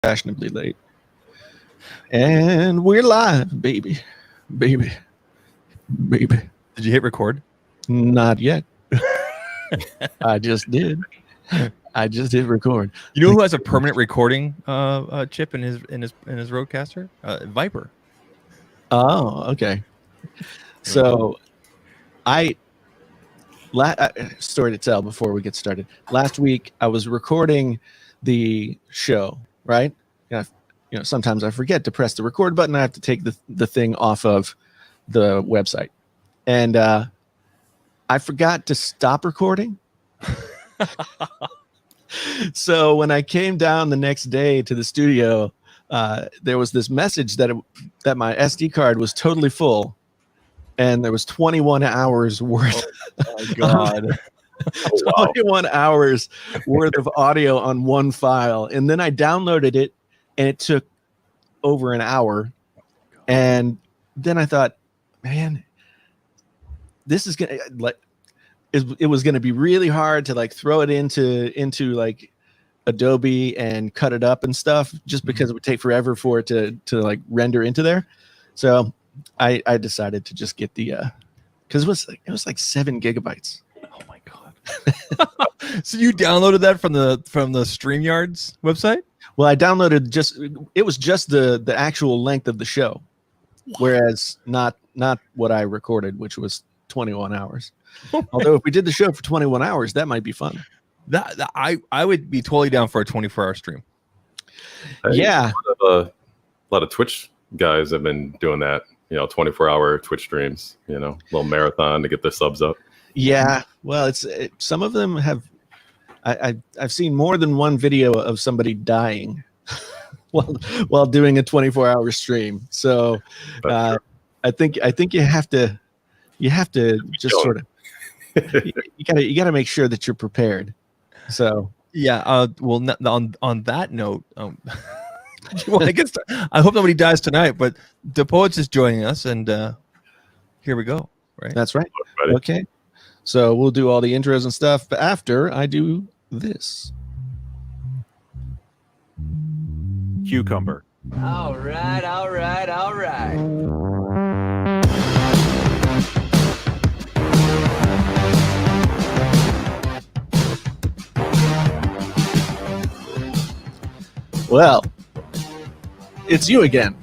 fashionably late. And we're live, baby. Did you hit record? Not yet. I just did. I just hit record. You know who has a permanent recording chip in his Rodecaster? Viper. Oh, okay. So story to tell before we get started. Last week I was recording the show, right? Sometimes I forget to press the record button. I have to take the thing off of the website. And I forgot to stop recording. So when I came down the next day to the studio, there was this message that my SD card was totally full, and there was 21 hours worth. Oh my God. 21 hours worth of audio on one file, and then I downloaded it, and it took over an hour. And then I thought, man, this is gonna it was going to be really hard to throw it into like Adobe and cut it up and stuff, just because it would take forever for it to render into there. So I decided to just get the because it was like 7 gigabytes. Oh my God. So you downloaded that from the StreamYard's website? Well, I downloaded just the actual length of the show, whereas not what I recorded, which was 21 hours. Although if we did the show for 21 hours, that might be fun. That I would be totally down for a 24-hour stream. Yeah. A lot of Twitch guys have been doing that, 24-hour Twitch streams, little marathon to get their subs up. Yeah. Well, some of them have. I've seen more than one video of somebody dying while doing a 24-hour stream. So I think you have to just sort of you gotta make sure that you're prepared. So yeah. Well, on that note, I hope nobody dies tonight. But DaPoets is joining us, and here we go. Right. That's right. Okay. So we'll do all the intros and stuff after I do this. Cucumber. All right. Well, it's you again.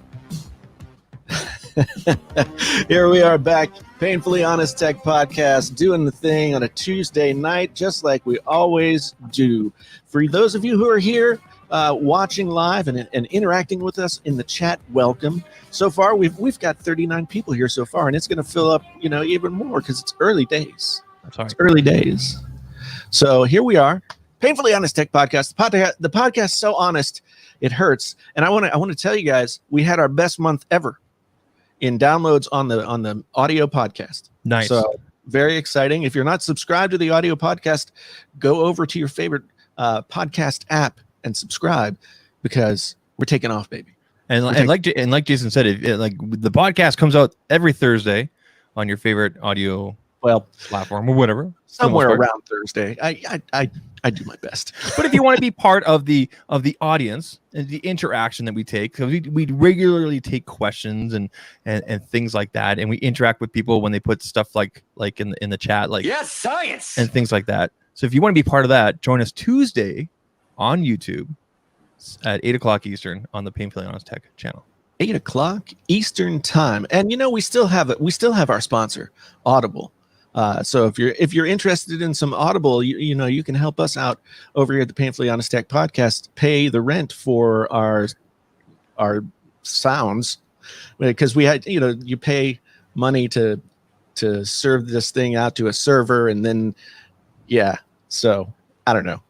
Here we are back, Painfully Honest Tech Podcast, doing the thing on a Tuesday night, just like we always do. For those of you who are here watching live and interacting with us in the chat, welcome. So far, we've got 39 people here so far, and it's going to fill up, even more because it's early days. Sorry. It's early days. So here we are, Painfully Honest Tech Podcast. The podcast so honest it hurts. And I want to tell you guys, we had our best month ever in downloads on the audio podcast. Nice. So very exciting. If you're not subscribed to the audio podcast, go over to your favorite podcast app and subscribe, because we're taking off, baby. And like Jason said, the podcast comes out every Thursday on your favorite audio platform or whatever. Somewhere around Thursday. I do my best. But if you want to be part of the audience and the interaction that we take, because we regularly take questions and things like that, and we interact with people when they put stuff like in the chat, yes, science and things like that. So if you want to be part of that, join us Tuesday on YouTube at 8:00 Eastern on the Painfully Honest Tech channel. 8:00 Eastern time, and we still have our sponsor, Audible. So if you're interested in some Audible, you can help us out over here at the Painfully Honest Tech Podcast. Pay the rent for our sounds, because we had you pay money to serve this thing out to a server, and then so I don't know.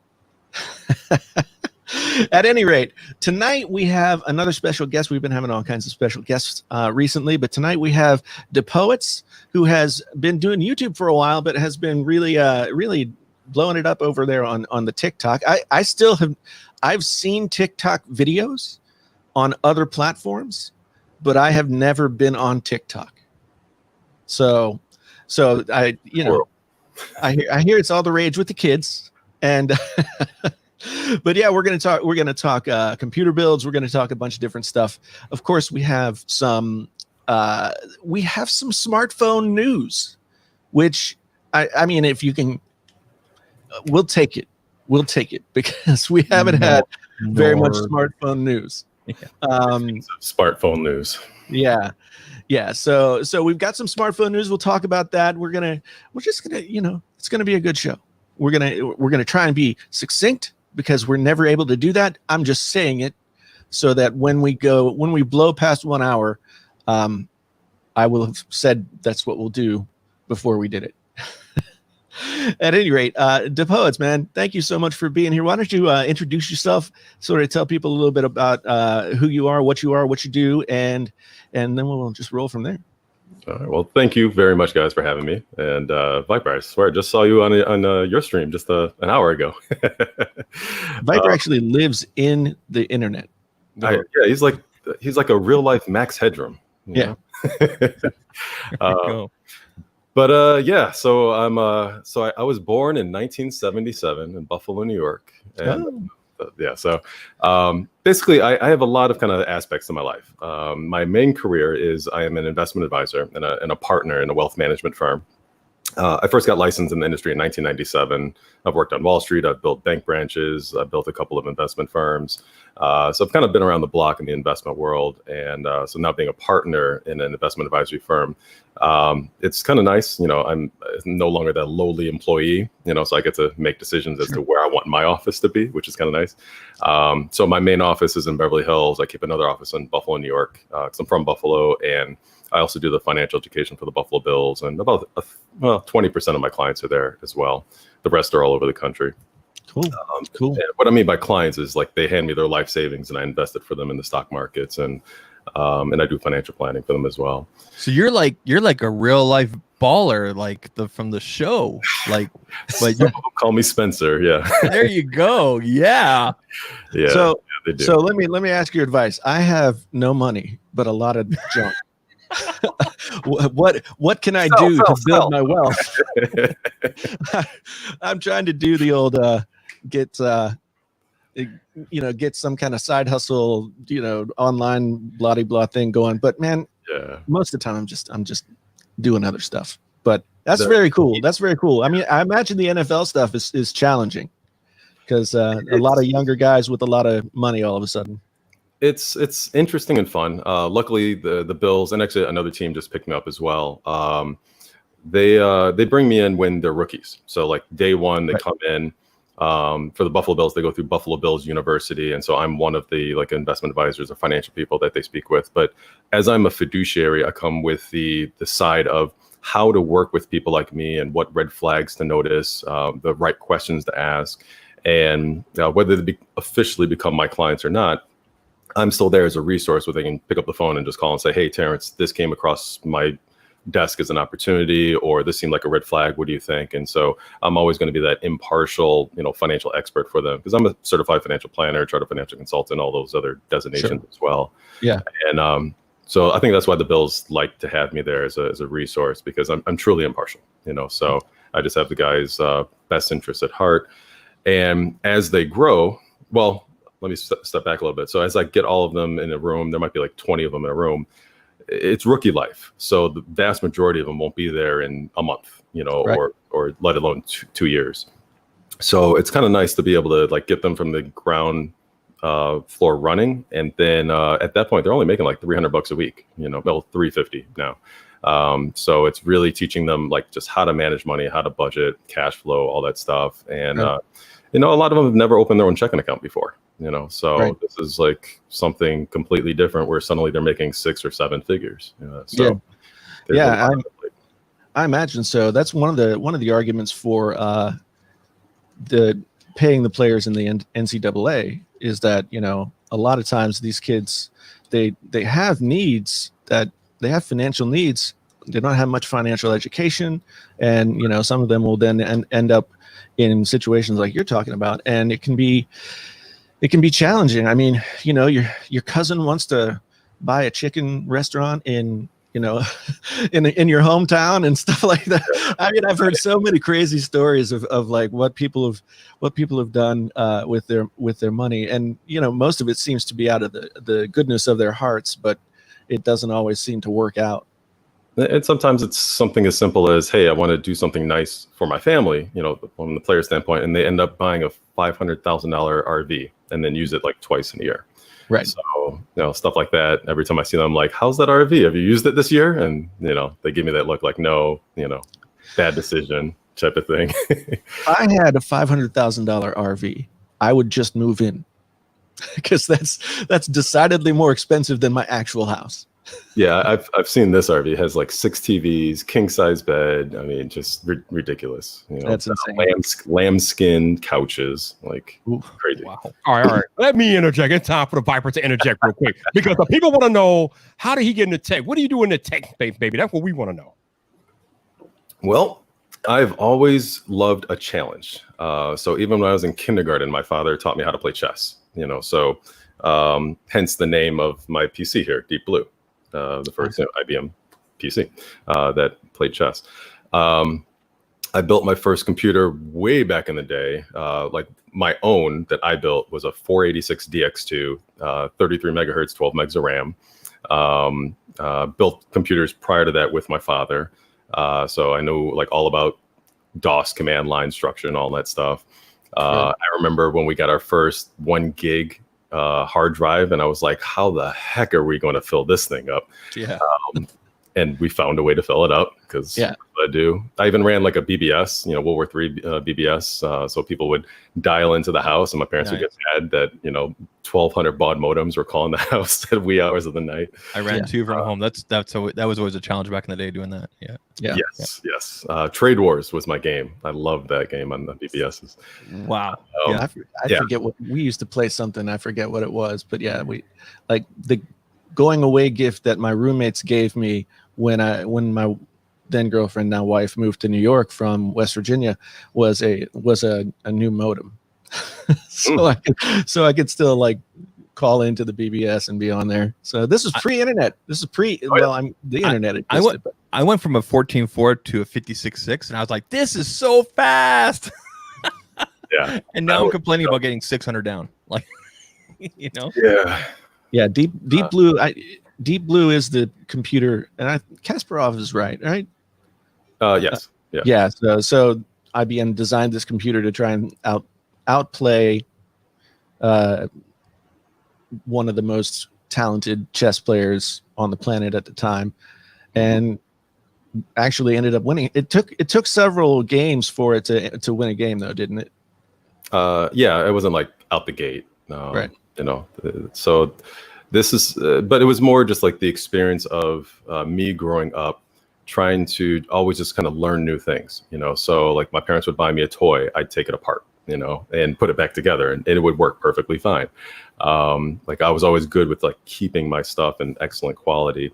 At any rate, tonight we have another special guest. We've been having all kinds of special guests recently, but tonight we have DaPoets, who has been doing YouTube for a while, but has been really blowing it up over there on the TikTok. I've seen TikTok videos on other platforms, but I have never been on TikTok. So I hear it's all the rage with the kids, and But yeah, we're gonna talk computer builds. We're gonna talk a bunch of different stuff. Of course, we have some smartphone news, which I mean, if you can, we'll take it because we haven't had very much smartphone news. Smartphone news. Yeah. So we've got some smartphone news. We'll talk about that. We're just gonna, it's gonna be a good show. We're gonna try and be succinct because we're never able to do that. I'm just saying it so that when we blow past 1 hour, I will have said that's what we'll do before we did it. At any rate, DaPoets, man, thank you so much for being here. Why don't you introduce yourself, sort of tell people a little bit about who you are, what you do, and then we'll just roll from there. All right. Well, thank you very much, guys, for having me. And Viper, I swear, I just saw you on your stream just an hour ago. Viper actually lives in the internet. Yeah, he's like a real life Max Headroom. Yeah. But yeah, so I was born in 1977 in Buffalo, New York, and so basically I have a lot of kind of aspects to my life. My main career is I am an investment advisor and a partner in a wealth management firm. I first got licensed in the industry in 1997. I've worked on Wall Street. I've built bank branches. I've built a couple of investment firms. So I've kind of been around the block in the investment world. And so now being a partner in an investment advisory firm, it's kind of nice. I'm no longer that lowly employee, so I get to make decisions as to where I want my office to be, which is kind of nice. So my main office is in Beverly Hills. I keep another office in Buffalo, New York, because I'm from Buffalo, and I also do the financial education for the Buffalo Bills, and about 20% of my clients are there as well. The rest are all over the country. Cool. And what I mean by clients is like they hand me their life savings, and I invest it for them in the stock markets, and I do financial planning for them as well. So you're like a real life baller, like from the show, like. But Some of them call me Spencer. Yeah. There you go. Yeah. Yeah. So they do. So let me ask your advice. I have no money, but a lot of junk. What can I do to build my wealth? I'm trying to do the old get some kind of side hustle, online blah blah thing going. But man, most of the time I'm just doing other stuff. But that's very cool. That's very cool. I mean, I imagine the NFL stuff is challenging because a lot of younger guys with a lot of money all of a sudden. It's interesting and fun. Luckily, the Bills and actually another team just picked me up as well. They bring me in when they're rookies. So like day one, they come in for the Buffalo Bills. They go through Buffalo Bills University, and so I'm one of the like investment advisors or financial people that they speak with. But as I'm a fiduciary, I come with the side of how to work with people like me and what red flags to notice, the right questions to ask, and whether they officially become my clients or not. I'm still there as a resource where they can pick up the phone and just call and say, hey, Terrence, this came across my desk as an opportunity, or this seemed like a red flag. What do you think? And so I'm always going to be that impartial, financial expert for them because I'm a certified financial planner, chartered financial consultant, all those other designations as well. Yeah. And so I think that's why the Bills like to have me there as a resource because I'm truly impartial, so I just have the guys' best interests at heart. And as they grow, well, let me step back a little bit. So as I get all of them in a room, there might be like 20 of them in a room. It's rookie life. So the vast majority of them won't be there in a month, or let alone 2 years. So it's kind of nice to be able to like get them from the ground floor running. And then at that point, they're only making like $300 a week, well, $350 now. So it's really teaching them like just how to manage money, how to budget, cash flow, all that stuff. And, a lot of them have never opened their own checking account before. So this is like something completely different where suddenly they're making 6 or 7 figures. I imagine so. That's one of the arguments for the paying the players in the NCAA is that a lot of times these kids they have needs that they have financial needs. They don't have much financial education, and some of them will then end up in situations like you're talking about, and it can be challenging. I mean, your cousin wants to buy a chicken restaurant in you know, in your hometown and stuff like that. I mean, I've heard so many crazy stories of like what people have done with their money, and you know, most of it seems to be out of the goodness of their hearts, but it doesn't always seem to work out. And sometimes it's something as simple as, hey, I want to do something nice for my family, you know, from the player standpoint, and they end up buying a $500,000 RV and then use it like twice in a year. Right. So, you know, stuff like that. Every time I see them, I'm like, how's that RV? Have you used it this year? And, you know, they give me that look like, no, you know, bad decision type of thing. If I had a $500,000 RV, I would just move in because that's decidedly more expensive than my actual house. Yeah, I've seen this RV. It has like 6 TVs, king size bed. I mean, just ridiculous. You know, that's insane. Lambskin couches, like crazy. Wow. All right. Let me interject. It's time for the Viper to interject real quick because the people want to know, how did he get into tech? What do you do in the tech space, baby? That's what we want to know. Well, I've always loved a challenge. So even when I was in kindergarten, my father taught me how to play chess. You know, so hence the name of my PC here, Deep Blue. The first IBM PC that played chess. I built my first computer way back in the day. Like my own that I built was a 486 DX2, 33 megahertz, 12 megs of RAM. Built computers prior to that with my father. So I know like all about DOS command line structure and all that stuff. I remember when we got our first 1 gig hard drive, and I was like, how the heck are we going to fill this thing up? Yeah. And we found a way to fill it up because I do. I even ran like a BBS, you know, World War III BBS. So people would dial into the house, and my parents would get mad that, you know, 1,200 baud modems were calling the house at wee hours of the night. I ran 2 from home. That was always a challenge back in the day doing that. Yeah. Yes. Trade Wars was my game. I loved that game on the BBSs. Wow. I forget what we used to play something. I forget what it was, but yeah, we like the going away gift that my roommates gave me when my then girlfriend, now wife, moved to New York from West Virginia was a new modem. so I could still like call into the BBS and be on there. So this is pre-internet. This is internet existed. I went from a 14.4 to a 56.6, and I was like, this is so fast. Yeah. And now I'm complaining about getting 600 down. Like, you know? Yeah. Deep Blue. Deep Blue is the computer, and Kasparov is right? Yes. Yeah. So IBM designed this computer to try and outplay one of the most talented chess players on the planet at the time, and actually ended up winning. It took several games for it to win a game, though, didn't it? Yeah, it wasn't like out the gate. Right. You know, so this is, but it was more just like the experience of me growing up, trying to always just kind of learn new things, you know. So like my parents would buy me a toy, I'd take it apart, you know, and put it back together, and it would work perfectly fine. Like I was always good with like keeping my stuff in excellent quality.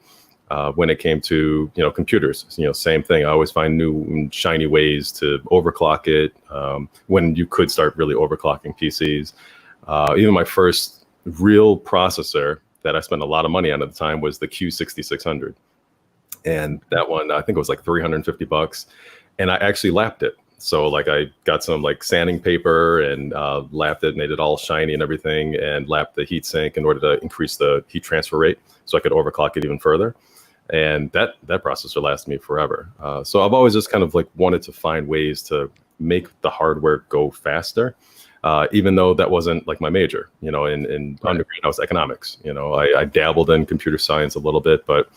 When it came to, you know, computers, you know, same thing. I always find new and shiny ways to overclock it when you could start really overclocking PCs. Even my first real processor that I spent a lot of money on at the time was the Q6600. And that one, I think it was like $350. And I actually lapped it. So like I got some like sanding paper and lapped it, made it all shiny and everything, and lapped the heatsink in order to increase the heat transfer rate so I could overclock it even further. And that processor lasted me forever. So I've always just kind of like wanted to find ways to make the hardware go faster, even though that wasn't like my major. You know, in undergrad, I was economics. You know, I dabbled in computer science a little bit, but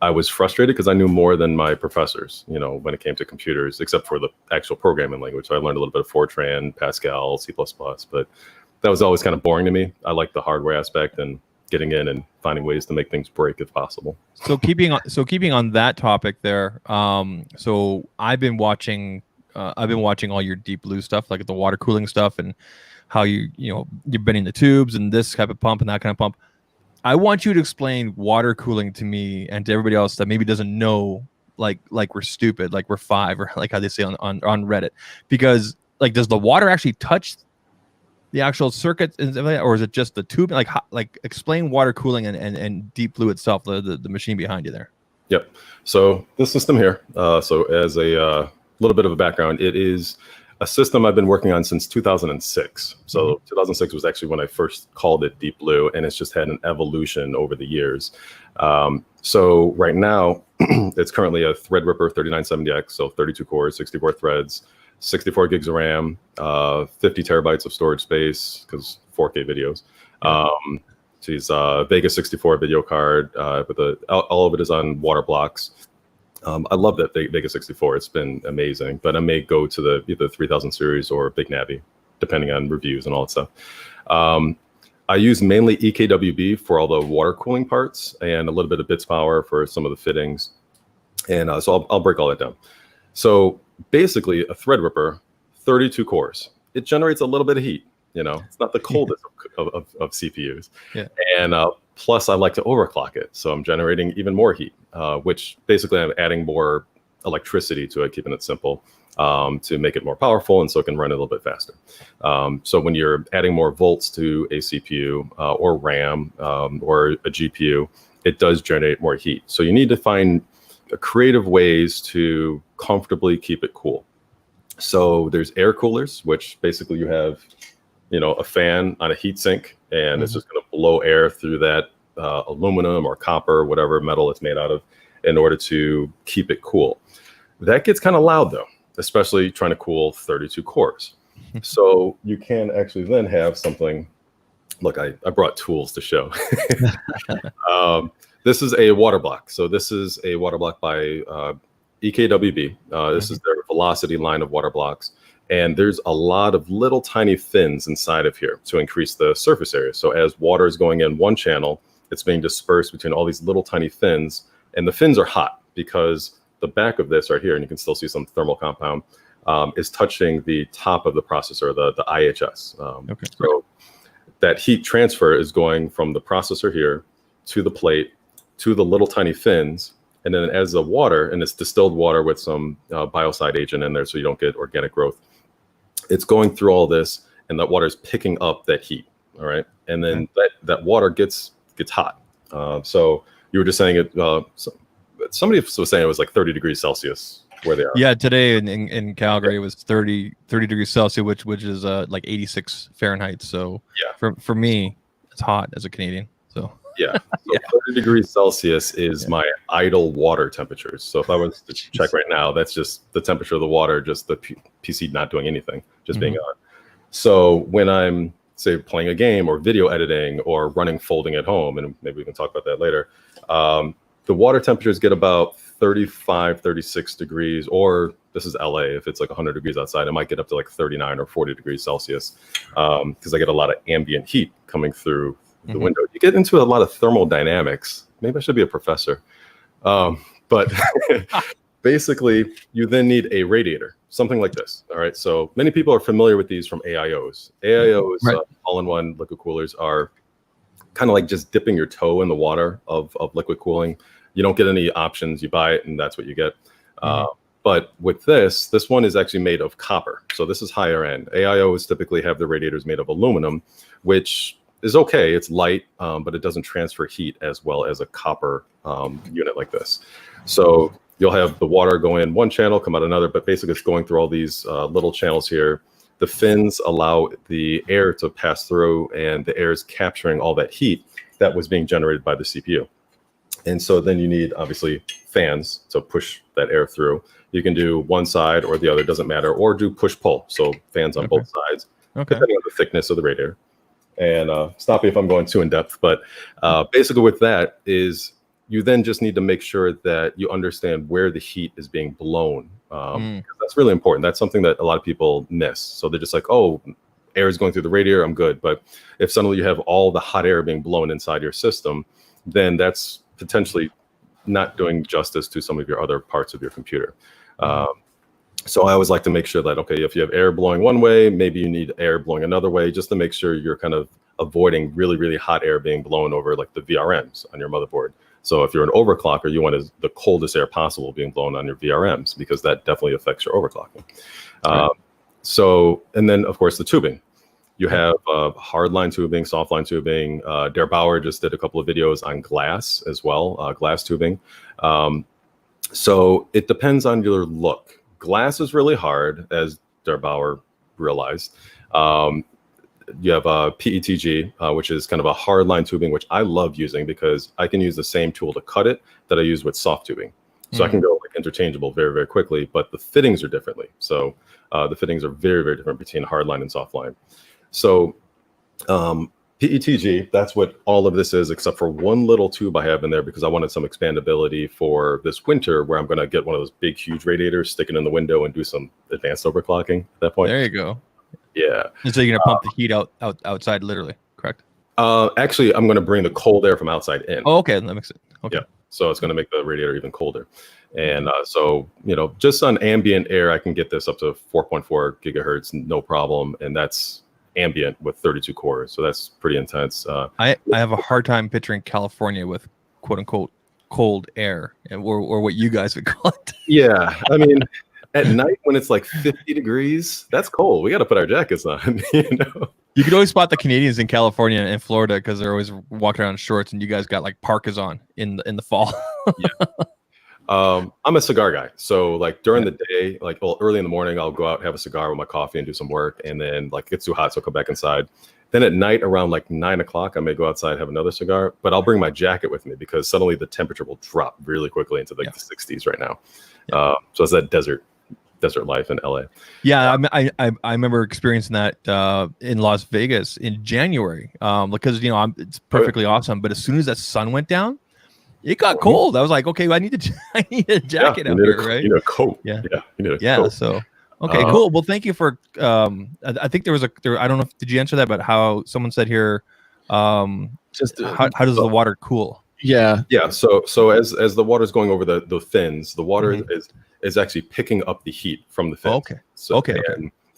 I was frustrated because I knew more than my professors, you know, when it came to computers, except for the actual programming language. So I learned a little bit of Fortran, Pascal, C++, but that was always kind of boring to me. I like the hardware aspect and getting in and finding ways to make things break if possible. So keeping on that topic there. So I've been watching all your Deep Blue stuff, like the water cooling stuff, and how you're bending the tubes and this type of pump and that kind of pump. I want you to explain water cooling to me and to everybody else that maybe doesn't know, like we're stupid, like we're 5, or like how they say on Reddit, because like, does the water actually touch the actual circuit, or is it just the tube? Like explain water cooling and Deep Blue itself, the machine behind you there. Yep. So this system here, so as a little bit of a background, it is a system I've been working on since 2006. So 2006 was actually when I first called it Deep Blue, and it's just had an evolution over the years. So right now, it's currently a Threadripper 3970X, so 32 cores, 64 threads, 64 gigs of RAM, 50 terabytes of storage space, because 4K videos. She's Vega 64 video card, with all of it is on water blocks. I love that Vega 64. It's been amazing, but I may go to either 3000 series or Big Navi, depending on reviews and all that stuff. I use mainly EKWB for all the water cooling parts and a little bit of bits power for some of the fittings. And so I'll break all that down. So basically a Threadripper, 32 cores. It generates a little bit of heat. It's not the coldest of CPUs. Yeah. And plus I like to overclock it. So I'm generating even more heat, which basically I'm adding more electricity to it, keeping it simple, to make it more powerful and so it can run a little bit faster. So when you're adding more volts to a CPU or RAM or a GPU, it does generate more heat. So you need to find creative ways to comfortably keep it cool. So there's air coolers, which basically you have a fan on a heat sink, and it's just going to blow air through that aluminum or copper, whatever metal it's made out of, in order to keep it cool. That gets kind of loud though, especially trying to cool 32 cores. So you can actually then have something. Look, I brought tools to show. This is a water block. So this is a water block by EKWB. This is their velocity line of water blocks. And there's a lot of little tiny fins inside of here to increase the surface area. So as water is going in one channel, it's being dispersed between all these little tiny fins. And the fins are hot because the back of this right here, and you can still see some thermal compound, is touching the top of the processor, the IHS. So that heat transfer is going from the processor here to the plate, to the little tiny fins. And then as the water, and it's distilled water with some biocide agent in there so you don't get organic growth, it's going through all this, and that water is picking up that heat. All right. And then that water gets hot. So you were just saying it, somebody was saying it was like 30 degrees Celsius where they are. Yeah. Today in Calgary, it was 30 degrees Celsius, which is like 86 Fahrenheit. So yeah, for me, it's hot as a Canadian. So yeah. So 30 degrees Celsius is my idle water temperature. So if I was to check right now, that's just the temperature of the water, just the PC not doing anything, just being on. So when I'm, say, playing a game or video editing or running folding at home, and maybe we can talk about that later, the water temperatures get about 35, 36 degrees, or this is LA, if it's like 100 degrees outside, it might get up to like 39 or 40 degrees Celsius because I get a lot of ambient heat coming through the window. You get into a lot of thermodynamics. Maybe I should be a professor. But basically, you then need a radiator, something like this. All right. So many people are familiar with these from AIOs. AIOs, all-in-one liquid coolers, are kind of like just dipping your toe in the water of liquid cooling. You don't get any options. You buy it, and that's what you get. But with this one is actually made of copper. So this is higher end. AIOs typically have the radiators made of aluminum, which is okay. It's light, but it doesn't transfer heat as well as a copper unit like this. So you'll have the water go in one channel, come out another, but basically it's going through all these little channels here. The fins allow the air to pass through, and the air is capturing all that heat that was being generated by the CPU. And so then you need, obviously, fans to push that air through. You can do one side or the other, doesn't matter, or do push-pull, so fans on both sides, depending on the thickness of the radiator. And stop me if I'm going too in-depth, but basically with that is you then just need to make sure that you understand where the heat is being blown. That's really important. That's something that a lot of people miss. So they're just like, oh, air is going through the radiator, I'm good. But if suddenly you have all the hot air being blown inside your system, then that's potentially not doing justice to some of your other parts of your computer. So I always like to make sure that, okay, if you have air blowing one way, maybe you need air blowing another way, just to make sure you're kind of avoiding really, really hot air being blown over like the VRMs on your motherboard. So if you're an overclocker, you want the coldest air possible being blown on your VRMs, because that definitely affects your overclocking. So, and then of course the tubing. You have hardline tubing, softline tubing. DaPoets just did a couple of videos on glass as well, glass tubing. So it depends on your look. Glass is really hard, as DaPoets realized. You have PETG, which is kind of a hardline tubing, which I love using because I can use the same tool to cut it that I use with soft tubing. So I can go like interchangeable very, very quickly, but the fittings are differently. So the fittings are very, very different between hardline and softline. So PETG, that's what all of this is, except for one little tube I have in there because I wanted some expandability for this winter where I'm going to get one of those big, huge radiators, stick it in the window and do some advanced overclocking at that point. There you go. Yeah. And so you're going to pump the heat outside, literally, correct? Actually, I'm going to bring the cold air from outside in. Oh, okay. That makes sense. Okay. Yeah. So it's going to make the radiator even colder. And so, just on ambient air, I can get this up to 4.4 gigahertz, no problem. And that's ambient with 32 cores. So that's pretty intense. I have a hard time picturing California with quote unquote cold air, or what you guys would call it. Yeah. I mean, at night when it's like 50 degrees, that's cold. We got to put our jackets on, You can always spot the Canadians in California and Florida because they're always walking around in shorts, and you guys got like parkas on in the fall. Yeah. I'm a cigar guy. So like during the day, early in the morning, I'll go out, have a cigar with my coffee and do some work. And then like it gets too hot, so I'll come back inside. Then at night around like 9 o'clock, I may go outside, have another cigar, but I'll bring my jacket with me because suddenly the temperature will drop really quickly into the 60s right now. So it's that desert life in LA. Yeah, I remember experiencing that in Las Vegas in January because it's perfectly awesome. But as soon as that sun went down, it got cold. I was like, okay, I need a jacket out here, right? You need a coat. Yeah, you need a coat. So okay, cool. Well, thank you for. I think there was I don't know if did you answer that, but how someone said here, how does the water cool? Yeah. So as the water's going over the fins, the water is actually picking up the heat from the fins. Okay. So, okay.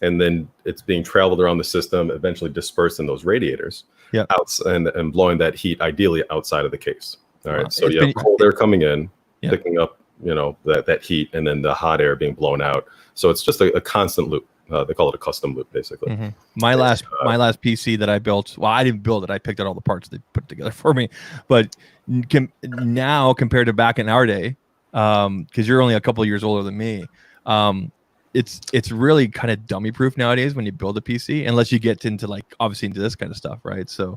And then it's being traveled around the system, eventually dispersed in those radiators. Yeah. And blowing that heat ideally outside of the case. All right. So you have cold air coming in, picking up, that heat, and then the hot air being blown out. So it's just a constant loop. They call it a custom loop, basically. Mm-hmm. My last PC that I built, well, I didn't build it. I picked out all the parts they put together for me. But now compared to back in our day, because you're only a couple of years older than me, it's really kind of dummy proof nowadays when you build a PC, unless you get into obviously into this kind of stuff, right? So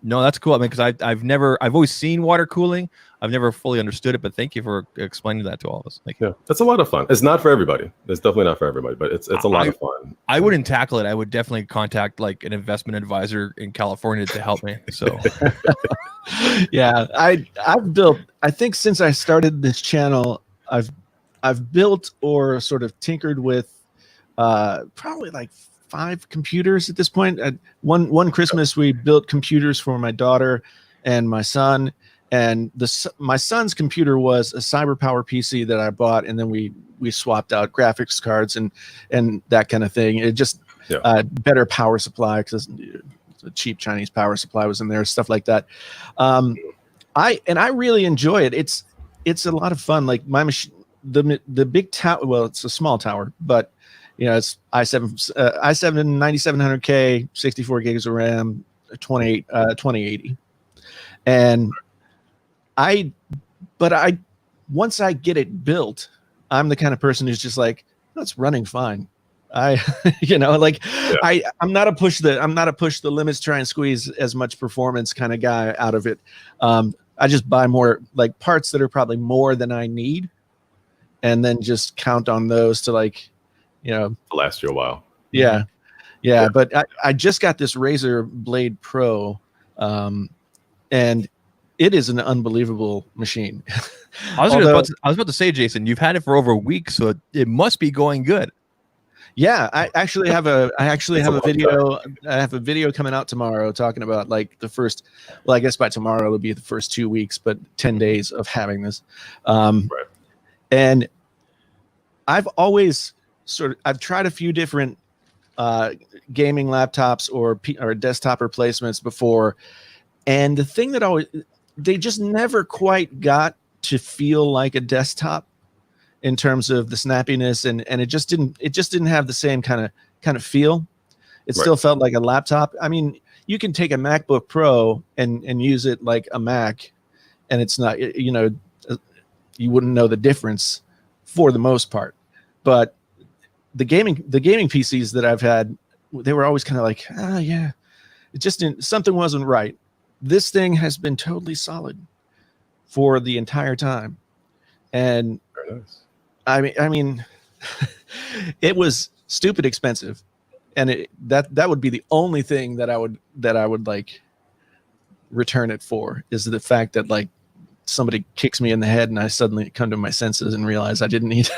no, that's cool. I mean, because I've always seen water cooling. I've never fully understood it, but thank you for explaining that to all of us. Yeah, that's a lot of fun. It's not for everybody. It's definitely not for everybody, but it's a lot of fun. I wouldn't tackle it. I would definitely contact an investment advisor in California to help me. So yeah, I've built, I think since I started this channel, I've built or sort of tinkered with probably 5 computers at this point. One Christmas we built computers for my daughter and my son, and my son's computer was a CyberPower PC that I bought, and then we swapped out graphics cards and that kind of thing. It just better power supply because a cheap Chinese power supply was in there, stuff like that. I really enjoy it. It's a lot of fun. Like my machine, the big tower. Well, it's a small tower, but it's i7 9700K, 64 gigs of RAM, 2080, and once I get it built, I'm the kind of person who's just like, that's running fine. I'm not a push the limits, try and squeeze as much performance kind of guy out of it. I just buy more parts that are probably more than I need, and then just count on those to last you a while. Yeah. But I just got this Razer Blade Pro, and it is an unbelievable machine. I was about to say, Jason, you've had it for over a week, so it must be going good. Yeah, I actually have a video. I have a video coming out tomorrow talking about the first. Well, I guess by tomorrow it'll be the first 2 weeks, but 10 days of having this. Right. And I've always I've tried a few different gaming laptops or desktop replacements before, and the thing that they just never quite got to feel like a desktop in terms of the snappiness, and it just didn't have the same kind of feel. It Right. still felt like a laptop. I mean, you can take a MacBook Pro and use it like a Mac, and it's not, you know, you wouldn't know the difference for the most part. But the gaming PCs that I've had, they were always kind of like, yeah, it just didn't, something wasn't right. This thing has been totally solid for the entire time. And Very nice. I mean, it was stupid expensive, and that would be the only thing that I would like return it for, is the fact that like somebody kicks me in the head and I suddenly come to my senses and realize I didn't need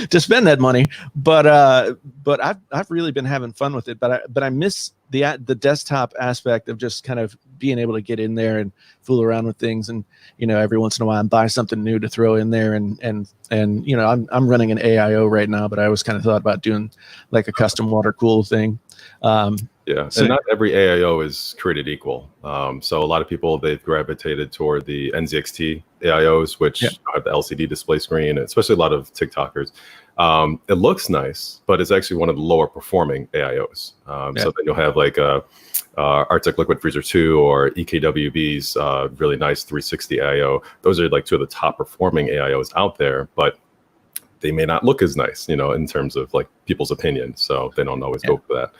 to spend that money. But I've really been having fun with it. But I miss the desktop aspect of just kind of being able to get in there and fool around with things, and you know, every once in a while buy something new to throw in there, and you know, I'm running an AIO right now, but I always kind of thought about doing like a custom water cool thing. Yeah, So- and not every AIO is created equal. So a lot of people, they've gravitated toward the NZXT AIOs, which Yeah. have the LCD display screen, especially a lot of TikTokers. It looks nice, but it's actually one of the lower performing AIOs. Yeah. So then you'll have like Arctic Liquid Freezer 2 or EKWB's really nice 360 AIO. Those are like two of the top performing AIOs out there, but they may not look as nice, you know, in terms of like people's opinion. So they don't always go for that.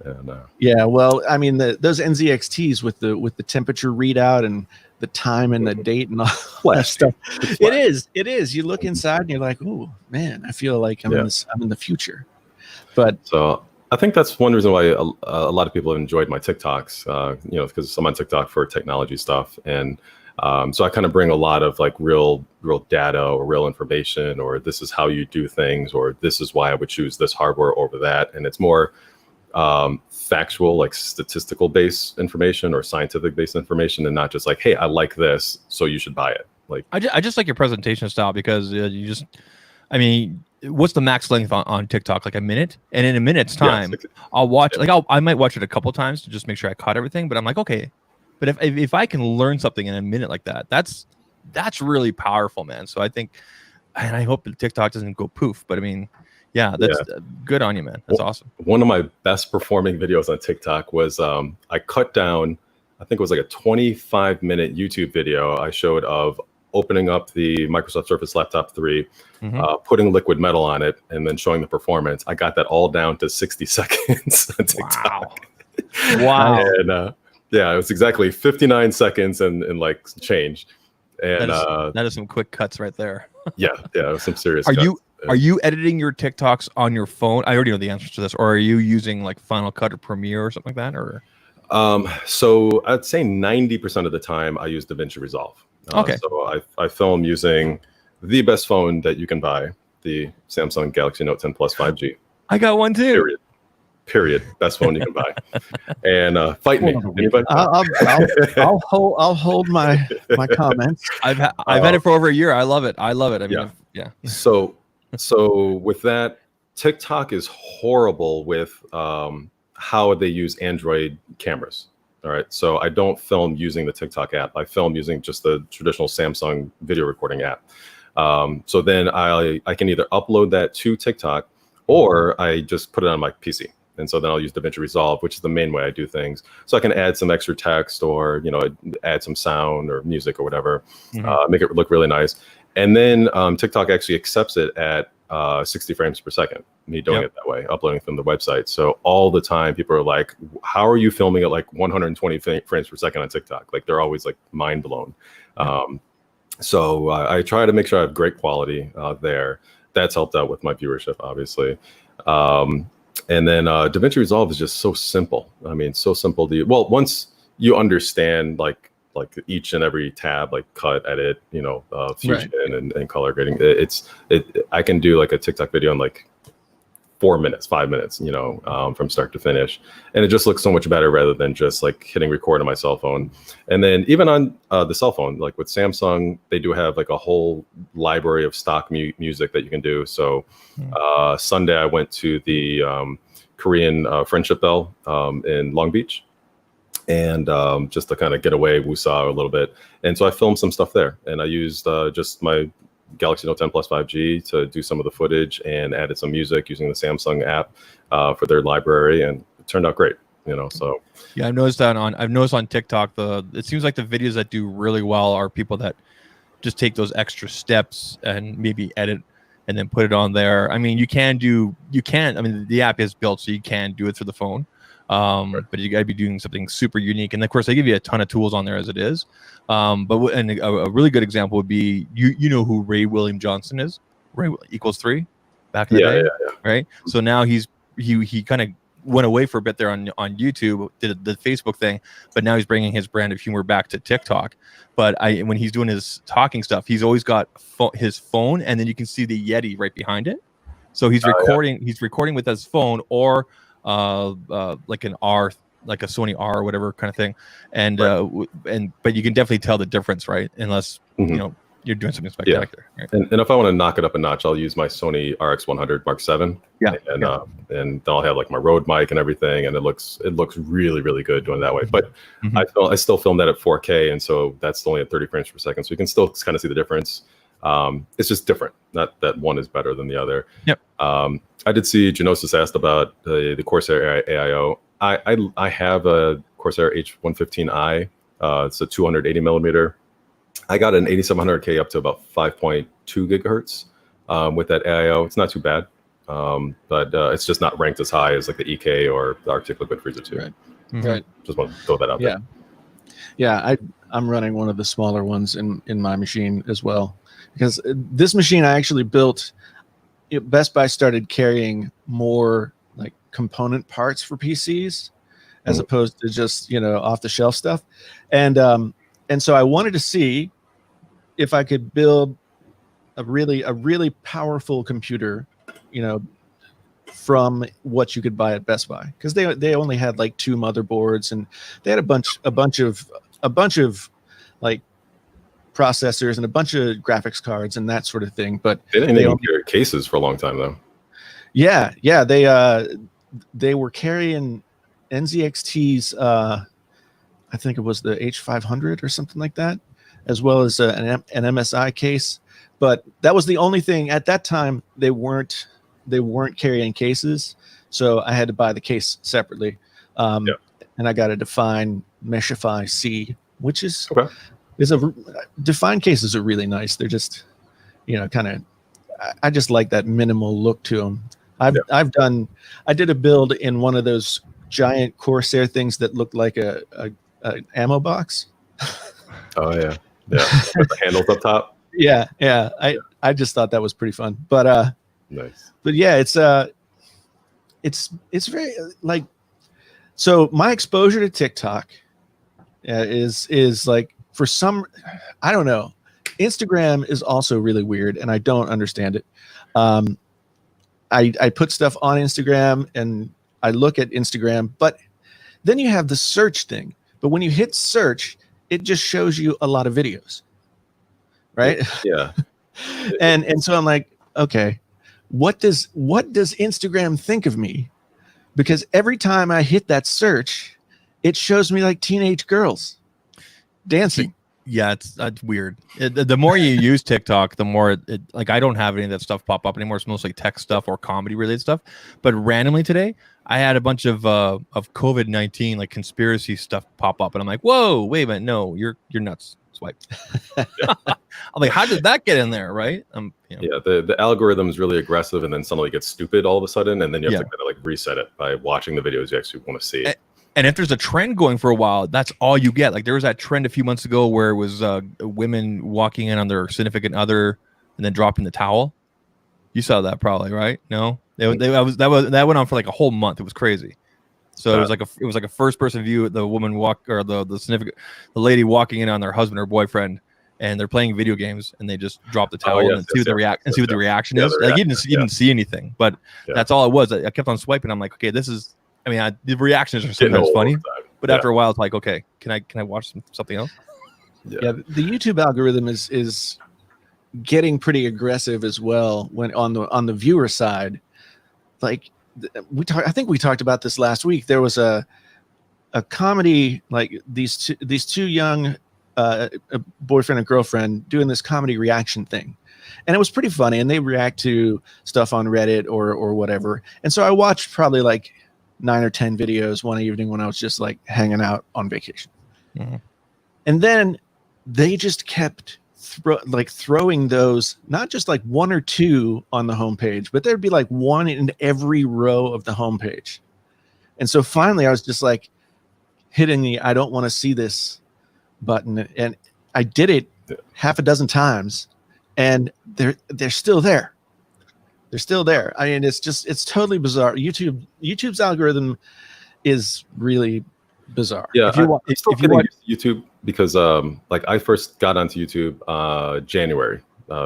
And Yeah, well, I mean, those NZXTs with the temperature readout and the time and the date and all that stuff. It is. You look inside and you're like, oh man, I feel like I'm in the future. But so I think that's one reason why a lot of people have enjoyed my TikToks, you know, because I'm on TikTok for technology stuff. And so I kind of bring a lot of like real data or real information, or this is how you do things, or this is why I would choose this hardware over that. And it's more factual, like statistical based information or scientific based information, and not just like, hey, I like this, so you should buy it. Like, I just like your presentation style, because you just, I mean, what's the max length on TikTok? Like a minute? And in a minute's time, I'll watch, like I might watch it a couple times to just make sure I caught everything. But I'm like, okay, but if I can learn something in a minute like that, that's really powerful, man. So I think, and I hope that TikTok doesn't go poof. But I mean, yeah, that's good on you, man. That's awesome. One of my best performing videos on TikTok was I cut down, I think it was like a 25-minute YouTube video I showed of opening up the Microsoft Surface Laptop 3, putting liquid metal on it, and then showing the performance. I got that all down to 60 seconds on TikTok. Wow. And yeah, it was exactly 59 seconds and like change. And that is some quick cuts right there. yeah, it was some serious Are cuts. Are you editing your TikToks on your phone? I already know the answer to this. Or are you using like Final Cut or Premiere or something like that? Or so I'd say 90% of the time I use DaVinci Resolve. Okay. So I film using the best phone that you can buy, the Samsung Galaxy Note 10 Plus 5G. I got one too. Period. Best phone you can buy. And fight me. Anybody? I'll hold my comments. I've had it for over a year. I love it. I mean, yeah. So with that, TikTok is horrible with how they use Android cameras. All right. So I don't film using the TikTok app. I film using just the traditional Samsung video recording app. So then I can either upload that to TikTok, or I just put it on my PC. And so then I'll use DaVinci Resolve, which is the main way I do things. So I can add some extra text, or, you know, add some sound or music or whatever, make it look really nice. And then TikTok actually accepts it at 60 frames per second, me doing it that way, uploading from the website. So all the time people are like, how are you filming at like 120 frames per second on TikTok? Like, they're always like mind blown. So I try to make sure I have great quality there. That's helped out with my viewership, obviously. And then DaVinci Resolve is just so simple. I mean, so simple to, well, once you understand like each and every tab, like cut, edit, you know, fusion and color grading, I can do like a TikTok video in like 4 minutes, 5 minutes, you know, from start to finish. And it just looks so much better rather than just like hitting record on my cell phone. And then even on the cell phone, like with Samsung, they do have like a whole library of stock music that you can do. So Sunday I went to the Korean Friendship Bell in Long Beach, and just to kind of get away, Wusa a little bit. And so I filmed some stuff there, and I used just my Galaxy Note 10 Plus 5G to do some of the footage, and added some music using the Samsung app for their library, and turned out great. So yeah, I've noticed on TikTok it seems like the videos that do really well are people that just take those extra steps and maybe edit and then put it on there. I mean, I mean, the app is built so you can do it through the phone. But you got to be doing something super unique. And of course, they give you a ton of tools on there as it is. But a really good example would be, you know who Ray William Johnson is? Ray equals 3 back in the day, right? So now he kind of went away for a bit there on YouTube, did the Facebook thing, but now he's bringing his brand of humor back to TikTok. But when he's doing his talking stuff, he's always got his phone, and then you can see the Yeti right behind it. So he's recording. He's recording with his phone or like an R, like a Sony R or whatever kind of thing, and but you can definitely tell the difference, right? Unless you're doing something spectacular. Yeah. Right? And if I want to knock it up a notch, I'll use my Sony RX100 Mark 7. Yeah. And then I'll have like my Rode mic and everything, and it looks really, really good doing it that way. But I still film that at 4K, and so that's only at 30 frames per second, so you can still kind of see the difference. It's just different. Not that one is better than the other. Yep. I did see Genosis asked about the Corsair AIO. I have a Corsair H115i. It's a 280 millimeter. I got an 8700K up to about 5.2 gigahertz with that AIO. It's not too bad, but it's just not ranked as high as like the EK or the Arctic Liquid Freezer 2. Right. Right. Just want to throw that out there. Yeah. I'm running one of the smaller ones in my machine as well, because this machine I actually built. Best Buy started carrying more like component parts for PCs as opposed to just off the shelf stuff, and so I wanted to see if I could build a really powerful computer, from what you could buy at Best Buy, because they only had like 2 motherboards, and they had a bunch of like processors and a bunch of graphics cards and that sort of thing. But they didn't even carry cases for a long time though. Yeah, they were carrying NZXT's I think it was the H500 or something like that, as well as an MSI case. But that was the only thing at that time. They weren't carrying cases, so I had to buy the case separately. And I got a Define Meshify C, which is Define cases are really nice. They're just kind of, I just like that minimal look to them. I did a build in one of those giant Corsair things that looked like a ammo box. Oh yeah. With the handles up top. Yeah. I just thought that was pretty fun. But nice. But yeah, it's very like, so my exposure to TikTok is like, for some, I don't know. Instagram is also really weird, and I don't understand it. I put stuff on Instagram and I look at Instagram, but then you have the search thing. But when you hit search, it just shows you a lot of videos, right? Yeah. and so I'm like, okay, what does Instagram think of me? Because every time I hit that search, it shows me like teenage girls dancing. Yeah, it's weird. The more you use TikTok, the more like I don't have any of that stuff pop up anymore. It's mostly tech stuff or comedy related stuff. But randomly today, I had a bunch of COVID-19 like conspiracy stuff pop up, and I'm like, whoa, wait a minute, no, you're nuts. Swipe. I'm like, how did that get in there, right? Yeah, the algorithm is really aggressive, and then suddenly it gets stupid all of a sudden, and then you have to kind of like reset it by watching the videos you actually want to see. And if there's a trend going for a while, that's all you get. Like there was that trend a few months ago where it was women walking in on their significant other and then dropping the towel. You saw that probably, right? No, that went on for like a whole month. It was crazy. So it was like a first person view of the woman the lady walking in on their husband or boyfriend, and they're playing video games, and they just drop the towel and see what the reaction is. Like you didn't see anything, but that's all it was. I kept on swiping. I'm like, okay, this is. I mean, the reactions are sometimes funny, but after a while, it's like, okay, can I watch something else? Yeah, the YouTube algorithm is getting pretty aggressive as well when on the viewer side. Like I think we talked about this last week. There was a comedy, like these two young a boyfriend and girlfriend doing this comedy reaction thing, and it was pretty funny. And they react to stuff on Reddit or whatever. And so I watched probably like 9 or 10 videos one evening when I was just like hanging out on vacation. Mhm. And then they just kept throwing those, not just like 1 or 2 on the homepage, but there'd be like 1 in every row of the homepage. And so finally I was just like hitting the I don't want to see this button, and I did it half a dozen times, and they're still there. They're still there. I mean, it's totally bizarre. YouTube's algorithm is really bizarre. Yeah, If you wa- I'm if still you getting watch- used to YouTube because like I first got onto YouTube January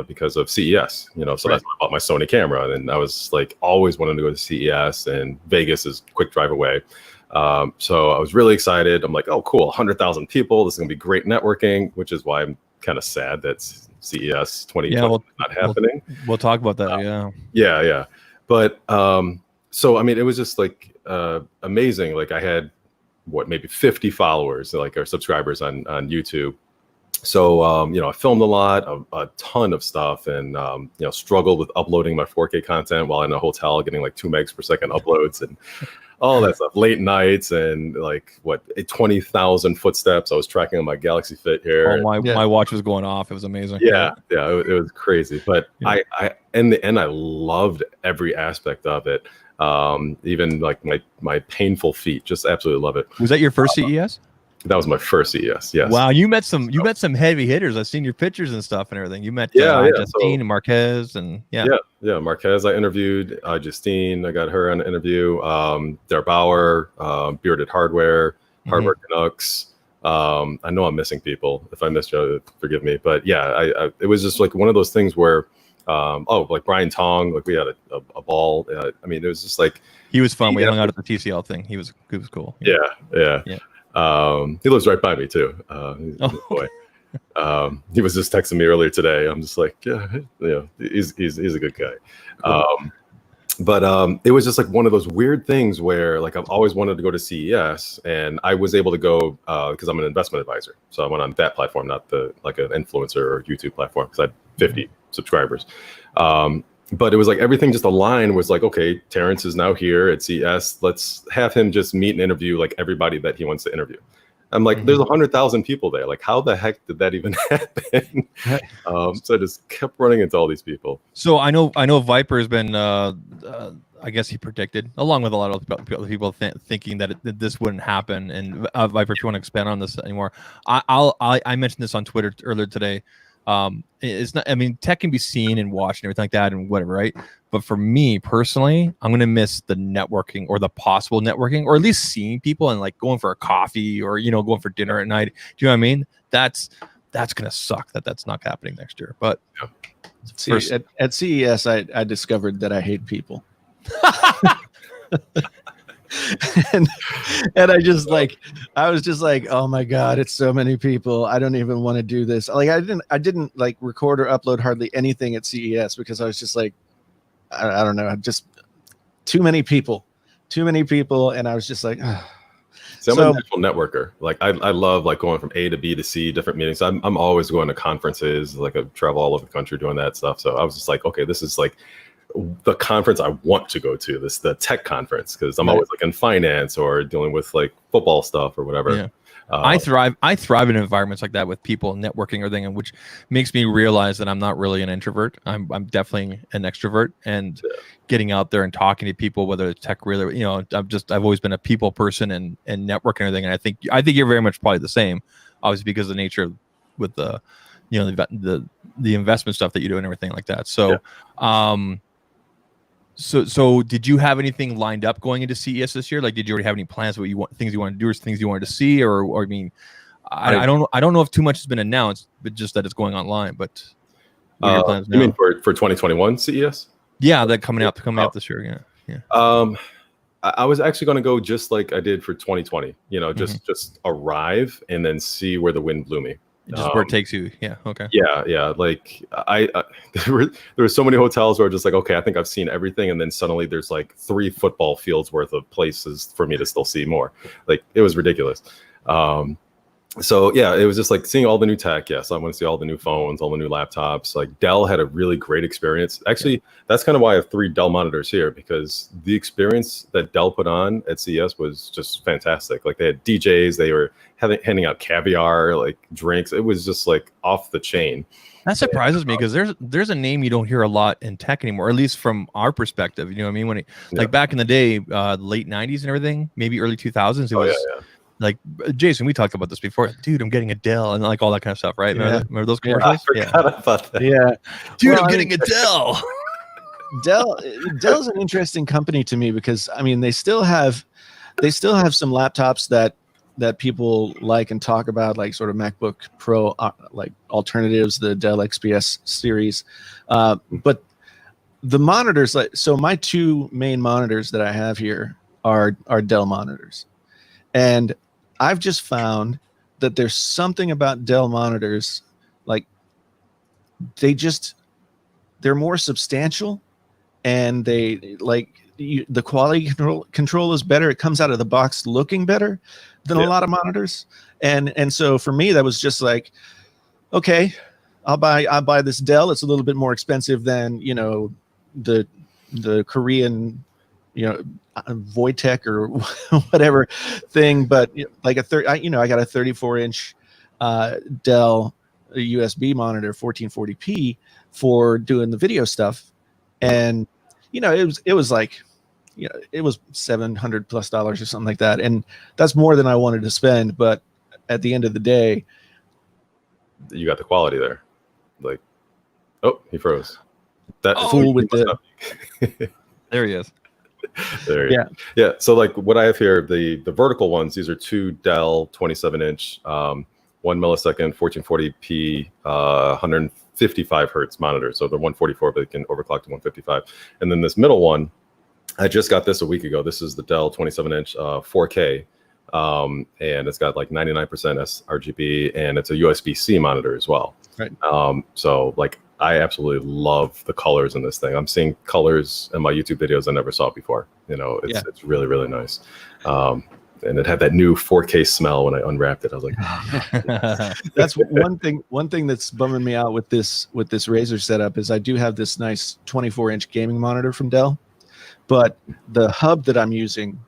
because of CES, you know, so Right. that's when I bought my Sony camera, and I was like always wanting to go to CES, and Vegas is a quick drive away. So I was really excited. I'm like, oh, cool, 100,000 people. This is gonna be great networking, which is why I'm kind of sad that CES 2020 is not happening. We'll talk about that. Yeah. But so I mean, it was just like amazing. Like I had maybe 50 followers, like our subscribers on YouTube. So you know, I filmed a lot, a ton of stuff, and you know, struggled with uploading my 4K content while in a hotel, getting like 2 megs per second uploads and all that stuff. Late nights and like 20,000 footsteps I was tracking on my Galaxy Fit here. Oh, my watch was going off. It was amazing. Yeah, it was crazy. But Yeah. I in the end, I loved every aspect of it. Even like my painful feet, just absolutely love it. Was that your first CES? That was my first CES. Yes. Wow, you met some heavy hitters. I've seen your pictures and stuff and everything. You met Yeah. Justine and Marquez and Yeah. Marquez, I interviewed. Justine, I got her on an interview. Dare Bauer, Bearded Hardware, Hardware Canucks. I know I'm missing people. If I missed you, forgive me. But yeah, it was just like one of those things where, like Brian Tong, like we had a ball. I mean, it was just like he was fun. We hung out at the TCL thing. He was cool. Yeah. He lives right by me too. He's a good boy. He was just texting me earlier today. I'm just like, yeah, he's a good guy. But it was just like one of those weird things where like I've always wanted to go to CES, and I was able to go because I'm an investment advisor. So I went on that platform, not like an influencer or YouTube platform, because I had 50 subscribers. But it was like everything just aligned, was like, okay, Terrence is now here at CES. Let's have him just meet and interview like everybody that he wants to interview. I'm like, there's 100,000 people there. Like, how the heck did that even happen? So I just kept running into all these people. So I know Viper has been, I guess he predicted, along with a lot of other people thinking that this wouldn't happen. And Viper, if you want to expand on this anymore, I mentioned this on Twitter earlier today. It's not, I mean, tech can be seen and watched and everything like that and whatever, right? But for me personally, I'm gonna miss the networking, or the possible networking, or at least seeing people and like going for a coffee, or going for dinner at night. Do you know what I mean? That's gonna suck. That's not happening next year. But See, at CES, I discovered that I hate people. and I was just like, oh my god, it's so many people. I don't even want to do this. Like I didn't like record or upload hardly anything at CES because I was just like, I don't know, just too many people, and I was just like, So I'm a natural networker. Like I love like going from A to B to C, different meetings. I'm always going to conferences. Like I travel all over the country doing that stuff. So I was just like, okay, this is like the conference I want to go to. This the tech conference, because I'm always like in finance or dealing with like football stuff or whatever. Yeah. I thrive in environments like that with people, networking, everything, and which makes me realize that I'm not really an introvert. I'm definitely an extrovert, and getting out there and talking to people, whether it's tech really, I've always been a people person and networking and everything. And I think you're very much probably the same, obviously because of the nature of with the investment stuff that you do and everything like that. So, So did you have anything lined up going into CES this year? Like, did you already have any plans? Things you want to do, or things you wanted to see, or I mean, I don't know if too much has been announced, but just that it's going online. But what are your plans now? You mean for 2021 CES? Yeah, that coming out this year. Yeah. I was actually going to go just like I did for 2020. Just arrive and then see where the wind blew me. Just where it takes you. Yeah. Okay. Yeah. Like there were so many hotels where just like, okay, I think I've seen everything, and then suddenly there's like 3 football fields worth of places for me to still see more. Like it was ridiculous. so yeah, it was just like seeing all the new tech. Yes, I want to see all the new phones, all the new laptops. Like Dell had a really great experience. Actually, that's kind of why I have 3 Dell monitors here, because the experience that Dell put on at CES was just fantastic. Like they had DJs, they were handing out caviar, like drinks. It was just like off the chain. That surprises me because there's a name you don't hear a lot in tech anymore, at least from our perspective. You know what I mean? When like back in the day, late 90s and everything, maybe early 2000s, it was like, Jason, we talked about this before. Dude, I'm getting a Dell and like all that kind of stuff, right? Remember those commercials? I forgot about that. Yeah. Dude, I'm getting a Dell. Dell's an interesting company to me because I mean they still have some laptops that people like and talk about, like sort of MacBook Pro like alternatives, the Dell XPS series, but the monitors, like, so my 2 main monitors that I have here are Dell monitors, and I've just found that there's something about Dell monitors, like they're more substantial, and they like the quality control is better. It comes out of the box looking better than a lot of monitors, and so for me that was just like, okay, I'll buy this Dell. It's a little bit more expensive than the Korean Voitech or whatever thing, but like I got a 34-inch Dell USB monitor, 1440p, for doing the video stuff, and it was like, it was $700+ or something like that, and that's more than I wanted to spend. But at the end of the day, you got the quality there. Like, oh, he froze. That fool with the there he is. There you go. Yeah. So like what I have here, the vertical ones, these are 2 Dell 27-inch, 1 millisecond, 1440p, 155 hertz monitors. So they're 144, but they can overclock to 155. And then this middle one, I just got this a week ago. This is the Dell 27-inch 4K, and it's got like 99% sRGB, and it's a USB-C monitor as well. Right. So like I absolutely love the colors in this thing. I'm seeing colors in my YouTube videos I never saw before. It's really, really nice. And it had that new 4K smell when I unwrapped it. I was like, that's one thing that's bumming me out with this Razer setup is I do have this nice 24-inch gaming monitor from Dell, but the hub that I'm using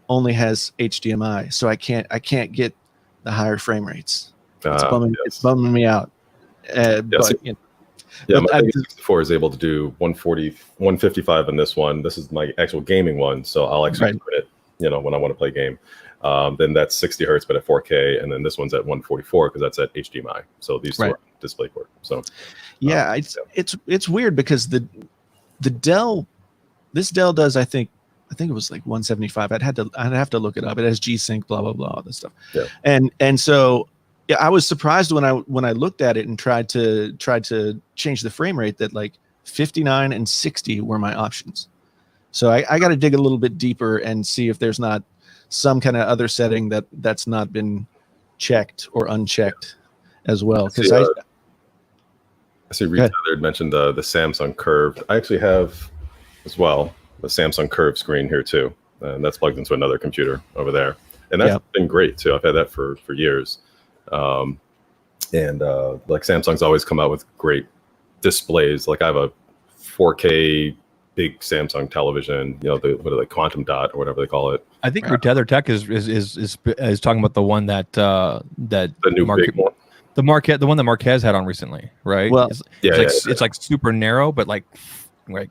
only has HDMI, so I can't get the higher frame rates. It's bumming me out. My 64 is able to do 140, 155 in this one. This is my actual gaming one, so I'll actually put it, when I want to play game. Then that's 60 hertz, but at 4K, and then this one's at 144 because that's at HDMI. So these two are DisplayPort. So it's weird because the Dell, this Dell does, I think it was like 175. I'd have to look it up. It has G-Sync, blah blah blah, all this stuff. Yeah. And so I was surprised when I looked at it and tried to change the frame rate that like 59 and 60 were my options. So I got to dig a little bit deeper and see if there's not some kind of other setting that's not been checked or unchecked as well. Because I see Rita had mentioned the Samsung Curved. I actually have as well the Samsung Curved screen here too, and that's plugged into another computer over there, and that's been great too. I've had that for years. Like Samsung's always come out with great displays. Like I have a 4K big Samsung television, the quantum dot or whatever they call it. I think Retailer Tech is talking about the one that the new big one. The one that Marquez had on recently, right? Well, it's like super narrow, but like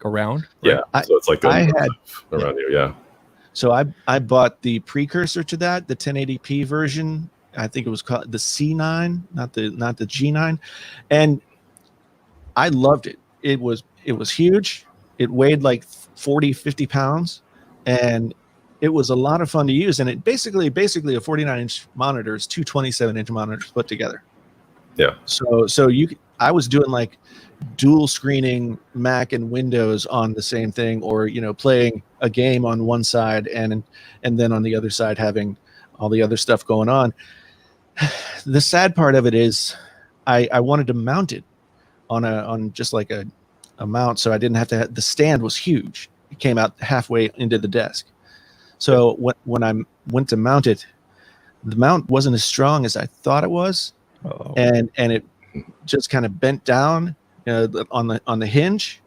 around. Right? Yeah, so it's like I had around you. Yeah. So I bought the precursor to that, the 1080p version. I think it was called the C9, not the G9, and I loved it. It was huge. It weighed like 40, 50 pounds, and it was a lot of fun to use. And it basically a 49-inch monitor is 2 27-inch monitors put together. Yeah. So I was doing like dual screening Mac and Windows on the same thing, or playing a game on one side and then on the other side having all the other stuff going on. The sad part of it is I wanted to mount it on just like a mount, so I didn't have to the stand was huge. It came out halfway into the desk. So when I went to mount it, the mount wasn't as strong as I thought it was, and it just kind of bent down on the hinge,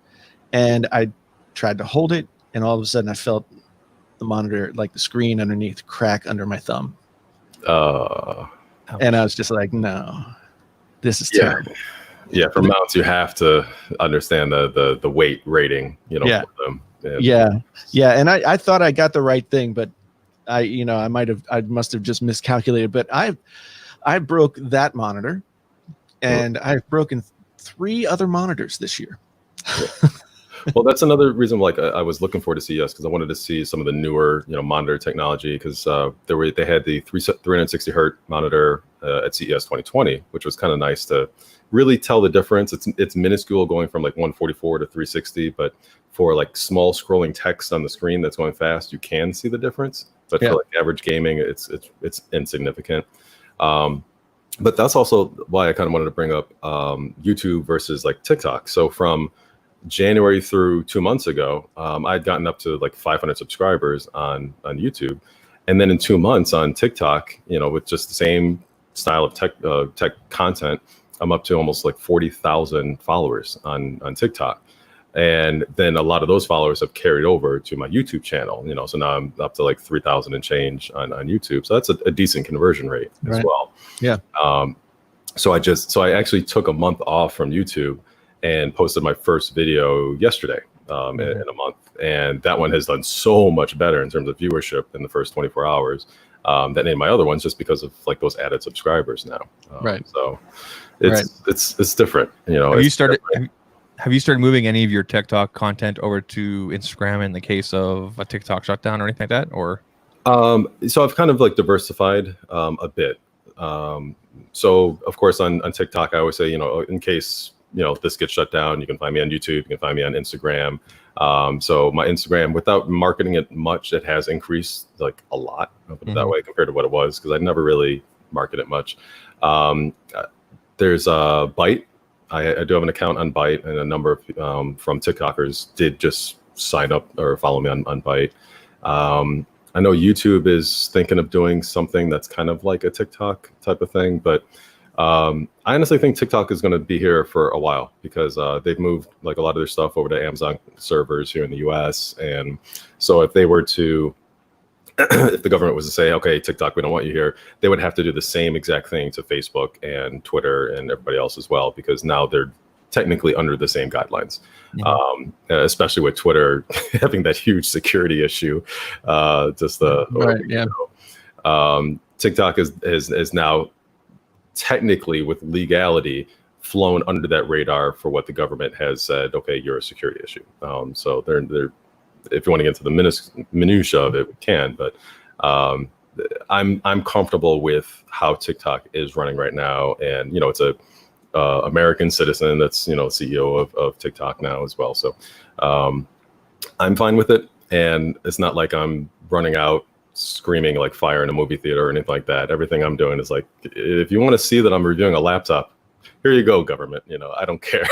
and I tried to hold it, and all of a sudden I felt the monitor, like the screen underneath, crack under my thumb. And I was just like, no, this is terrible. Yeah, for mounts, you have to understand the weight rating, for them. Yeah. And I thought I got the right thing, but I must have just miscalculated. But I broke that monitor, and I've broken 3 other monitors this year. Well, that's another reason I was looking forward to CES, because I wanted to see some of the newer monitor technology, because they had the 360 hertz monitor at CES 2020, which was kind of nice to really tell the difference. It's minuscule going from like 144 to 360, but for like small scrolling text on the screen that's going fast, you can see the difference. But for like average gaming, it's insignificant. But that's also why I kind of wanted to bring up YouTube versus like TikTok. So from January through 2 months ago, I'd gotten up to like 500 subscribers on YouTube, and then in 2 months on TikTok, with just the same style of tech content, I'm up to almost like 40,000 followers on TikTok, and then a lot of those followers have carried over to my YouTube channel. So now I'm up to like 3,000 and change on YouTube. So that's a decent conversion rate as well. Yeah. So I actually took a month off from YouTube and posted my first video yesterday in a month. And that one has done so much better in terms of viewership in the first 24 hours than any of my other ones, just because of like those added subscribers now. Right. So it's different. Have you started moving any of your TikTok content over to Instagram in the case of a TikTok shutdown or anything like that? Or so I've kind of like diversified a bit. So of course on TikTok, I always say, in case this gets shut down, you can find me on YouTube, you can find me on Instagram. So my Instagram, without marketing it much, it has increased like a lot, I'll put it that way, compared to what it was, because I never really market it much. There's Byte. I do have an account on Byte, and a number of from TikTokers did just sign up or follow me on Byte. I know YouTube is thinking of doing something that's kind of like a TikTok type of thing, but I honestly think TikTok is going to be here for a while, because they've moved like a lot of their stuff over to Amazon servers here in the US. And so if they were to, if the government was to say, okay, TikTok, we don't want you here, they would have to do the same exact thing to Facebook and Twitter and everybody else as well, because now they're technically under the same guidelines. Especially with Twitter having that huge security issue. TikTok is now technically, with legality, flown under that radar for what the government has said. Okay, you're a security issue. So they're if you want to get into the minutia of it, we can. But I'm comfortable with how TikTok is running right now, and it's a American citizen that's CEO of TikTok now as well. So I'm fine with it, and it's not like I'm running out screaming like fire in a movie theater or anything like that. Everything I'm doing is like, if you want to see that I'm reviewing a laptop, here you go, government. I don't care.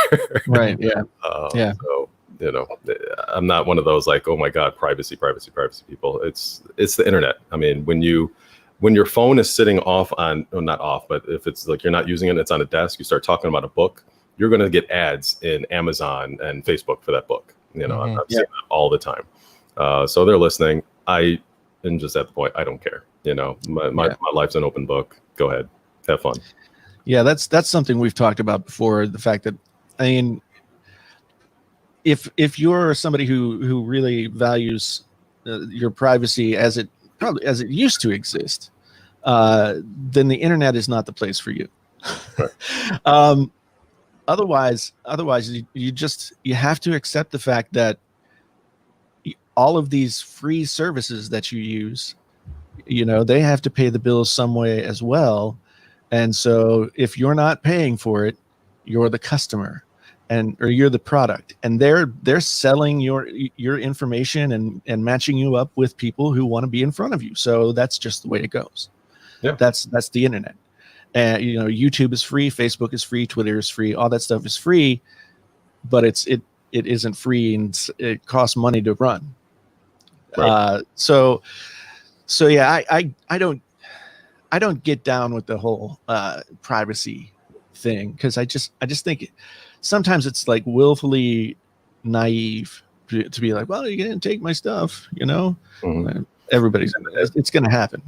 Right. Yeah. So I'm not one of those like, oh my God, privacy people. It's the internet. I mean, when your phone is sitting off not off, but if it's like you're not using it, it's on a desk, you start talking about a book, you're going to get ads in Amazon and Facebook for that book. I'm seeing that all the time. So they're listening. And just at the point, I don't care. My life's an open book. Go ahead, have fun. Yeah, that's something we've talked about before. The fact that, I mean, if you're somebody who really values your privacy as it used to exist, then the internet is not the place for you. Right. Otherwise, you have to accept the fact that all of these free services that you use, they have to pay the bills some way as well. And so if you're not paying for it, you're the customer or you're the product, and they're selling your information and matching you up with people who want to be in front of you. So that's just the way it goes. Yeah. That's the internet. And YouTube is free, Facebook is free, Twitter is free, all that stuff is free, but it isn't free, and it costs money to run. Right. So yeah, I I don't get down with the whole privacy thing, because I just think sometimes it's like willfully naive to be like, well, you didn't take my stuff, you know. Everybody's, it's going to happen.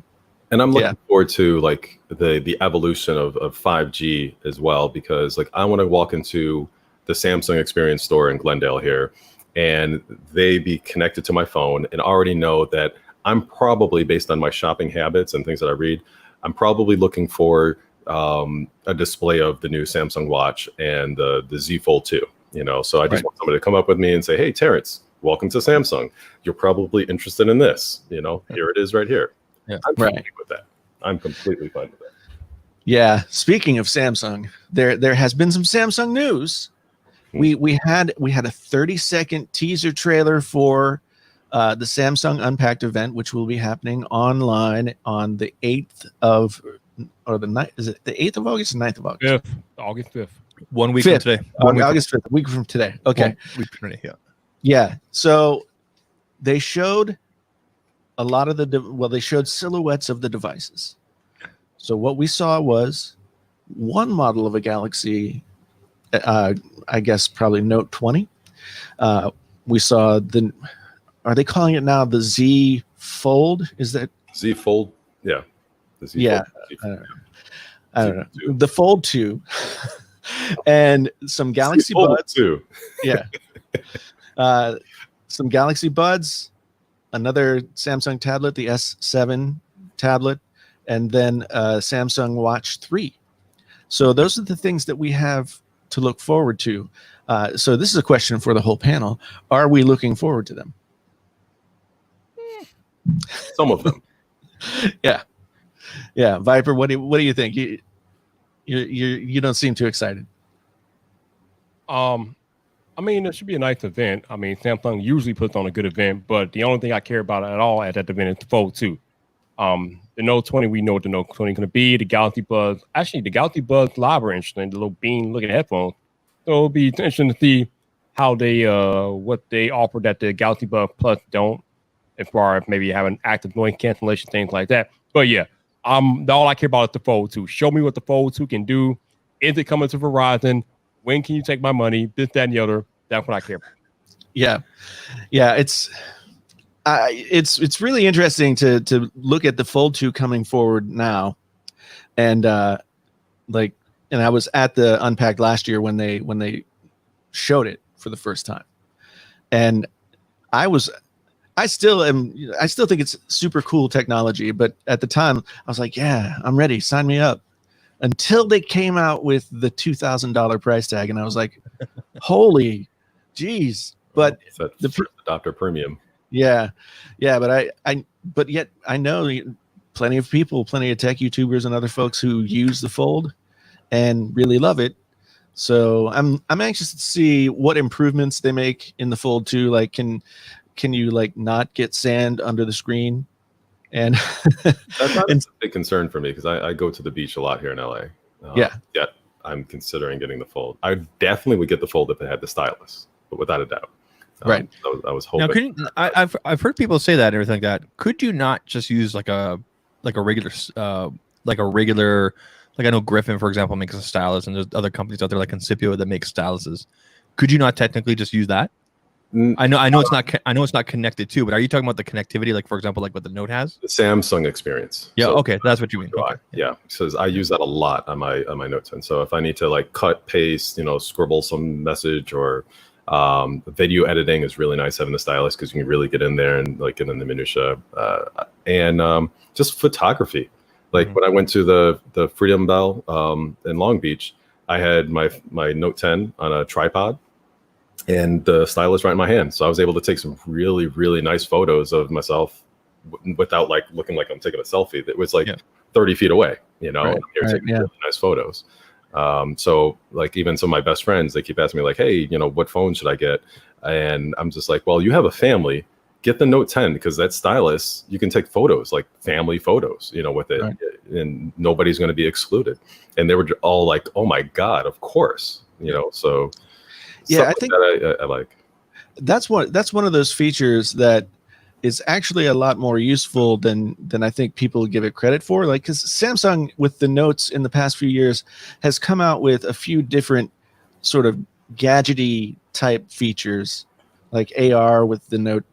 And I'm looking forward to like the evolution of 5G as well, because like I want to walk into the Samsung Experience store in Glendale here, and they be connected to my phone and already know that I'm probably, based on my shopping habits and things that I read, I'm probably looking for a display of the new Samsung Watch and the Z Fold 2. You know, so I just want somebody to come up with me and say, hey, Terrence, welcome to Samsung. You're probably interested in this. You know, here it is right here. Yeah. I'm fine with that. I'm completely fine with that. Yeah. Speaking of Samsung, there has been some Samsung news. We had a 30-second teaser trailer for the Samsung Unpacked event, which will be happening online on the 8th of, or the 9th, is it the 8th of August or 9th of August? 5th, August 5th. 1 week 5th. from today. August 5th, a week from today. Okay. 1 week from today, yeah. Yeah. So they showed a lot of they showed silhouettes of the devices. So what we saw was one model of a Galaxy, I guess probably Note 20. We saw are they calling it now the Z Fold? Is that Z Fold? Yeah. The Z yeah. Fold. I don't know. The Fold 2. And some Galaxy Buds. Too. Yeah. Some Galaxy Buds, another Samsung tablet, the S7 tablet, and then Samsung Watch 3. So those are the things that we have to look forward to. So this is a question for the whole panel. Are we looking forward to them? Some of them. Yeah. Yeah. Viper, what do you think? You don't seem too excited. I mean, it should be a nice event. I mean, Samsung usually puts on a good event, but the only thing I care about at all at that event is the Fold 2. The Note 20, we know what the Note 20 is going to be. The Galaxy Buds, actually, the Galaxy Buds Live are interesting. The little bean-looking headphones. So it'll be interesting to see how they, what they offer that the Galaxy Buds Plus don't, as far as maybe having active noise cancellation, things like that. But yeah, all I care about is the Fold 2. Show me what the Fold 2 can do. Is it coming to Verizon? When can you take my money? This, that, and the other. That's what I care about. Yeah. It's really interesting to look at the Fold 2 coming forward now. And and I was at the Unpacked last year when they showed it for the first time. And I still think it's super cool technology, but at the time I was like, yeah, I'm ready. Sign me up. Until they came out with the $2,000 price tag, and I was like, holy geez. But the first adopter premium. Yeah. But yet I know plenty of people, plenty of tech YouTubers and other folks who use the Fold and really love it. So I'm anxious to see what improvements they make in the Fold 2. Like, can you like not get sand under the screen? And that's not a big concern for me, because I go to the beach a lot here in LA. Yeah, I'm considering getting the Fold. I definitely would get the Fold if it had the stylus, but without a doubt. Right. I was hoping. Now, I've heard people say that and everything like that. Could you not just use like a regular like I know Griffin, for example, makes a stylus, and there's other companies out there like Incipio that make styluses. Could you not technically just use that? I know it's not connected to, but are you talking about the connectivity, like for example, like what the Note has? The Samsung experience. Yeah, so, okay, that's what you mean. Okay. Yeah, because I use that a lot on my Note 10. So if I need to like cut, paste, scribble some message, or video editing is really nice having the stylus, because you can really get in there and like get in the minutia, and just photography. Like when I went to the Freedom Bell in Long Beach, I had my Note 10 on a tripod and the stylus right in my hand. So I was able to take some really, really nice photos of myself without like looking like I'm taking a selfie. That was like 30 feet away, and I'm here taking really nice photos. So like even some of my best friends, they keep asking me like, hey, what phone should I get? And I'm just like, well, you have a family, get the Note 10, because that stylus, you can take photos, like family photos, with it, and nobody's going to be excluded. And they were all like, oh my God, of course, so yeah, I think that I like. That's one of those features that is actually a lot more useful than I think people give it credit for. Like, because Samsung with the Notes in the past few years has come out with a few different sort of gadgety type features, like AR with the Note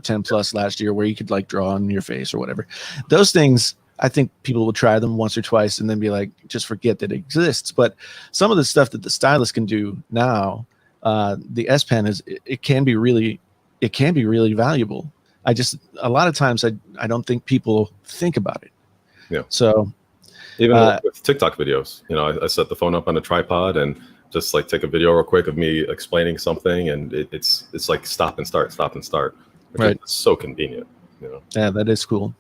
10 Plus last year, where you could like draw on your face or whatever. Those things, I think people will try them once or twice and then be like, just forget that it exists. But some of the stuff that the stylus can do now, the S Pen it can be really valuable. A lot of times I don't think people think about it. Yeah. So even with TikTok videos, I set the phone up on a tripod and just like take a video real quick of me explaining something, and it's like stop and start. Right. It's so convenient. Yeah, that is cool.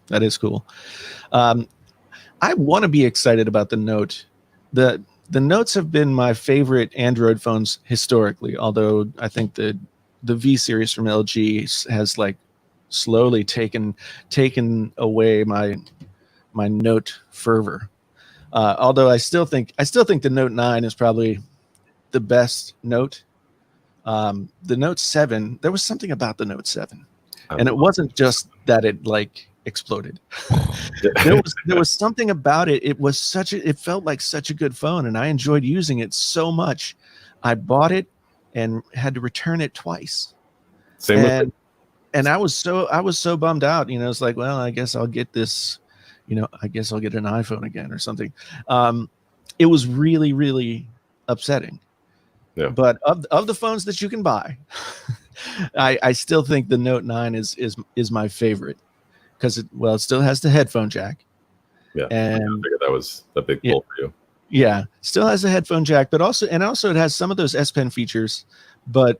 I want to be excited about the Note. The Notes have been my favorite Android phones historically, although I think the V series from LG has like slowly taken away my Note fervor. Although I still think the Note 9 is probably the best Note. The Note 7, there was something about the Note 7, and it wasn't just that it like exploded. there was something about it. It felt like such a good phone, and I enjoyed using it so much. I bought it and had to return it twice. And I was so bummed out. It's like, well, I guess I'll get this. I guess I'll get an iPhone again or something. It was really, really upsetting. Yeah. But of the phones that you can buy, I still think the Note 9 is my favorite because it still has the headphone jack. Yeah, and I figured that was a big pull for you. Yeah, still has the headphone jack, but also it has some of those S Pen features, but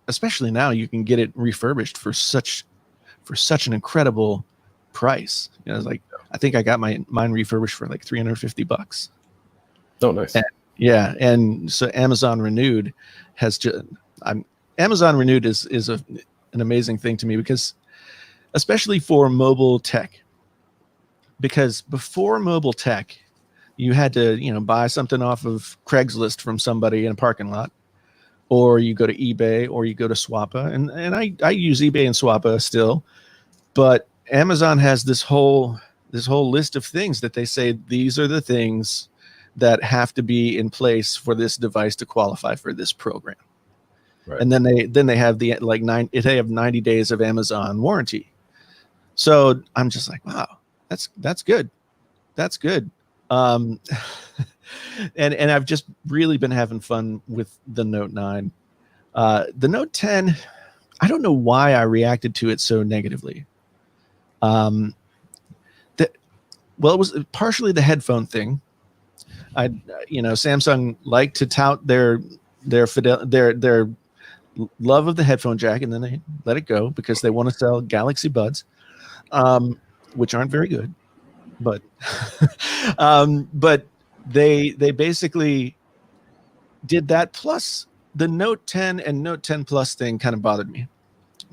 especially now you can get it refurbished for such an incredible price. It's like, I think I got mine refurbished for like $350. Oh, nice. And so Amazon Renewed Amazon Renewed is an amazing thing to me, because especially for mobile tech, because before mobile tech, you had to buy something off of Craigslist from somebody in a parking lot, or you go to eBay, or you go to Swappa, and I use eBay and Swappa still, but Amazon has this whole list of things that they say these are the things that have to be in place for this device to qualify for this program. Right. And then they have they have 90 days of Amazon warranty. So I'm just like, wow, that's good. That's good. And I've just really been having fun with the Note 9. The Note 10, I don't know why I reacted to it so negatively. It was partially the headphone thing. Samsung liked to tout their love of the headphone jack, and then they let it go because they want to sell Galaxy Buds, which aren't very good. But but they basically did that. Plus the Note 10 and Note 10 Plus thing kind of bothered me,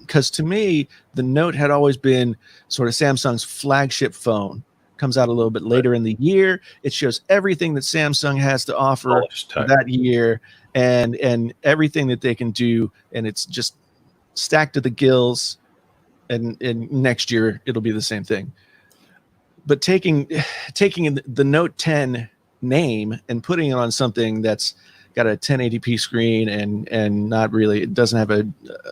because to me the Note had always been sort of Samsung's flagship phone. Comes out a little bit later in the year. It shows everything that Samsung has to offer that year, and everything that they can do, and it's just stacked to the gills. And next year it'll be the same thing. But taking the Note 10 name and putting it on something that's got a 1080p screen and not really, it doesn't have a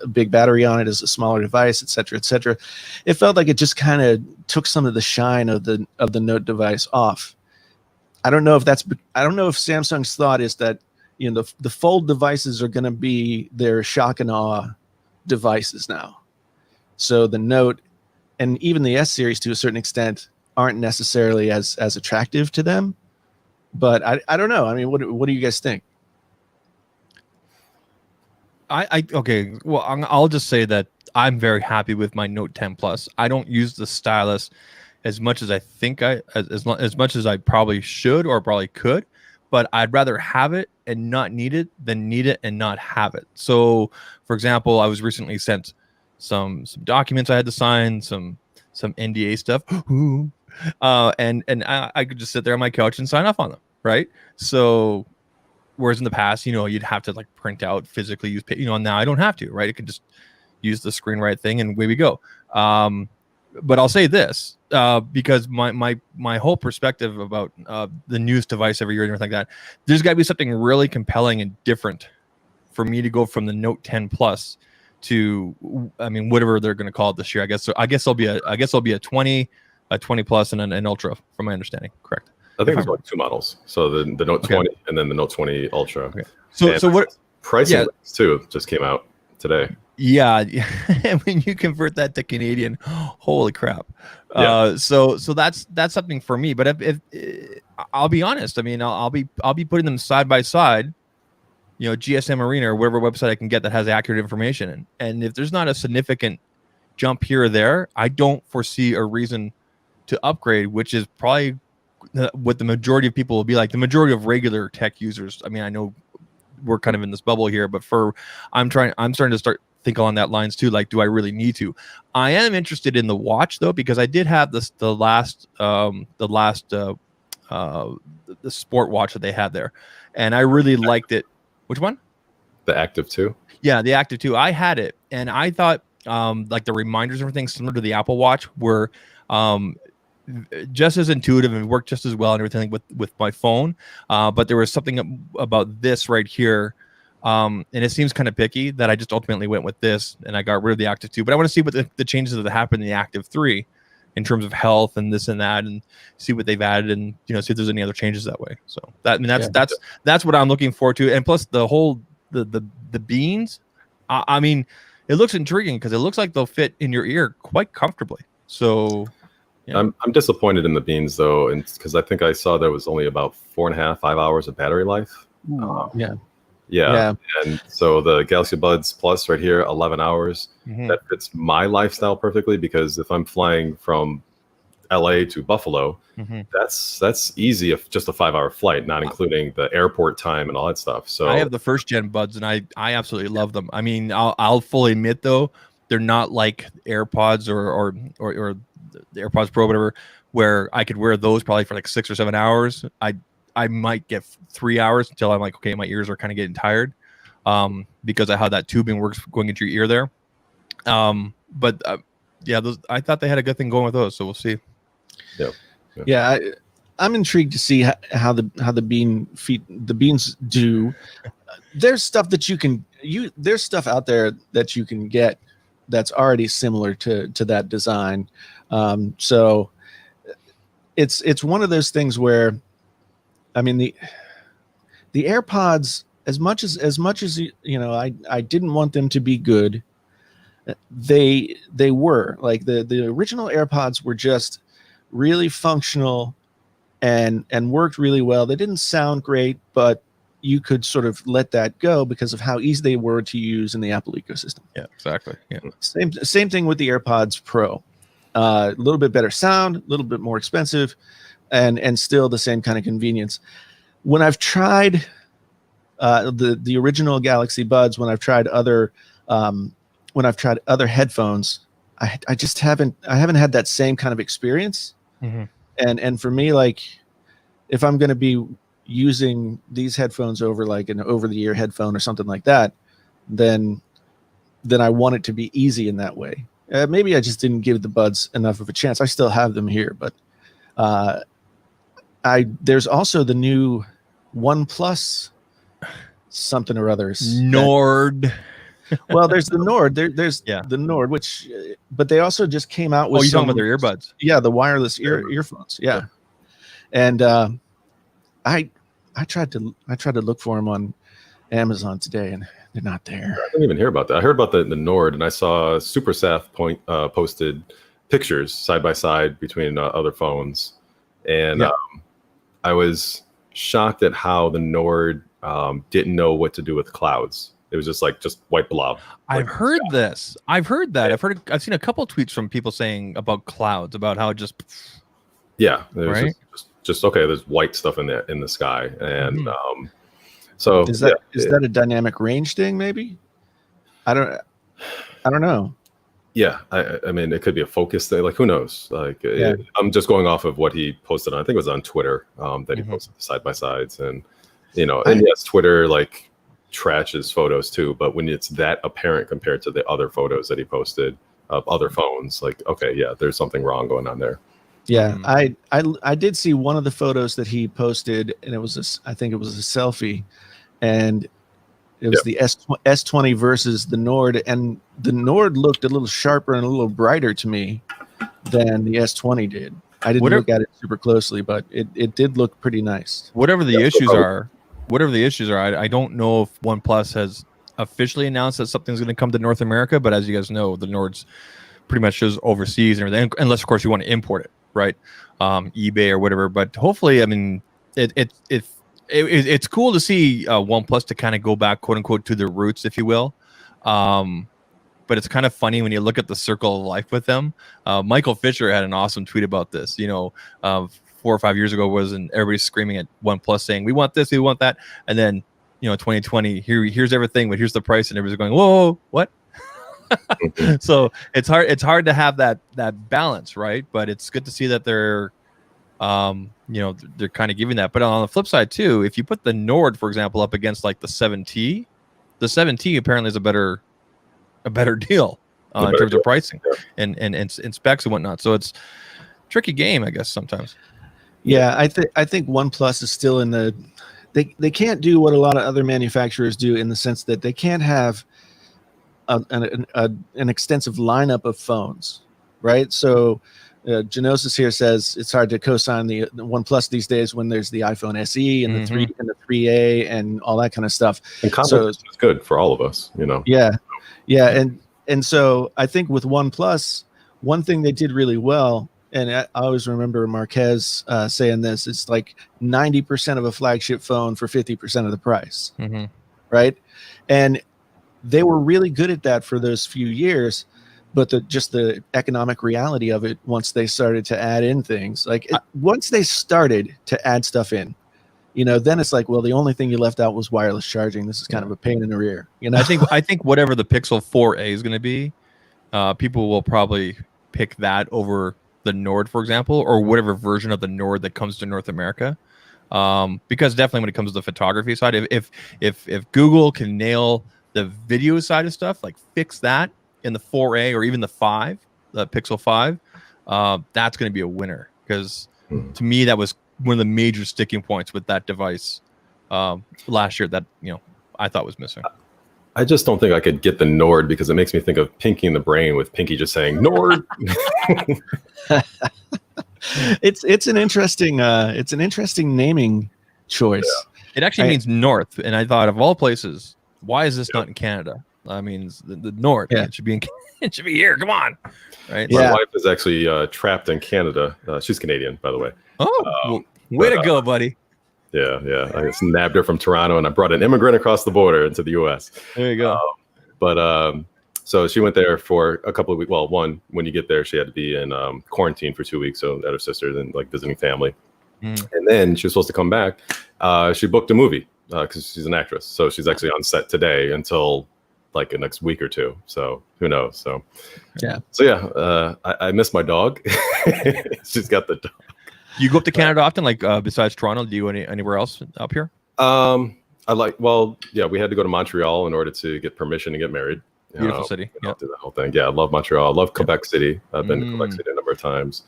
big battery on it, it's a smaller device, etc. It felt like it just kind of took some of the shine of the Note device off. I don't know if Samsung's thought is that the fold devices are going to be their shock and awe devices now. So the Note and even the S series to a certain extent aren't necessarily as attractive to them. But I don't know. I mean, what do you guys think? Okay. Well, I'll just say that I'm very happy with my Note 10 Plus. I don't use the stylus as much as I think as much as I probably should or probably could, but I'd rather have it and not need it than need it and not have it. So, for example, I was recently sent some documents I had to sign, some NDA stuff, and I could just sit there on my couch and sign off on them, right? So. Whereas in the past, you'd have to like print out physically use, now I don't have to, right? It could just, use the screen right thing, and away we go. But I'll say this, because my whole perspective about the newest device every year and everything like that, there's got to be something really compelling and different for me to go from the Note 10 Plus to, I mean, whatever they're going to call it this year. I guess there'll be a 20, a 20 Plus, and an Ultra, from my understanding. Correct? I think there's like 2 models. So the Note 20 and then the Note 20 Ultra. Okay. So what pricing too just came out today. Yeah, and when you convert that to Canadian, holy crap! Yeah. So that's something for me. But if I'll be honest, I mean, I'll be putting them side by side, GSM Arena or whatever website I can get that has accurate information. And if there's not a significant jump here or there, I don't foresee a reason to upgrade, which is probably what the majority of people will be like. The majority of regular tech users. I mean, I know we're kind of in this bubble here, but I'm starting to start think along that lines too. Like, do I really need to? I am interested in the watch though, because I did have the sport watch that they had there, and I really liked it. Which one? The Active 2. Yeah, the Active 2. I had it, and I thought like the reminders and everything similar to the Apple Watch were just as intuitive and worked just as well and everything with my phone. But there was something about this right here. And it seems kind of picky that I just ultimately went with this and I got rid of the Active 2. But I want to see what the changes that happen in the Active 3 in terms of health and this and that, and see what they've added, and see if there's any other changes that way. So that's what I'm looking forward to. And plus the whole the beans, I mean, it looks intriguing because it looks like they'll fit in your ear quite comfortably. So I'm disappointed in the beans though, and because I think I saw there was only about 4.5, 5 hours of battery life. Yeah. And so the Galaxy Buds Plus right here, 11 hours. Mm-hmm. That fits my lifestyle perfectly, because if I'm flying from LA to Buffalo, mm-hmm. that's easy if just a 5-hour flight, not including the airport time and all that stuff. So I have the first gen buds and I absolutely love them. I mean, I'll fully admit though, they're not like AirPods or the AirPods Pro, whatever, where I could wear those probably for like 6 or 7 hours. I might get 3 hours until I'm like, okay, my ears are kind of getting tired, because of how that tubing works going into your ear there. But I thought they had a good thing going with those, so we'll see. Yeah, I'm intrigued to see how the beans do. There's stuff that there's stuff out there that you can get that's already similar to that design. So it's one of those things where, I mean, the AirPods, as much as I didn't want them to be good, they were like the original AirPods were just really functional and worked really well. They didn't sound great, but you could sort of let that go because of how easy they were to use in the Apple ecosystem. Yeah, exactly. Yeah. Same thing with the AirPods Pro. A little bit better sound, a little bit more expensive, and still the same kind of convenience. When I've tried the original Galaxy Buds, when I've tried other headphones, I just haven't had that same kind of experience. Mm-hmm. And for me, like, if I'm going to be using these headphones over like an over-the-ear headphone or something like that, then I want it to be easy in that way. Maybe I just didn't give the Buds enough of a chance. I still have them here, but there's also the new OnePlus something or others. Nord. Well, there's the Nord. There's the Nord, but they also just came out with. Oh, you're talking about their earbuds? Yeah, the wireless earphones. Yeah, and I tried to look for them on Amazon today, and they're not there. I didn't even hear about that. I heard about the Nord, and I saw SuperSaf posted pictures side by side between other phones, and I was shocked at how the Nord didn't know what to do with clouds. It was just white blob. I've heard this. I've heard that. I've seen a couple tweets from people saying about clouds, about how it just. Yeah, right. Just okay. There's white stuff in the sky, and so is that a dynamic range thing? Maybe. I don't know. Yeah, I mean, it could be a focus thing. Like, who knows? Like, I'm just going off of what he posted on. I think it was on Twitter that he posted the side by sides, and and yes, Twitter, like, trashes photos too, but when it's that apparent compared to the other photos that he posted of other phones, like, okay, yeah, there's something wrong going on there. Yeah, I did see one of the photos that he posted, and it was I think it was a selfie, and it was the S20 versus the Nord, and the Nord looked a little sharper and a little brighter to me than the S20 did. I didn't look at it super closely, but it did look pretty nice. Whatever the issues are, I don't know if OnePlus has officially announced that something's going to come to North America, but as you guys know, the Nord's pretty much just overseas and everything, unless of course you want to import it, right? eBay or whatever. But hopefully, I mean, it's cool to see OnePlus to kind of go back, quote unquote, to their roots, if you will. But it's kind of funny when you look at the circle of life with them. Michael Fisher had an awesome tweet about this. 4 or 5 years ago, wasn't everybody screaming at OnePlus saying, we want this, we want that, and then 2020, here's everything, but here's the price, and everybody's going, whoa, what? So it's hard to have that balance, right? But it's good to see that they're they're kind of giving that. But on the flip side too, if you put the Nord, for example, up against like the 7T, the 7T apparently is a better deal in terms of pricing and specs and whatnot. So it's a tricky game, I guess, sometimes. Yeah, I think OnePlus is still in the they can't do what a lot of other manufacturers do, in the sense that they can't have an extensive lineup of phones, right? So Genosis here says it's hard to co-sign the OnePlus these days when there's the iPhone SE and the 3 and the 3A and all that kind of stuff. And competition is good for all of us, Yeah, and so I think with OnePlus, one thing they did really well, and I always remember Marquez saying this, it's like 90% of a flagship phone for 50% of the price, right? And they were really good at that for those few years, but the economic reality of it, once they started to add in things, once they started to add stuff in, then it's like, well, the only thing you left out was wireless charging. This is kind of a pain in the rear. I think whatever the Pixel 4a is going to be, people will probably pick that over the Nord, for example, or whatever version of the Nord that comes to North America. Because definitely when it comes to the photography side, if Google can nail the video side of stuff, like fix that in the 4a or even the Pixel 5, that's going to be a winner. Because to me, that was one of the major sticking points with that device last year that I thought was missing. I just don't think I could get the Nord, because it makes me think of Pinky in the Brain, with Pinky just saying Nord. It's an interesting naming choice. Yeah. It actually means north, and I thought, of all places, why is this not in Canada? I mean, the Nord. Yeah. It should be it should be here. Come on, right? My wife is actually trapped in Canada. She's Canadian, by the way. Oh, way to go, buddy. Yeah. I just nabbed her from Toronto, and I brought an immigrant across the border into the U.S. There you go. So she went there for a couple of weeks. Well, one, when you get there, she had to be in quarantine for 2 weeks, so at her sister's and visiting family. And then she was supposed to come back. She booked a movie because she's an actress, so she's actually on set today until like the next week or two. So who knows? So I miss my dog. She's got the dog. You go up to Canada often, like besides Toronto? Do you anywhere else up here? We had to go to Montreal in order to get permission to get married. Beautiful city. Do that whole thing. Yeah, I love Montreal. I love Quebec City. I've been to Quebec City a number of times.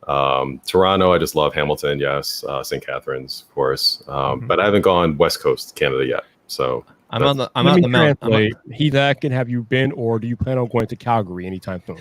Toronto, I just love Hamilton. Yes, St. Catharines, of course. But I haven't gone West Coast Canada yet. So I'm on the mountain. He's asking, have you been, or do you plan on going to Calgary anytime soon?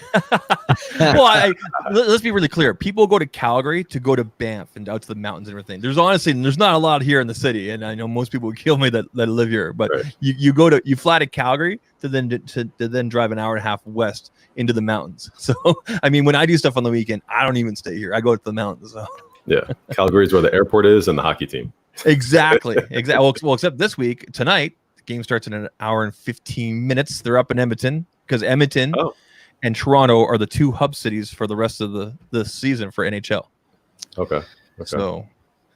Well, let's be really clear. People go to Calgary to go to Banff and out to the mountains and everything. There's not a lot here in the city, and I know most people would kill me that live here. But right. you fly to Calgary to then drive an hour and a half west into the mountains. So I mean, when I do stuff on the weekend, I don't even stay here. I go to the mountains. So. Yeah, Calgary is where the airport is and the hockey team. Exactly. Well, except this week tonight. Game starts in an hour and 15 minutes. They're up in Edmonton because Edmonton and Toronto are the two hub cities for the rest of the season for NHL. Okay. So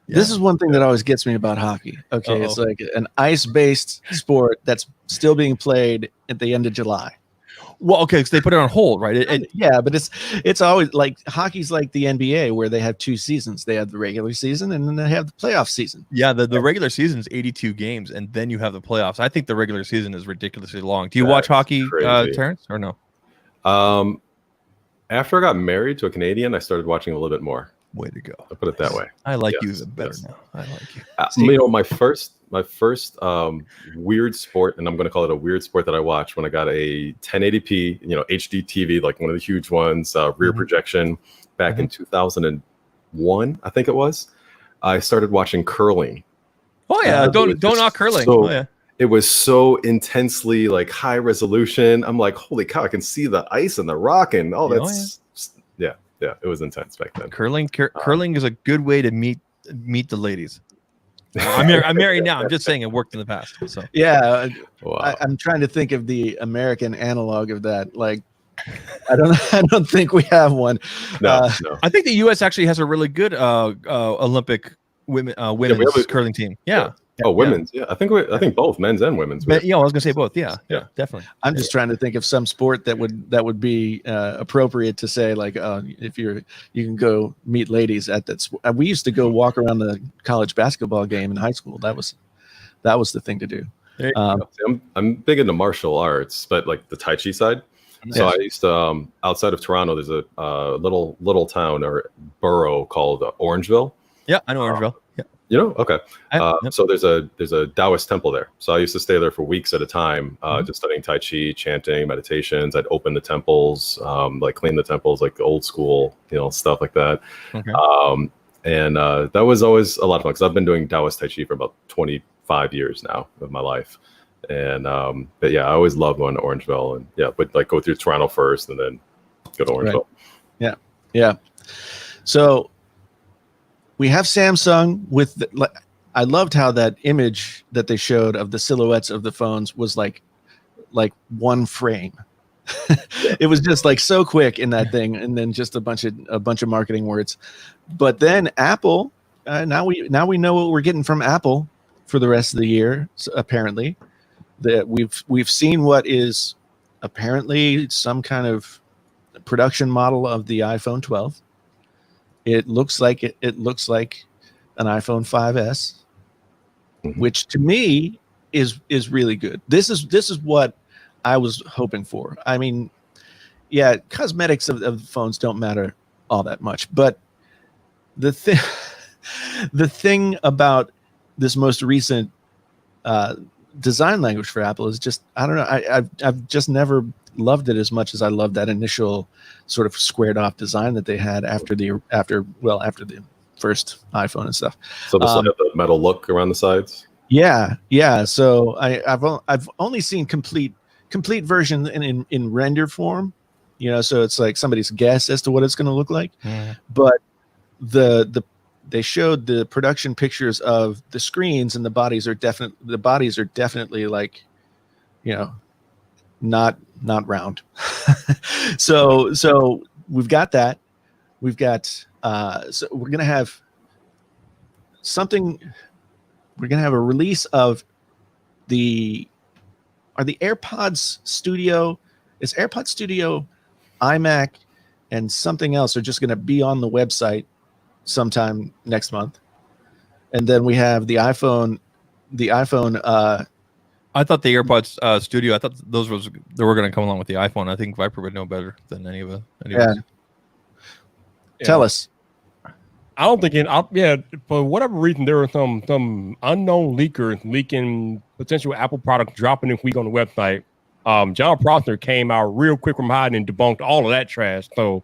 this is one thing that always gets me about hockey. Okay. It's like an ice-based sport that's still being played at the end of July. Well, okay, so they put it on hold, right? Yeah, but it's always like hockey's like the NBA where they have 2 seasons. They have the regular season and then they have the playoff season. Yeah, the regular season is 82 games, and then you have the playoffs. I think the regular season is ridiculously long. Do you watch hockey, Terrence, or no? After I got married to a Canadian, I started watching a little bit more. Way to go. I'll put it that way. I like you even better now. I like you. You know, my first weird sport, and I'm going to call it a weird sport that I watched when I got a 1080p, HD TV, like one of the huge ones, rear projection back in 2001, I think it was. I started watching curling. Oh yeah, don't knock curling. So, it was so intensely like high resolution. I'm like, holy cow, I can see the ice and the rock and yeah, it was intense back then. Curling is a good way to meet the ladies. I'm married now. I'm just saying it worked in the past. So yeah, wow. I'm trying to think of the American analog of that. Like, I don't think we have one. No. I think the U.S. actually has a really good Olympic women's curling team. Yeah. Oh, women's. Yeah, I think both men's and women's. I was gonna say both. Yeah, definitely. I'm just trying to think of some sport that would be appropriate to say, like, if you can go meet ladies at that. We used to go walk around the college basketball game in high school. That was the thing to do. I'm big into martial arts, but like the Tai Chi side. So I used to outside of Toronto. There's a little town or borough called Orangeville. Yeah, I know Orangeville. Yeah. Okay. So there's a Taoist temple there. So I used to stay there for weeks at a time, just studying Tai Chi, chanting, meditations. I'd open the temples, like clean the temples, like old school, stuff like that. Okay. And that was always a lot of fun because I've been doing Taoist Tai Chi for about 25 years now of my life. And but yeah, I always loved going to Orangeville, and but like go through Toronto first and then go to Orangeville. Right. Yeah. So we have Samsung with I loved how that image that they showed of the silhouettes of the phones was like one frame. It was just like so quick in that thing, and then just a bunch of marketing words. But then Apple, now we know what we're getting from Apple for the rest of the year. So apparently, that we've seen what is apparently some kind of production model of the iPhone 12. It looks like an iPhone 5S, which to me is really good. This is what I was hoping for. I mean, yeah, cosmetics of the phones don't matter all that much, but the thing about this most recent design language for Apple is just, I don't know. I've just never loved it as much as I loved that initial sort of squared off design that they had after the first iPhone and stuff. So the metal look around the sides. Yeah. So I've only seen complete version in render form, so it's like somebody's guess as to what it's going to look like. But they showed the production pictures of the screens, and the bodies are definitely like, not round. so we've got that. We've got so we're gonna have something. We're gonna have a release of the AirPods Studio. Is AirPods Studio, iMac, and something else are just gonna be on the website sometime next month, and then we have the iPhone. I thought the AirPods Studio. I thought they were going to come along with the iPhone. I think Viper would know better than any of us. Tell us. I don't think for whatever reason there were some unknown leakers leaking potential Apple product dropping this week on the website. John Prosser came out real quick from hiding and debunked all of that trash. So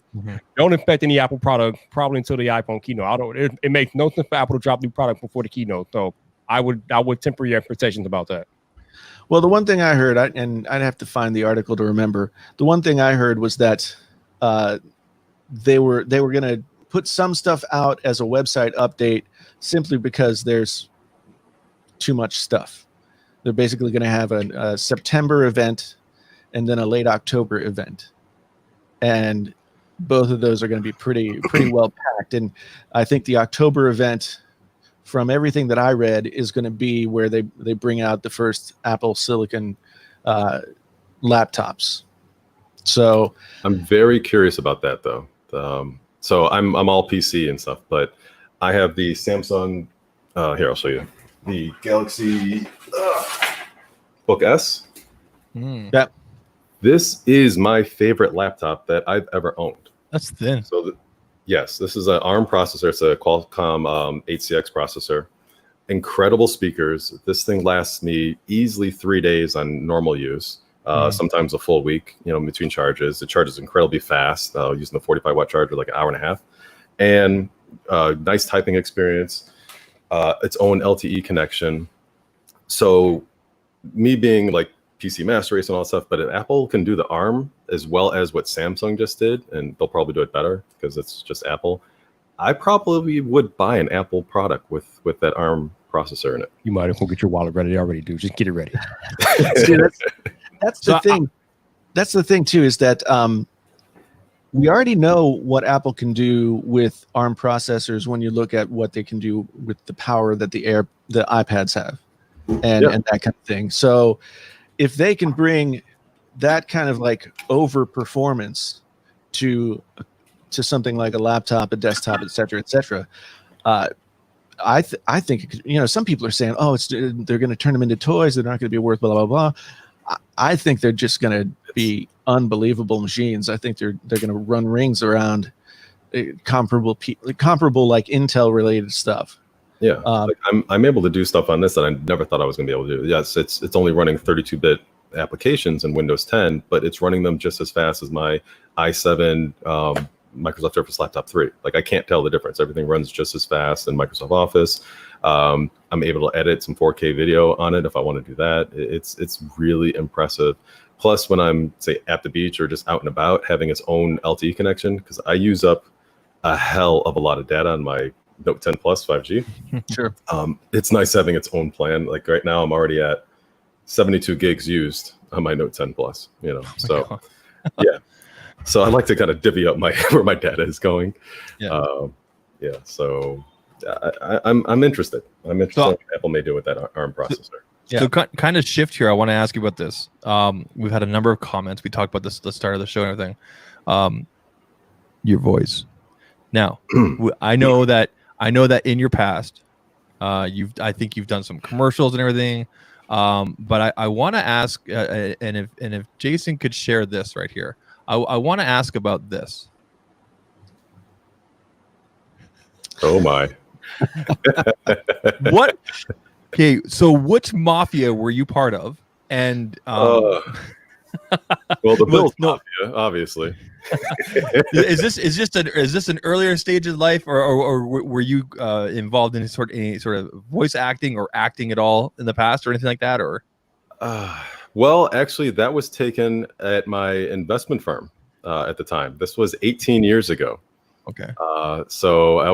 don't expect any Apple product probably until the iPhone keynote. It makes no sense for Apple to drop new product before the keynote. So I would temper your expectations about that. Well, the one thing I heard, and I'd have to find the article to remember. The one thing I heard was that they were going to put some stuff out as a website update simply because there's too much stuff. They're basically going to have a September event and then a late October event, and both of those are going to be pretty well packed. And I think the October event, from everything that I read, is going to be where they bring out the first Apple Silicon laptops. So I'm very curious about that though. So I'm all PC and stuff, but I have the Samsung. Here, I'll show you the Galaxy Book S. yeah, This is my favorite laptop that I've ever owned. That's thin. So yes, this is an ARM processor. It's a Qualcomm 8CX processor. Incredible speakers. This thing lasts me easily 3 days on normal use. Sometimes a full week, in between charges. It charges incredibly fast, using the 45 watt charger, like an hour and a half, and nice typing experience, its own LTE connection. So me being like PC Master Race and all that stuff, but if Apple can do the ARM as well as what Samsung just did, and they'll probably do it better because it's just Apple, I probably would buy an Apple product with that ARM processor in it. You might as well get your wallet ready. They already do. Just get it ready. See, that's the thing. That's the thing too, is that we already know what Apple can do with ARM processors when you look at what they can do with the power that the iPads have, and that kind of thing. So if they can bring that kind of like over performance to something like a laptop, a desktop, et cetera, I think it could, some people are saying, oh, they're going to turn them into toys. They're not going to be worth blah blah blah. I think they're just going to be unbelievable machines. I think they're going to run rings around comparable like Intel related stuff. Yeah, like I'm able to do stuff on this that I never thought I was going to be able to do. Yes, it's only running 32-bit applications in Windows 10, but it's running them just as fast as my i7 Microsoft Surface Laptop 3. Like, I can't tell the difference. Everything runs just as fast in Microsoft Office. I'm able to edit some 4K video on it if I want to do that. It's really impressive. Plus, when I'm, say, at the beach or just out and about, having its own LTE connection, because I use up a hell of a lot of data on my Note 10 Plus 5G. Sure. It's nice having its own plan. Like right now, I'm already at 72 gigs used on my Note 10 Plus. So yeah. So I like to kind of divvy up where my data is going. Yeah. So I'm interested. I'm interested in what Apple may do with that ARM processor. Yeah. So kind of shift here. I want to ask you about this. We've had a number of comments. We talked about this at the start of the show and everything. Your voice. Now, I know that in your past, I think you've done some commercials and everything. But I want to ask, and if Jason could share this right here, I want to ask about this. Oh my! What? Okay, so which mafia were you part of? And well, the Bills mafia, obviously. is this an earlier stage of life, or were you involved in any sort of voice acting or acting at all in the past or anything like that? Or well, actually, that was taken at my investment firm at the time. This was 18 years ago. Okay. So I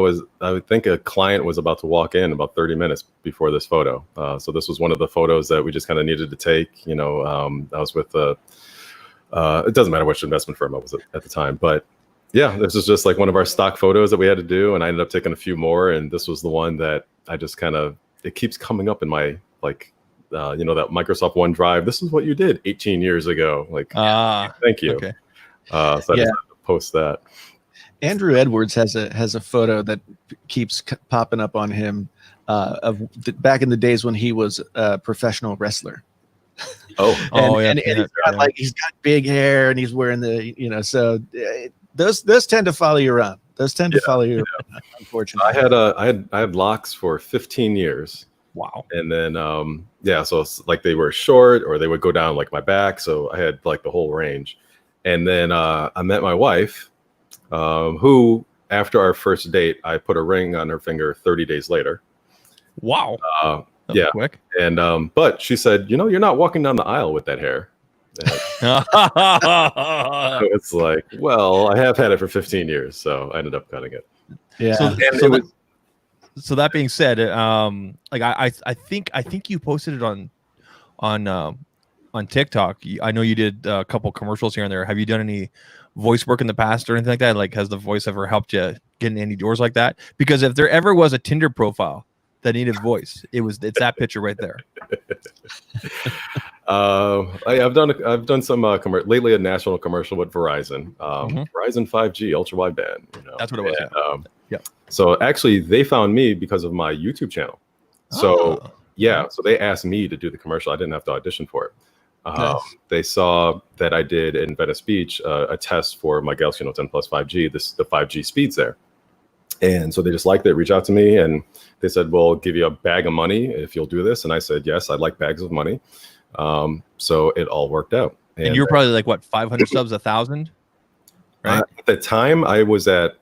would think a client was about to walk in about 30 minutes before this photo. So this was one of the photos that we just kind of needed to take. I was with it doesn't matter which investment firm I was at the time, but yeah, this was just like one of our stock photos that we had to do, and I ended up taking a few more, and this was the one that I just it keeps coming up in my that Microsoft OneDrive. This is what you did 18 years ago. Like, thank you. Okay. So I just had to post that. Andrew Edwards has a photo that keeps popping up on him back in the days when he was a professional wrestler. And he's got big hair and he's wearing so those tend to follow you around. Unfortunately. I had locks for 15 years. Wow. And then so it's like they were short or they would go down like my back, so I had like the whole range. And then I met my wife, who after our first date, I put a ring on her finger 30 days later. Wow. Yeah. Quick. And but she said, you're not walking down the aisle with that hair. So it's like, well, I have had it for 15 years, so I ended up cutting it. Yeah. So that being said, I think you posted it on TikTok. I know you did a couple commercials here and there. Have you done any voice work in the past or anything like that? Like, has the voice ever helped you get in any doors like that? Because if there ever was a Tinder profile that needed voice, it's that picture right there. I've done some lately a national commercial with Verizon, Verizon 5G ultra wideband. That's what it was. And, yeah. So actually, they found me because of my YouTube channel. So so they asked me to do the commercial. I didn't have to audition for it. Nice. They saw that I did in Venice Beach a test for my Galaxy Note 10 Plus 5G, the 5G speeds there. And so they just liked it, reached out to me, and they said, we'll give you a bag of money if you'll do this. And I said, yes, I'd like bags of money. So it all worked out. And you were probably like, what, 500 subs, 1,000? Right? At the time, I was at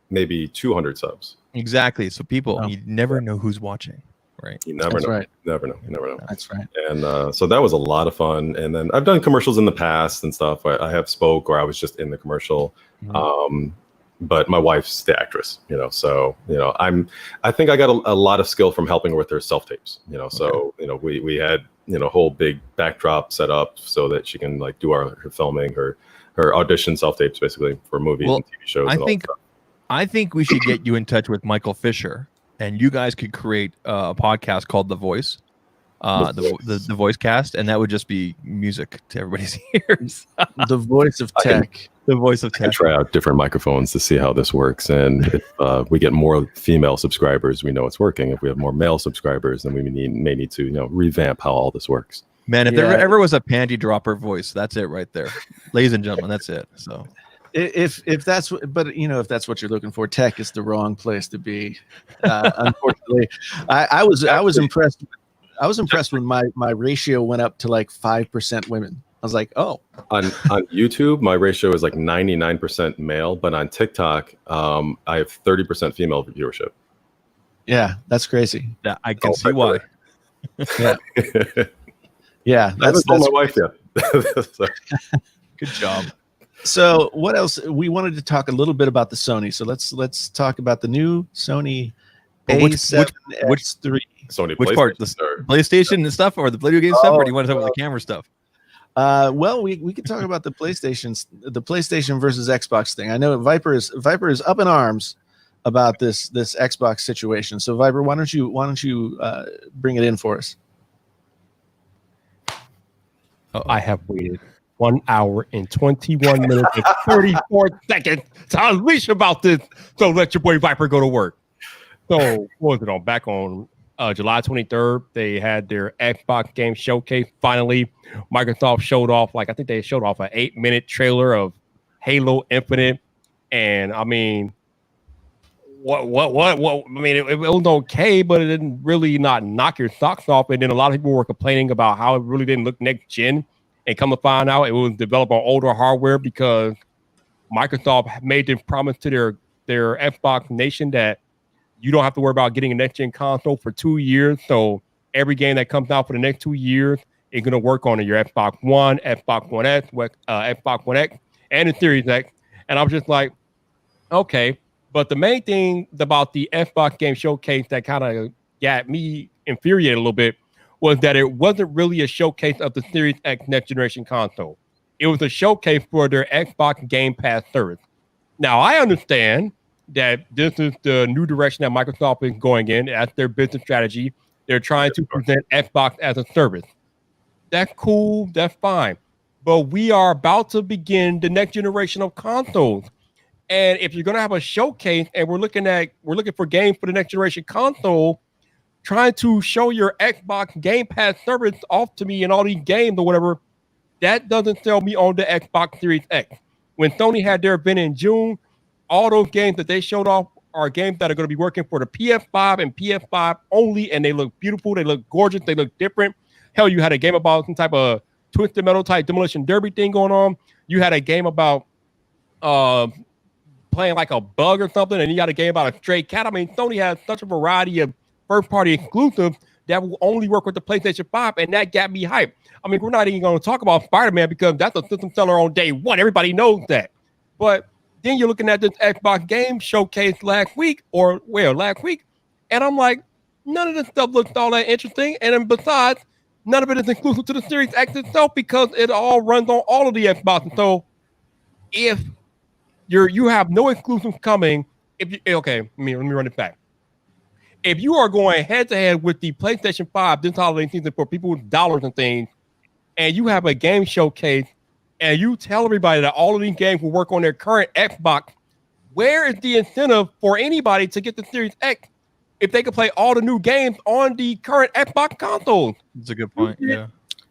maybe 200 subs. Exactly. So people, you never know who's watching. Right. You never know. Right. Never know. You never know. That's right. And so that was a lot of fun. And then I've done commercials in the past and stuff. I have spoke, or I was just in the commercial. But my wife's the actress, so, I think I got a lot of skill from helping her with her self-tapes, so, we had, a whole big backdrop set up so that she can like do her filming, her audition self-tapes basically for movies and TV shows. I think we should get you in touch with Michael Fisher, and you guys could create a podcast called The Voice, the voice cast, and that would just be music to everybody's ears. The voice of tech. The voice of I can tech. try out different microphones to see how this works, and if we get more female subscribers, we know it's working. If we have more male subscribers, then we may need to revamp how all this works. Man, if there ever was a panty dropper voice, that's it right there, ladies and gentlemen. That's it. So if that's what you're looking for, tech is the wrong place to be. Unfortunately, I was impressed. I was impressed when my ratio went up to like 5% women. I was like, oh. On YouTube, my ratio is like 99% male, but on TikTok, I have 30% female viewership. Yeah, that's crazy. Yeah, I can see why. Yeah, yeah. That's my wife yet. So. Good job. So, what else? We wanted to talk a little bit about the Sony. So let's talk about the new Sony A7X3. Sony which part? The PlayStation and stuff, or the video game stuff, or do you want to talk about the camera stuff? Well, we could talk about the PlayStation versus Xbox thing. I know Viper is up in arms about this Xbox situation. So Viper, why don't you bring it in for us? I have waited 1 hour and 21 minutes and 34 seconds to unleash about this. So let your boy Viper go to work. So what was it back on July 23rd, they had their Xbox game showcase. Finally, Microsoft showed off, I think they showed off an 8-minute trailer of Halo Infinite. And I mean, what? I mean, it was okay, but it didn't really not knock your socks off. And then a lot of people were complaining about how it really didn't look next gen. And come to find out, it was developed on older hardware because Microsoft made them promise to their Xbox Nation that you don't have to worry about getting a next-gen console for 2 years. So every game that comes out for the next 2 years is going to work on your Xbox One, Xbox One S, Xbox One X, and the Series X. And I was just like, okay. But the main thing about the Xbox game showcase that kind of got me infuriated a little bit was that it wasn't really a showcase of the Series X next-generation console. It was a showcase for their Xbox Game Pass service. Now, I understand that this is the new direction that Microsoft is going in. That's their business strategy. They're trying to present Xbox as a service. That's cool. That's fine. But we are about to begin the next generation of consoles. And if you're going to have a showcase and we're looking for games for the next generation console, trying to show your Xbox Game Pass service off to me and all these games or whatever, that doesn't sell me on the Xbox Series X. When Sony had their event in June, all those games that they showed off are games that are going to be working for the PS5 and PS5 only, and they look beautiful, they look gorgeous, they look different. Hell, you had a game about some type of Twisted Metal type Demolition Derby thing going on. You had a game about playing like a bug or something, and you got a game about a stray cat. I mean, Sony has such a variety of first-party exclusives that will only work with the PlayStation 5, and that got me hyped. I mean, we're not even going to talk about Spider-Man because that's a system seller on day one. Everybody knows that. But then you're looking at this Xbox game showcase last week, and I'm like, none of this stuff looks all that interesting. And then besides, none of it is exclusive to the Series X itself because it all runs on all of the Xbox. And so if you have no exclusives coming, let me run it back. If you are going head to head with the PlayStation 5 this holiday season for people with dollars and things, and you have a game showcase, and you tell everybody that all of these games will work on their current Xbox, where is the incentive for anybody to get the Series X if they can play all the new games on the current Xbox console? That's a good point. Yeah.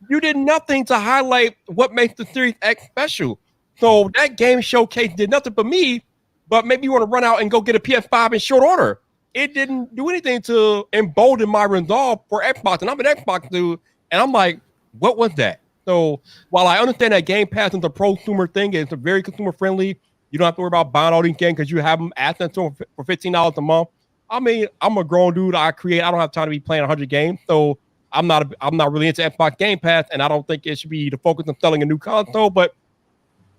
You did nothing to highlight what makes the Series X special. So that game showcase did nothing for me, but maybe you want to run out and go get a PS5 in short order. It didn't do anything to embolden my resolve for Xbox. And I'm an Xbox dude, and I'm like, what was that? So while I understand that Game Pass is a prosumer thing, it's a very consumer friendly. You don't have to worry about buying all these games because you have them access to them for $15 a month. I mean, I'm a grown dude. I don't have time to be playing 100 games. So I'm not really into Xbox Game Pass, and I don't think it should be the focus on selling a new console, but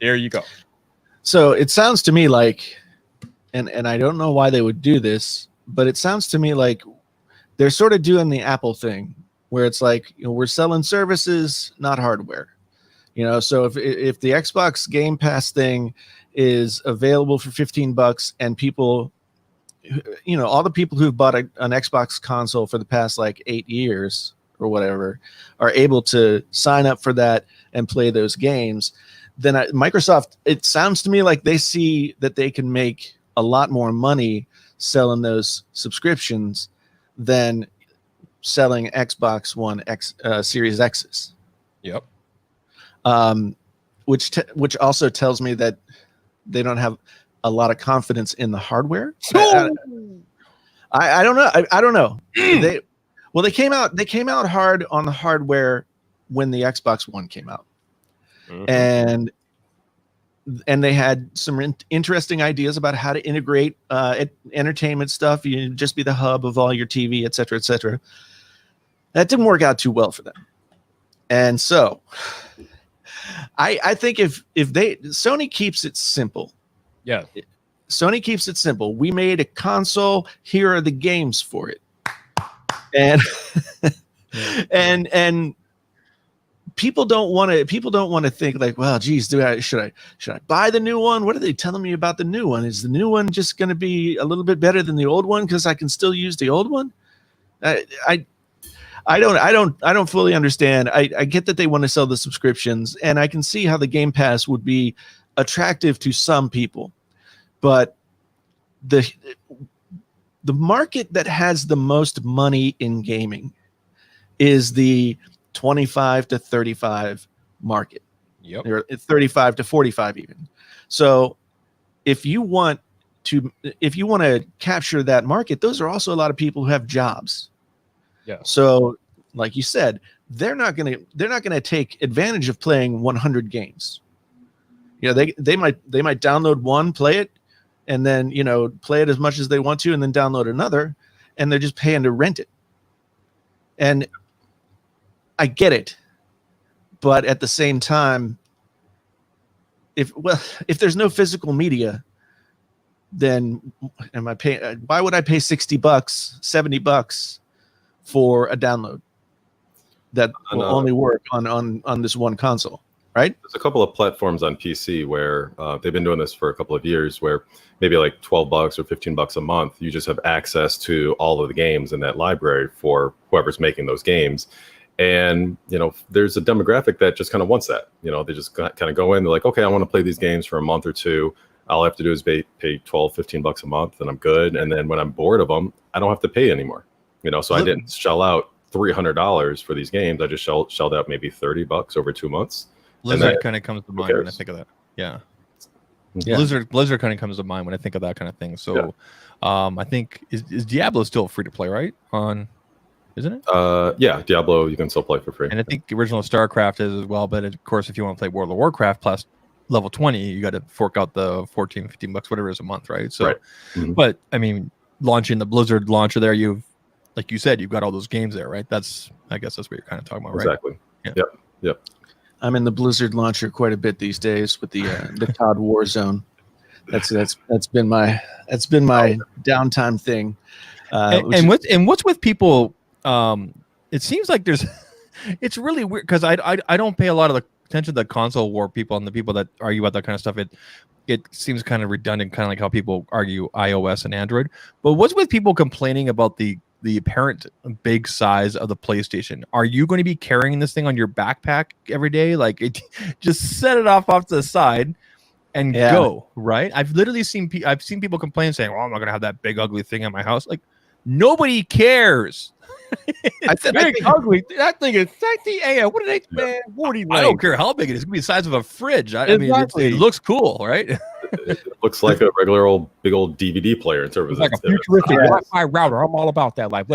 there you go. So it sounds to me like, and I don't know why they would do this, but it sounds to me like they're sort of doing the Apple thing, where it's like, we're selling services, not hardware. So if the Xbox Game Pass thing is available for $15 and people, all the people who've bought an Xbox console for the past like 8 years or whatever are able to sign up for that and play those games, then Microsoft, it sounds to me like they see that they can make a lot more money selling those subscriptions than selling Xbox One X Series X's. Yep. Which also tells me that they don't have a lot of confidence in the hardware. I don't know. I don't know. They came out hard on the hardware when the Xbox One came out. Mm-hmm. And they had some interesting ideas about how to integrate entertainment stuff. You just be the hub of all your TV, et cetera, et cetera. That didn't work out too well for them. And so I think if Sony keeps it simple. Yeah. Sony keeps it simple. We made a console. Here are the games for it. And and people don't want to think like, well, geez, should I buy the new one? What are they telling me about the new one? Is the new one just going to be a little bit better than the old one because I can still use the old one? I don't fully understand. I get that they want to sell the subscriptions, and I can see how the Game Pass would be attractive to some people, but the market that has the most money in gaming is the 25 to 35 market. Yep. Or 35 to 45 even. So if you want to capture that market, those are also a lot of people who have jobs. Yeah. So like you said, they're not going to take advantage of playing 100 games. They might download one, play it, and then play it as much as they want to, and then download another, and they're just paying to rent it. And I get it, but at the same time, if there's no physical media, then why would I pay $60, $70 for a download that will only work on this one console? Right? There's a couple of platforms on PC where they've been doing this for a couple of years, where maybe like $12 or $15 a month, you just have access to all of the games in that library for whoever's making those games. And, there's a demographic that just kind of wants that. They just kind of go in, they're like, okay, I want to play these games for a month or two. All I have to do is pay $12, $15 a month, and I'm good. And then when I'm bored of them, I don't have to pay anymore. So I didn't shell out $300 for these games. I just shelled out maybe $30 over 2 months. Blizzard kind of comes to mind when I think of that. Yeah. Blizzard kind of comes to mind when I think of that kind of thing. So, I think is Diablo still free to play, right? Isn't it? Yeah, Diablo you can still play for free. And I think the original StarCraft is as well. But of course, if you want to play World of Warcraft plus level 20, you got to fork out the $14, $15, whatever it is a month, right? So, Mm-hmm. But I mean, launching the Blizzard launcher there, like you said, you've got all those games there, right? I guess that's what you're kind of talking about, right? Exactly. Yeah. Yep. I'm in the Blizzard launcher quite a bit these days with the COD Warzone. That's been my downtime thing. And what's with people? It seems like it's really weird because I don't pay a lot of the attention to the console war people and the people that argue about that kind of stuff. It seems kind of redundant, kind of like how people argue iOS and Android. But what's with people complaining about the the apparent big size of the PlayStation. Are you going to be carrying this thing on your backpack every day? Like, just set it off to the side and go, right? I've literally seen people complain saying, well, I'm not going to have that big ugly thing in my house. Like, nobody cares. I said big ugly. That thing is sexy. Hey, what are they, man? What are you? I don't care how big it is. It could be the size of a fridge. I mean, it looks cool, right? It looks like a regular big old DVD player in terms of like a futuristic Wi-Fi router. I'm all about that. Like,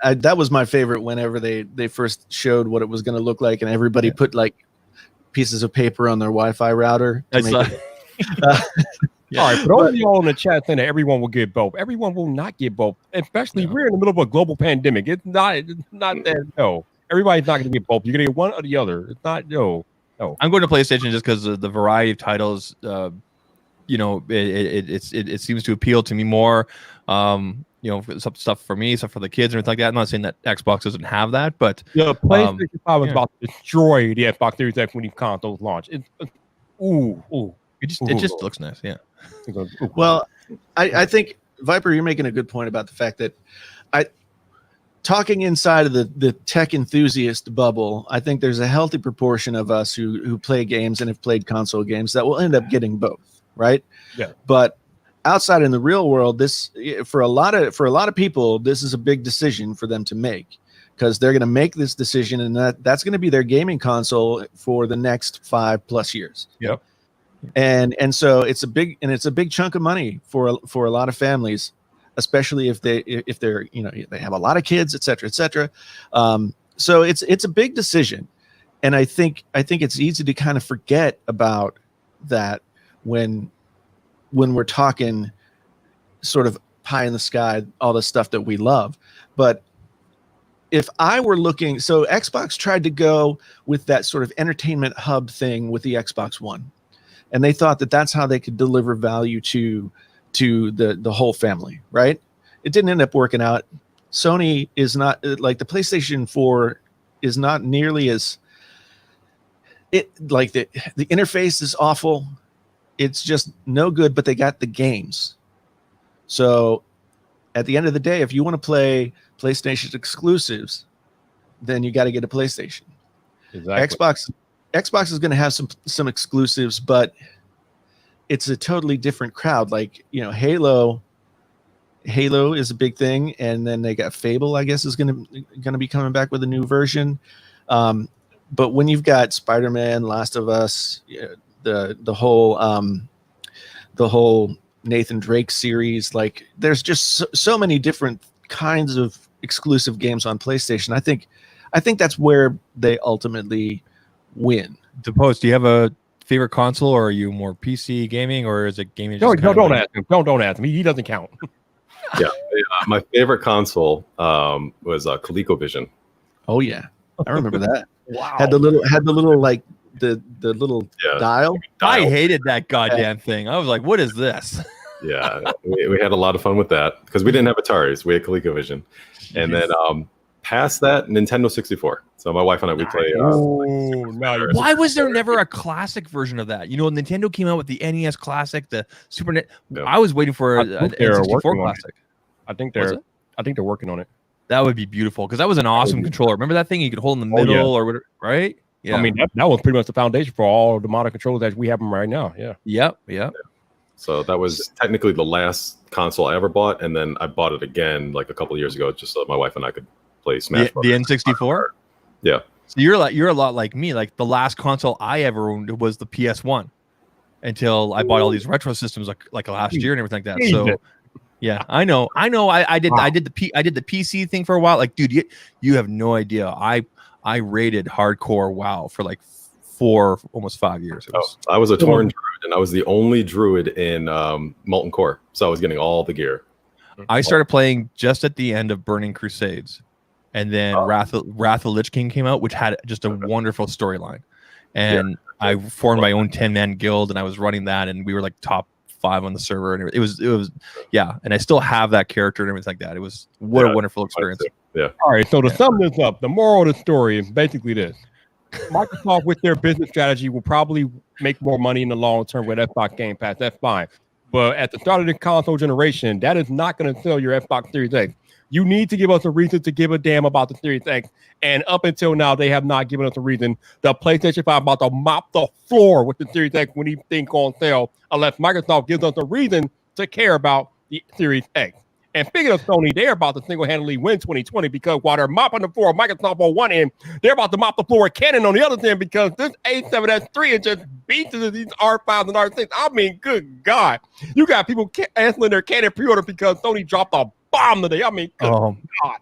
I that was my favorite. Whenever they first showed what it was going to look like, and everybody put like pieces of paper on their Wi-Fi router. All right, but all of y'all in the chat saying that everyone will get both. Everyone will not get both, especially we're in the middle of a global pandemic. It's not that no. Everybody's not going to get both. You're going to get one or the other. It's not no. I'm going to PlayStation just because of the variety of titles. It seems to appeal to me more. Some stuff for me, stuff for the kids, and everything like that. I'm not saying that Xbox doesn't have that, but PlayStation 5 was about to destroy the Xbox Series X when these consoles launch. It just looks nice, yeah. Well, I think Viper, you're making a good point about the fact that talking inside of the tech enthusiast bubble, I think there's a healthy proportion of us who play games and have played console games that will end up getting both, right? Yeah. But outside in the real world, this for a lot of people, this is a big decision for them to make, because they're going to make this decision, and that's going to be their gaming console for the next 5+ years. Yep. And so it's a big chunk of money for a lot of families, especially if they're they have a lot of kids, et cetera, et cetera. So it's a big decision, and I think it's easy to kind of forget about that when we're talking sort of pie in the sky, all the stuff that we love. But if I were looking, so Xbox tried to go with that sort of entertainment hub thing with the Xbox One. And they thought that that's how they could deliver value to the whole family, right? It didn't end up working out. Sony is not like the PlayStation 4 is not nearly as the interface is awful. It's just no good, but they got the games. So at the end of the day, if you want to play PlayStation exclusives, then you got to get a PlayStation. Exactly. Xbox is going to have some exclusives, but it's a totally different crowd. Like, Halo is a big thing, and then they got Fable, I guess, is going to be coming back with a new version. But when you've got Spider-Man, Last of Us, the whole Nathan Drake series, like there's just so many different kinds of exclusive games on PlayStation. I think that's where they ultimately win. DaPoets, do you have a favorite console, or are you more PC gaming, or is it gaming? Don't ask him. Don't ask him. He doesn't count. Yeah, my favorite console was ColecoVision. Oh yeah, I remember that. Wow. Had the little like the little dial. I hated that goddamn thing. I was like, what is this? Yeah, we had a lot of fun with that because we didn't have Ataris. We had ColecoVision, and then past that, Nintendo 64. So my wife and I, we play. Why was there never a classic version of that? Nintendo came out with the NES Classic, the Super NES. Yeah. I was waiting for an N64 Classic. I think they're working on it. That would be beautiful, because that was an awesome controller. Remember that thing you could hold in the middle or whatever, right? Yeah. I mean, that was pretty much the foundation for all the modern controllers that we have them right now. Yeah. Yep. So that was technically the last console I ever bought, and then I bought it again like a couple of years ago, just so my wife and I could play Smash. The N64. Yeah. So you're a lot like me. Like the last console I ever owned was the PS1, until I bought all these retro systems like last year and everything like that. So yeah, I know. I did the PC thing for a while. Like, dude, you have no idea. I rated hardcore WoW for like 4, almost 5 years. I was a Tauren druid, and I was the only druid in Molten Core, so I was getting all the gear. I started playing just at the end of Burning Crusades, and then Wrath of the Lich King came out, which had just a wonderful storyline. And I formed my own 10-man guild, and I was running that, and we were like top 5 on the server, and it was and I still have that character and everything like that. It was a wonderful experience. Yeah. All right, so to sum this up, the moral of the story is basically this: Microsoft, with their business strategy, will probably make more money in the long term with Xbox Game Pass. That's fine, but at the start of the console generation, that is not going to sell your Xbox Series X. You need to give us a reason to give a damn about the Series X. And up until now, they have not given us a reason. The PlayStation 5 about to mop the floor with the Series X when he think on sale, unless Microsoft gives us a reason to care about the Series X. And speaking of Sony, they're about to single-handedly win 2020 because while they're mopping the floor, Microsoft on one end, they're about to mop the floor with Canon on the other end because this A7S3 is just beats these R5s and R6. I mean, good God. You got people canceling their Canon pre-order because Sony dropped a bomb today. I mean, good God.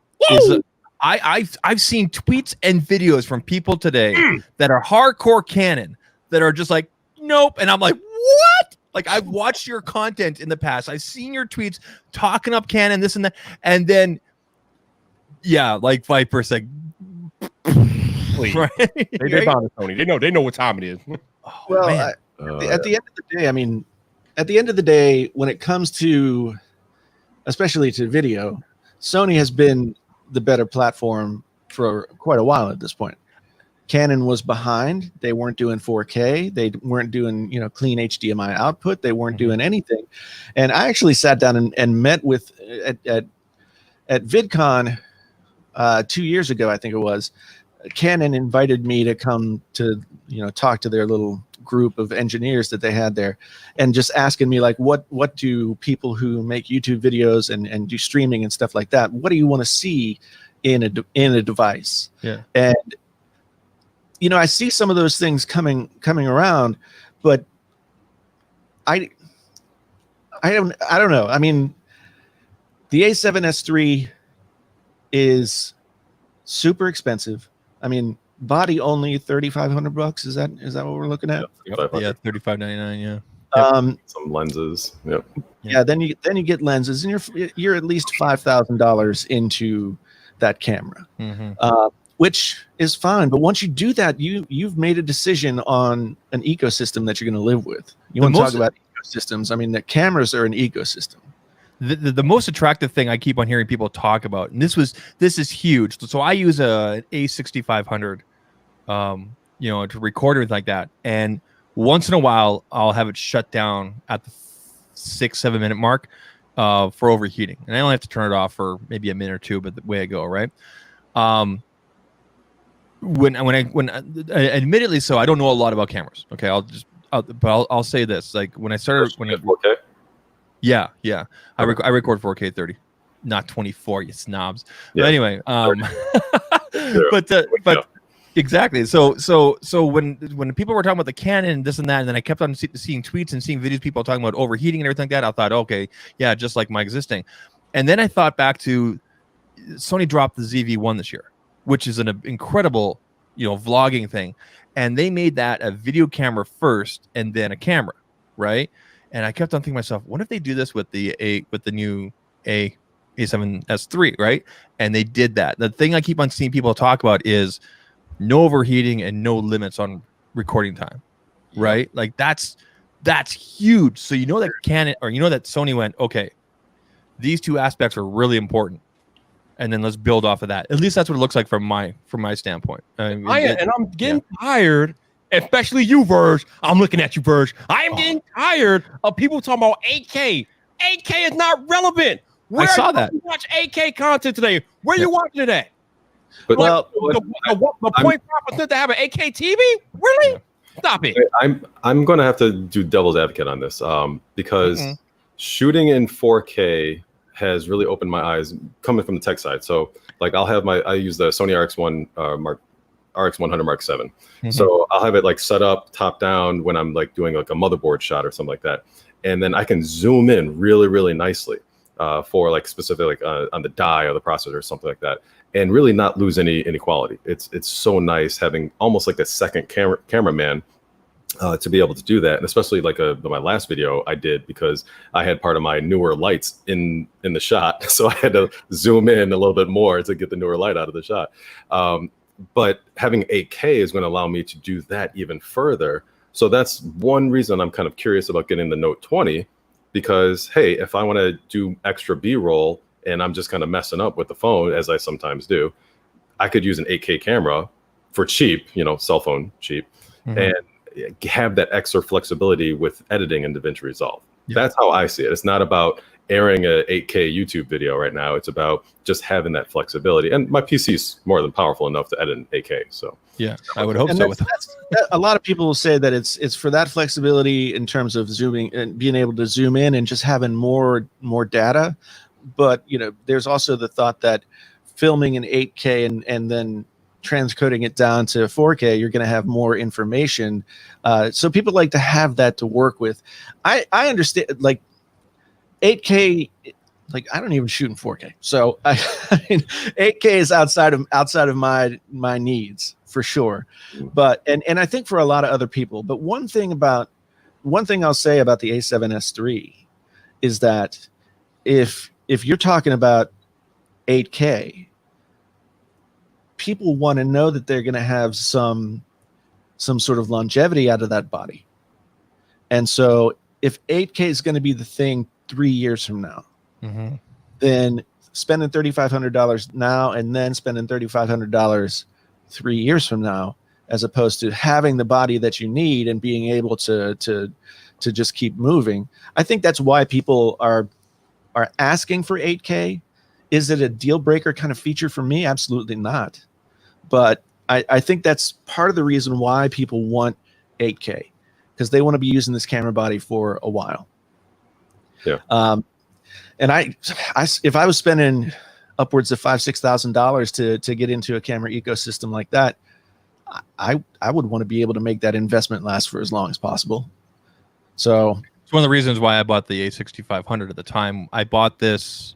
I've seen tweets and videos from people today that are hardcore Canon that are just like, nope. And I'm like, what? Like, I've watched your content in the past. I've seen your tweets talking up Canon, this and that. And then, yeah, like Viper said, Please. Right? They found it, Sony. They know what time it is. Oh, well, man. at the end of the day, I mean, at the end of the day, when it comes to, especially to video, Sony has been the better platform for quite a while at this point. Canon was behind. They weren't doing 4K. They weren't doing, clean HDMI output. They weren't doing anything. And I actually sat down and met with at VidCon 2 years ago, I think it was. Canon invited me to come to, talk to their little group of engineers that they had there, and just asking me like, what do people who make YouTube videos and do streaming and stuff like that, what do you want to see in a device? Yeah. And I see some of those things coming around, but I don't know. I mean, the A7S3 is super expensive. I mean, body only $3,500. Is that what we're looking at? Yeah, $35.99. Yeah. Some lenses. Yep. Yeah. Then you get lenses, and you're at least $5,000 into that camera. Mm-hmm. Which is fine, but once you do that, you've made a decision on an ecosystem that you're going to live with. You want to talk about ecosystems? I mean, the cameras are an ecosystem. The most attractive thing I keep on hearing people talk about, and this is huge. So I use a A6500, to record it like that, and once in a while I'll have it shut down at the 6-7 minute mark for overheating, and I only have to turn it off for maybe a minute or two, but the way I go, right? When admittedly, so I don't know a lot about cameras. Okay, I'll say this. Like when I started, 4K. Yeah. I record 4K 30, not 24. You snobs. Yeah. But anyway, but exactly. So when people were talking about the Canon and this and that, and then I kept on seeing tweets and seeing videos, people talking about overheating and everything like that, I thought, okay, yeah, just like my existing. And then I thought back to Sony dropped the ZV-1 this year, which is an incredible, vlogging thing. And they made that a video camera first and then a camera, right? And I kept on thinking to myself, what if they do this with the new A7S3, right? And they did that. The thing I keep on seeing people talk about is no overheating and no limits on recording time, right? Like that's huge. So that Canon or that Sony went, okay, these two aspects are really important. And then let's build off of that. At least that's what it looks like from my standpoint. I'm getting tired, especially you, Verge. I'm looking at you, Verge. I am getting tired of people talking about 8K. 8K is not relevant. I saw that. You watch 8K content today. Where are you watching it at? But the 0.5% to have an 8K TV? Really? Stop it. I'm going to have to do devil's advocate on this because shooting in 4K has really opened my eyes coming from the tech side. So like I use the Sony RX100 Mark 7. Mm-hmm. So I'll have it like set up top down when I'm like doing like a motherboard shot or something like that. And then I can zoom in really, really nicely for like specific like on the die or the processor or something like that, and really not lose any quality. It's so nice having almost like a second cameraman to be able to do that. And especially like my last video I did because I had part of my newer lights in the shot. So I had to zoom in a little bit more to get the newer light out of the shot. But having 8K is going to allow me to do that even further. So that's one reason I'm kind of curious about getting the Note 20, because, hey, if I want to do extra B-roll and I'm just kind of messing up with the phone, as I sometimes do, I could use an 8K camera for cheap, cell phone cheap, and have that extra flexibility with editing in DaVinci Resolve. Yeah. That's how I see it. It's not about airing a 8K YouTube video right now. It's about just having that flexibility. And my PC's more than powerful enough to edit in 8K. So yeah, I would hope and so. A lot of people will say that it's for that flexibility in terms of zooming and being able to zoom in and just having more data. But there's also the thought that filming in 8K and then transcoding it down to 4K, you're going to have more information. So people like to have that to work with. I understand, like 8K, like I don't even shoot in 4K. So I mean, 8K is outside of my needs for sure. But and I think for a lot of other people. But one thing I'll say about the A7S III is that if you're talking about 8K, people want to know that they're going to have some sort of longevity out of that body. And so if 8K is going to be the thing 3 years from now, then spending $3,500 now and then spending $3,500 3 years from now, as opposed to having the body that you need and being able to just keep moving. I think that's why people are asking for 8K. Is it a deal breaker kind of feature for me? Absolutely not. But I think that's part of the reason why people want 8K, because they want to be using this camera body for a while. Yeah. And if I was spending upwards of $5,000-$6,000 to get into a camera ecosystem like that, I would want to be able to make that investment last for as long as possible. So it's one of the reasons why I bought the A6500 at the time. I bought this,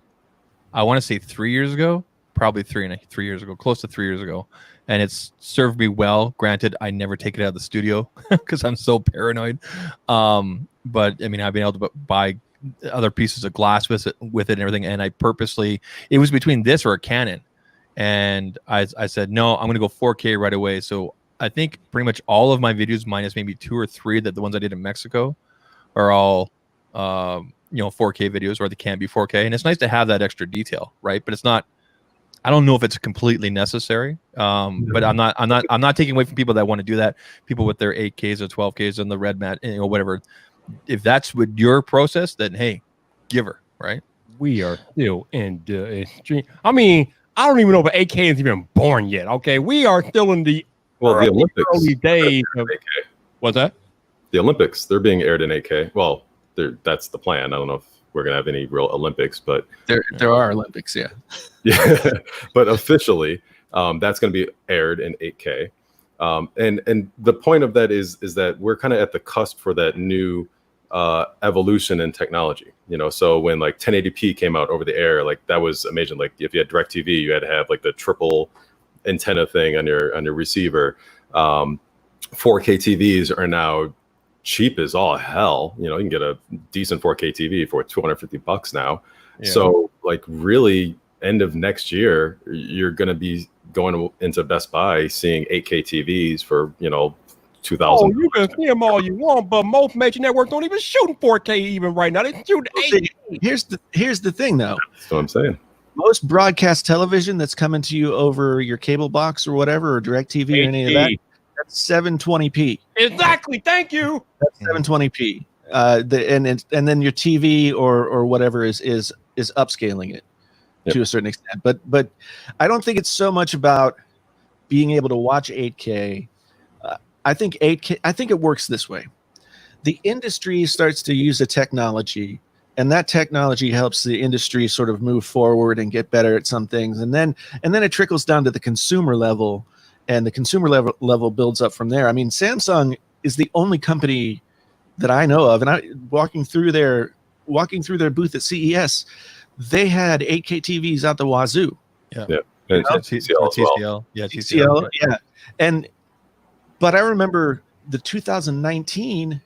I want to say 3 years ago, probably 3 years ago, close to 3 years ago. And it's served me well. Granted, I never take it out of the studio because I'm so paranoid. But I mean, I've been able to buy other pieces of glass with it and everything. And I purposely, it was between this or a Canon. And I said, no, I'm going to go 4K right away. So I think pretty much all of my videos, minus maybe 2 or 3, that the ones I did in Mexico, are all 4K videos, or they can be 4K. And it's nice to have that extra detail, right? But it's not, I don't know if it's completely necessary. But I'm not taking away from people that want to do that. People with their 8Ks or 12Ks and the red mat, whatever. If that's with your process, then hey, give her, right? We are still in the extreme. I mean, I don't even know if 8K is even born yet. Okay, we are still in the the Olympics. Early days. What's that? The Olympics, they're being aired in 8K. Well, that's the plan. I don't know if we're gonna have any real Olympics, but there are Olympics, yeah. Yeah, but officially, that's going to be aired in 8K. And the point of that is that we're kind of at the cusp for that new evolution in technology. So when like 1080p came out over the air, like that was amazing. Like if you had DirecTV, you had to have like the triple antenna thing on your receiver. 4K TVs are now cheap as all hell. You can get a decent 4K TV for $250 now. Yeah. So like really end of next year, you're going to be going into Best Buy seeing 8K TVs for, $2,000. Oh, you can see them all you want, but most major networks don't even shoot in 4K even right now. They shoot 8K. Here's the thing though. That's what I'm saying. Most broadcast television that's coming to you over your cable box or whatever, or DirecTV or any of that, that's 720p. Exactly. Thank you. That's 720p. And then your TV or whatever is upscaling it to a certain extent. But I don't think it's so much about being able to watch 8K. I think it works this way. The industry starts to use a technology, and that technology helps the industry sort of move forward and get better at some things. And then it trickles down to the consumer level, and the consumer level builds up from there. I mean, Samsung is the only company that I know of, and walking through their booth at CES, they had 8K TVs out the wazoo. Yeah. And TCL as well. Yeah, TCL. Yeah. But I remember the 2019,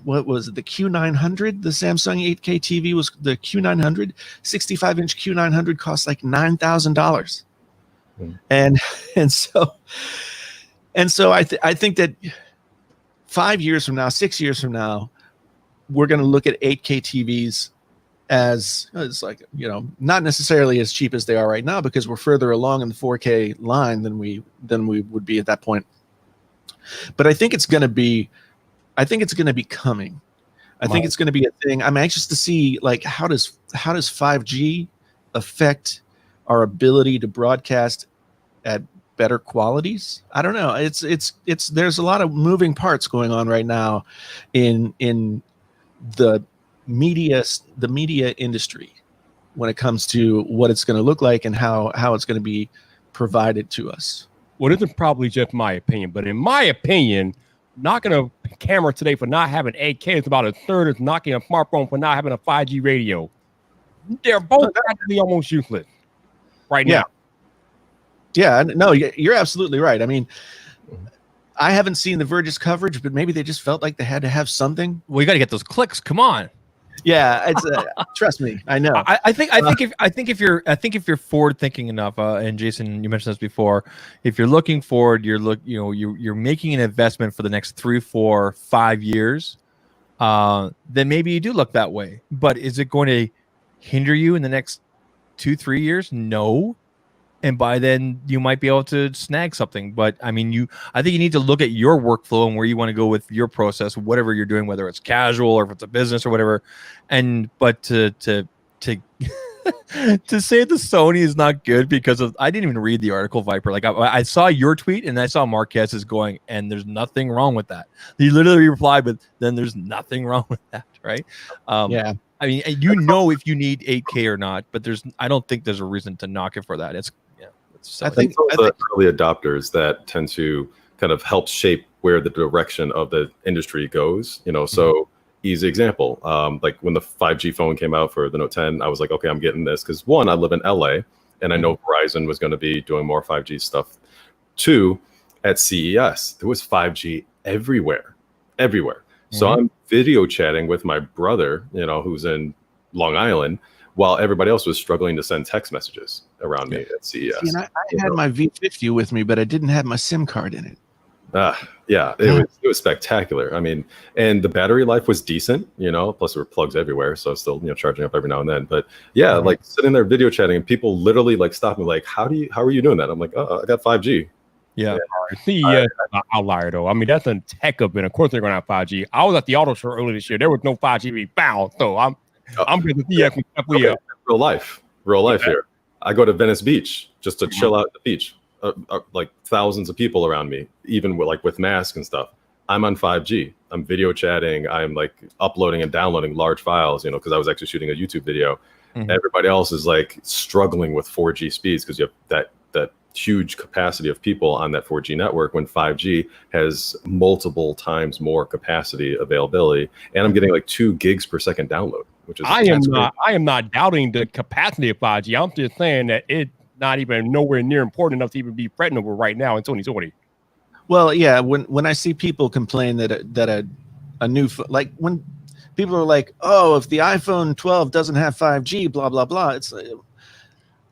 what was it? The Q900, the Samsung 8K TV was the Q900, 65-inch Q900 cost like $9,000. And so I think that 5 years from now, 6 years from now, we're going to look at 8K TVs as like, not necessarily as cheap as they are right now, because we're further along in the 4K line than we would be at that point. But I think it's going to be coming. I think it's going to be a thing. I'm anxious to see like how does 5G affect our ability to broadcast at better qualities. I don't know. It's there's a lot of moving parts going on right now in the media industry when it comes to what it's going to look like and how it's going to be provided to us. Well, this is probably just my opinion, but in my opinion, knocking a camera today for not having 8K is about a third as knocking a smartphone for not having a 5G radio. They're both actually almost useless right now. Yeah, no, you're absolutely right. I mean, I haven't seen the Verge's coverage, but maybe they just felt like they had to have something. Well, you got to get those clicks. Come on. Yeah, it's trust me, I know. I think if you're forward thinking enough, and Jason, you mentioned this before, if you're looking forward, you're making an investment for the next 3, 4, 5 years, then maybe you do look that way. But is it going to hinder you in the next 2, 3 years? No. And by then you might be able to snag something. But I mean, I think you need to look at your workflow and where you want to go with your process, whatever you're doing, whether it's casual or if it's a business or whatever. But to to say the Sony is not good because of, I didn't even read the article, Viper. Like I saw your tweet and I saw Marquez's going, and there's nothing wrong with that. He literally replied, but then there's nothing wrong with that, right? Yeah. I mean, if you need 8K or not, but I don't think there's a reason to knock it for that. I think the early adopters that tend to kind of help shape where the direction of the industry goes. So easy example, like when the 5G phone came out for the Note 10, I was like, okay, I'm getting this because 1, I live in LA and I know Verizon was going to be doing more 5G stuff. 2, at CES, there was 5G everywhere. So I'm video chatting with my brother, who's in Long Island, while everybody else was struggling to send text messages around me at CES. See, and I had my V50 with me, but I didn't have my SIM card in it. It was spectacular. I mean, and the battery life was decent, plus there were plugs everywhere. So still, charging up every now and then. But yeah, like sitting there video chatting and people literally like stop me like, how are you doing that? I'm like, I got 5G. Yeah. CES is an outlier though. I mean, that's a tech event. Of course they're going to have 5G. I was at the auto show earlier this year. There was no 5G to be found. So I'm going to CES. Real life here. I go to Venice Beach just to chill out at the beach. Like thousands of people around me, even with masks and stuff. I'm on 5G. I'm video chatting. I'm like uploading and downloading large files, because I was actually shooting a YouTube video. Everybody else is like struggling with 4G speeds because you have that huge capacity of people on that 4G network when 5G has multiple times more capacity availability. And I'm getting like 2 gigs per second download, which is I am not doubting the capacity of 5G. I'm just saying that it's not even nowhere near important enough to even be threatenable right now in 2020. Well, yeah, when I see people complain that a new like when people are like, oh, if the iPhone 12 doesn't have 5G, blah blah blah, it's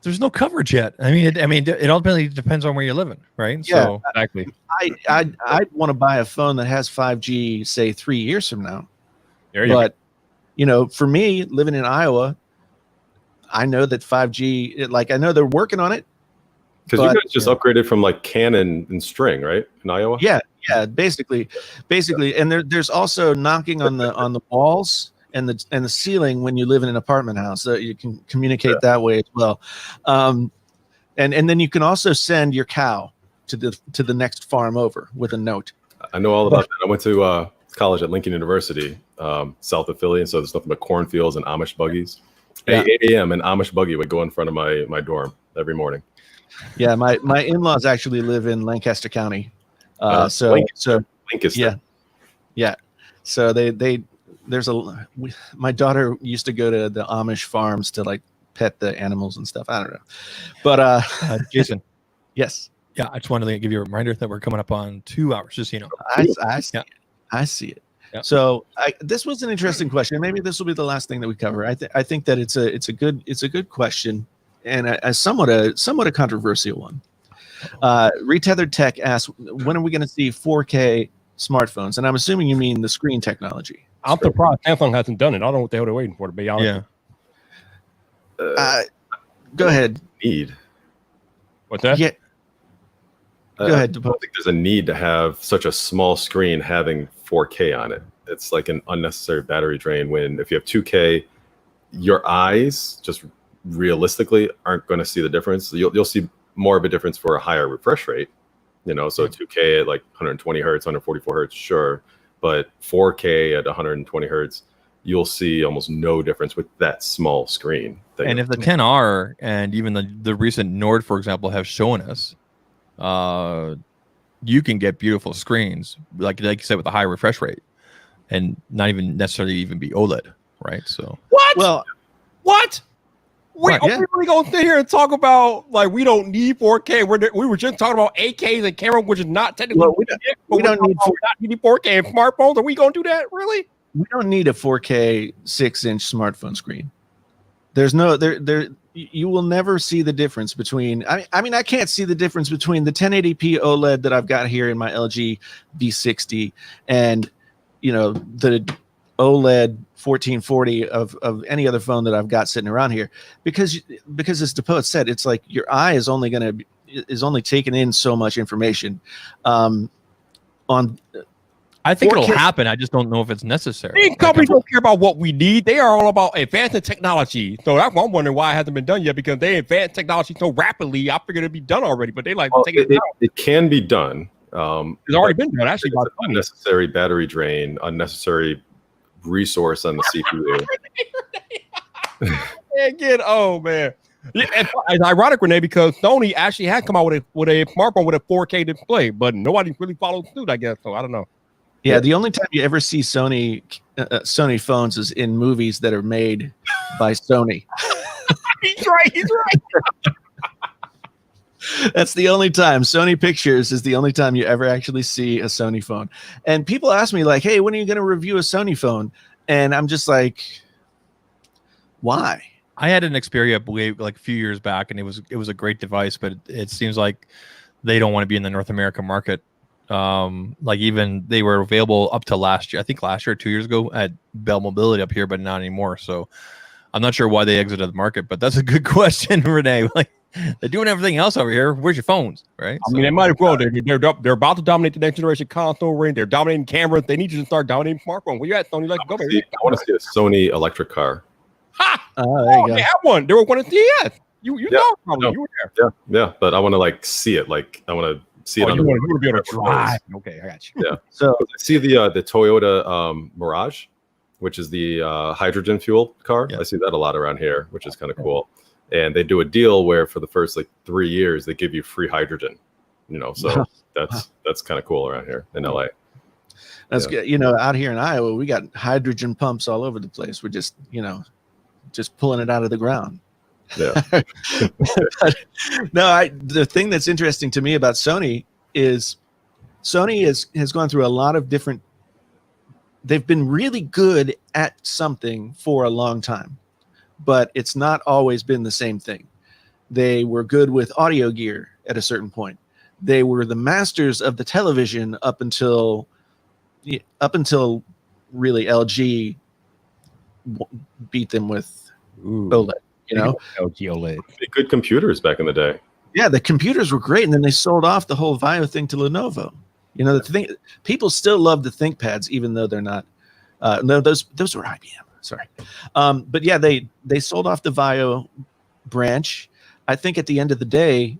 there's no coverage yet. I mean, it ultimately depends on where you're living, right? Yeah, so exactly. I'd want to buy a phone that has 5G, say 3 years from now. But for me, living in Iowa, I know that 5G, I know they're working on it. Because you guys just upgraded from like Canon and string, right, in Iowa? Yeah, basically, and there's also knocking on the walls and the ceiling when you live in an apartment house, so you can communicate that way as well. And then you can also send your cow to the next farm over with a note. I know all about that. I went to college at Lincoln University, south of Philly, and so there's nothing but cornfields and Amish buggies. 8 a.m. an Amish buggy would go in front of my dorm every morning. Yeah, my in-laws actually live in Lancaster County. Lancaster. Yeah. So my daughter used to go to the Amish farms to like pet the animals and stuff. I don't know, but Jason, yes, yeah, I just wanted to give you a reminder that we're coming up on 2 hours. Just I see it. Yeah. So this was an interesting question. Maybe this will be the last thing that we cover. I think that it's a good question and a somewhat a controversial one. Retethered Tech asks, when are we going to see 4K smartphones? And I'm assuming you mean the screen technology. I'm surprised Samsung hasn't done it. I don't know what the hell they're waiting for, to be honest. Yeah. Go ahead. Need. What's that? Yeah. Go ahead. I don't think there's a need to have such a small screen having 4K on it. it's like an unnecessary battery drain. When if you have 2K, your eyes just realistically aren't going to see the difference. You'll see more of a difference for a higher refresh rate. So 2K at like 120 hertz, 144 hertz, sure, but 4K at 120 hertz, you'll see almost no difference with that small screen. And if the 10R and even the recent Nord, for example, have shown us, you can get beautiful screens, like you said, with a high refresh rate, and not even necessarily even be OLED, right? So What? Well, What? Wait, Right, are we really gonna sit here and talk about like we don't need 4K? We were just talking about 8K and camera, which is not technically. Well, we don't need 4K and smartphones. Are we gonna do that? Really? we don't need a 4K 6-inch smartphone screen. There's no there. You will never see the difference between. I mean, I can't see the difference between the 1080p OLED that I've got here in my LG V60 and the OLED 1440 of any other phone that I've got sitting around here, because as DaPoets said, it's like your eye is only taking in so much information. I think 4K it'll happen. I just don't know if it's necessary. Big companies don't care about what we need. They are all about advancing technology. So that's why I'm wondering why it hasn't been done yet, because they advance technology so rapidly. I figured it'd be done already, but they take it down. It can be done. It's already been done. Actually, it's an unnecessary battery drain, unnecessary resource on the CPU. Again, oh man. Yeah, it's ironic, Renee, because Sony actually had come out with a smartphone with a 4K display, but nobody really followed suit, I guess. So I don't know. Yeah, the only time you ever see Sony phones is in movies that are made by Sony. He's right. That's the only time. Sony Pictures is the only time you ever actually see a Sony phone. And people ask me like, hey, when are you going to review a Sony phone? And I'm just like, why? I had an Xperia, I believe, like a few years back, and it was a great device, but it seems like they don't want to be in the North American market. Like even they were available up to last year, I think last year, 2 years ago at Bell Mobility up here, but not anymore. So I'm not sure why they exited the market, but that's a good question, Renee. Like they're doing everything else over here. Where's your phones, right? I mean, they might as well. They're about to dominate the next generation console ring. They're dominating cameras. They need you to start dominating smartphones. Where you at, Sony? Like, go baby. I want to see a Sony electric car. Ha! There you go. They have one. They were going to CES. You know, probably. No. You were there. Yeah, but I want to like see it. Like I want to see it. You want to be able to drive. Okay, I got you. Yeah. So I see the Toyota Mirage, which is the hydrogen fuel car. Yeah. I see that a lot around here, which is kind of cool. And they do a deal where for the first like 3 years they give you free hydrogen. So that's kind of cool around here in LA. that's good. Out here in Iowa, we got hydrogen pumps all over the place. We're just pulling it out of the ground. Yeah. But, no, the thing that's interesting to me about Sony is Sony has gone through a lot of different. They've been really good at something for a long time, but it's not always been the same thing. They were good with audio gear at a certain point. They were the masters of the television up until really LG beat them with OLED. LG OLED. Good computers back in the day. Yeah, the computers were great, and then they sold off the whole Vio thing to Lenovo. The thing, people still love the ThinkPads, even though they're not. No, those were IBM. Sorry, but yeah, they sold off the Vio branch. I think at the end of the day,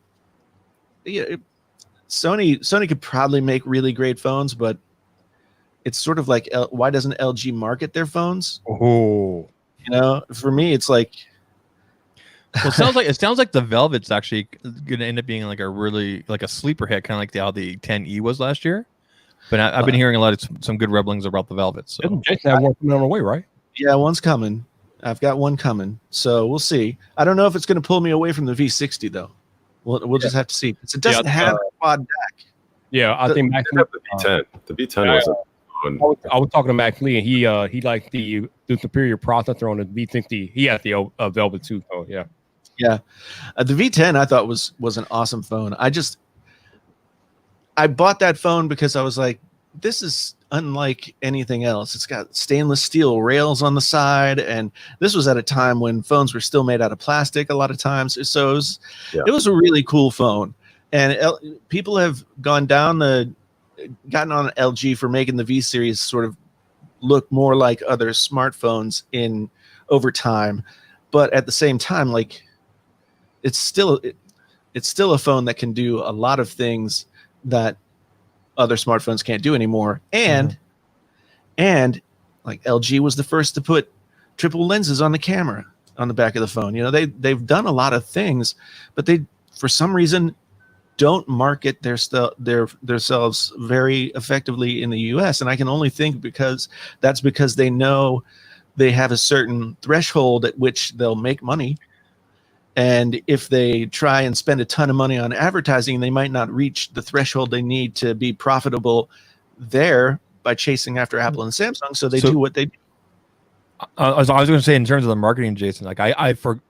Sony could probably make really great phones, but it's sort of like why doesn't LG market their phones? Oh, for me, it's like. Well, it sounds like the Velvet's actually going to end up being like a sleeper hit, kind of like how the 10e was last year. But I've been hearing a lot of some good rumblings about the Velvet. So Jason had one coming on the way, right? Yeah, one's coming. I've got one coming, so we'll see. I don't know if it's going to pull me away from the V60 though. We'll just have to see. It doesn't have a quad DAC. Yeah, I think Max the V10. The V10 was. I was talking to Max Lee, and he liked the superior processor on the V60. He has the Velvet too. So yeah. Yeah, the V10 I thought was an awesome phone. I bought that phone because I was like, this is unlike anything else. It's got stainless steel rails on the side, and this was at a time when phones were still made out of plastic a lot of times. So it was a really cool phone, and people have gotten on LG for making the V series sort of look more like other smartphones in over time, but at the same time, like it's still a phone that can do a lot of things that other smartphones can't do anymore. And like LG was the first to put triple lenses on the camera on the back of the phone. You know, they've done a lot of things, but they for some reason don't market themselves very effectively in the US. And I can only think because they know they have a certain threshold at which they'll make money. And if they try and spend a ton of money on advertising, they might not reach the threshold they need to be profitable there by chasing after Apple and Samsung. So they do what they do. I was going to say, in terms of the marketing, Jason, like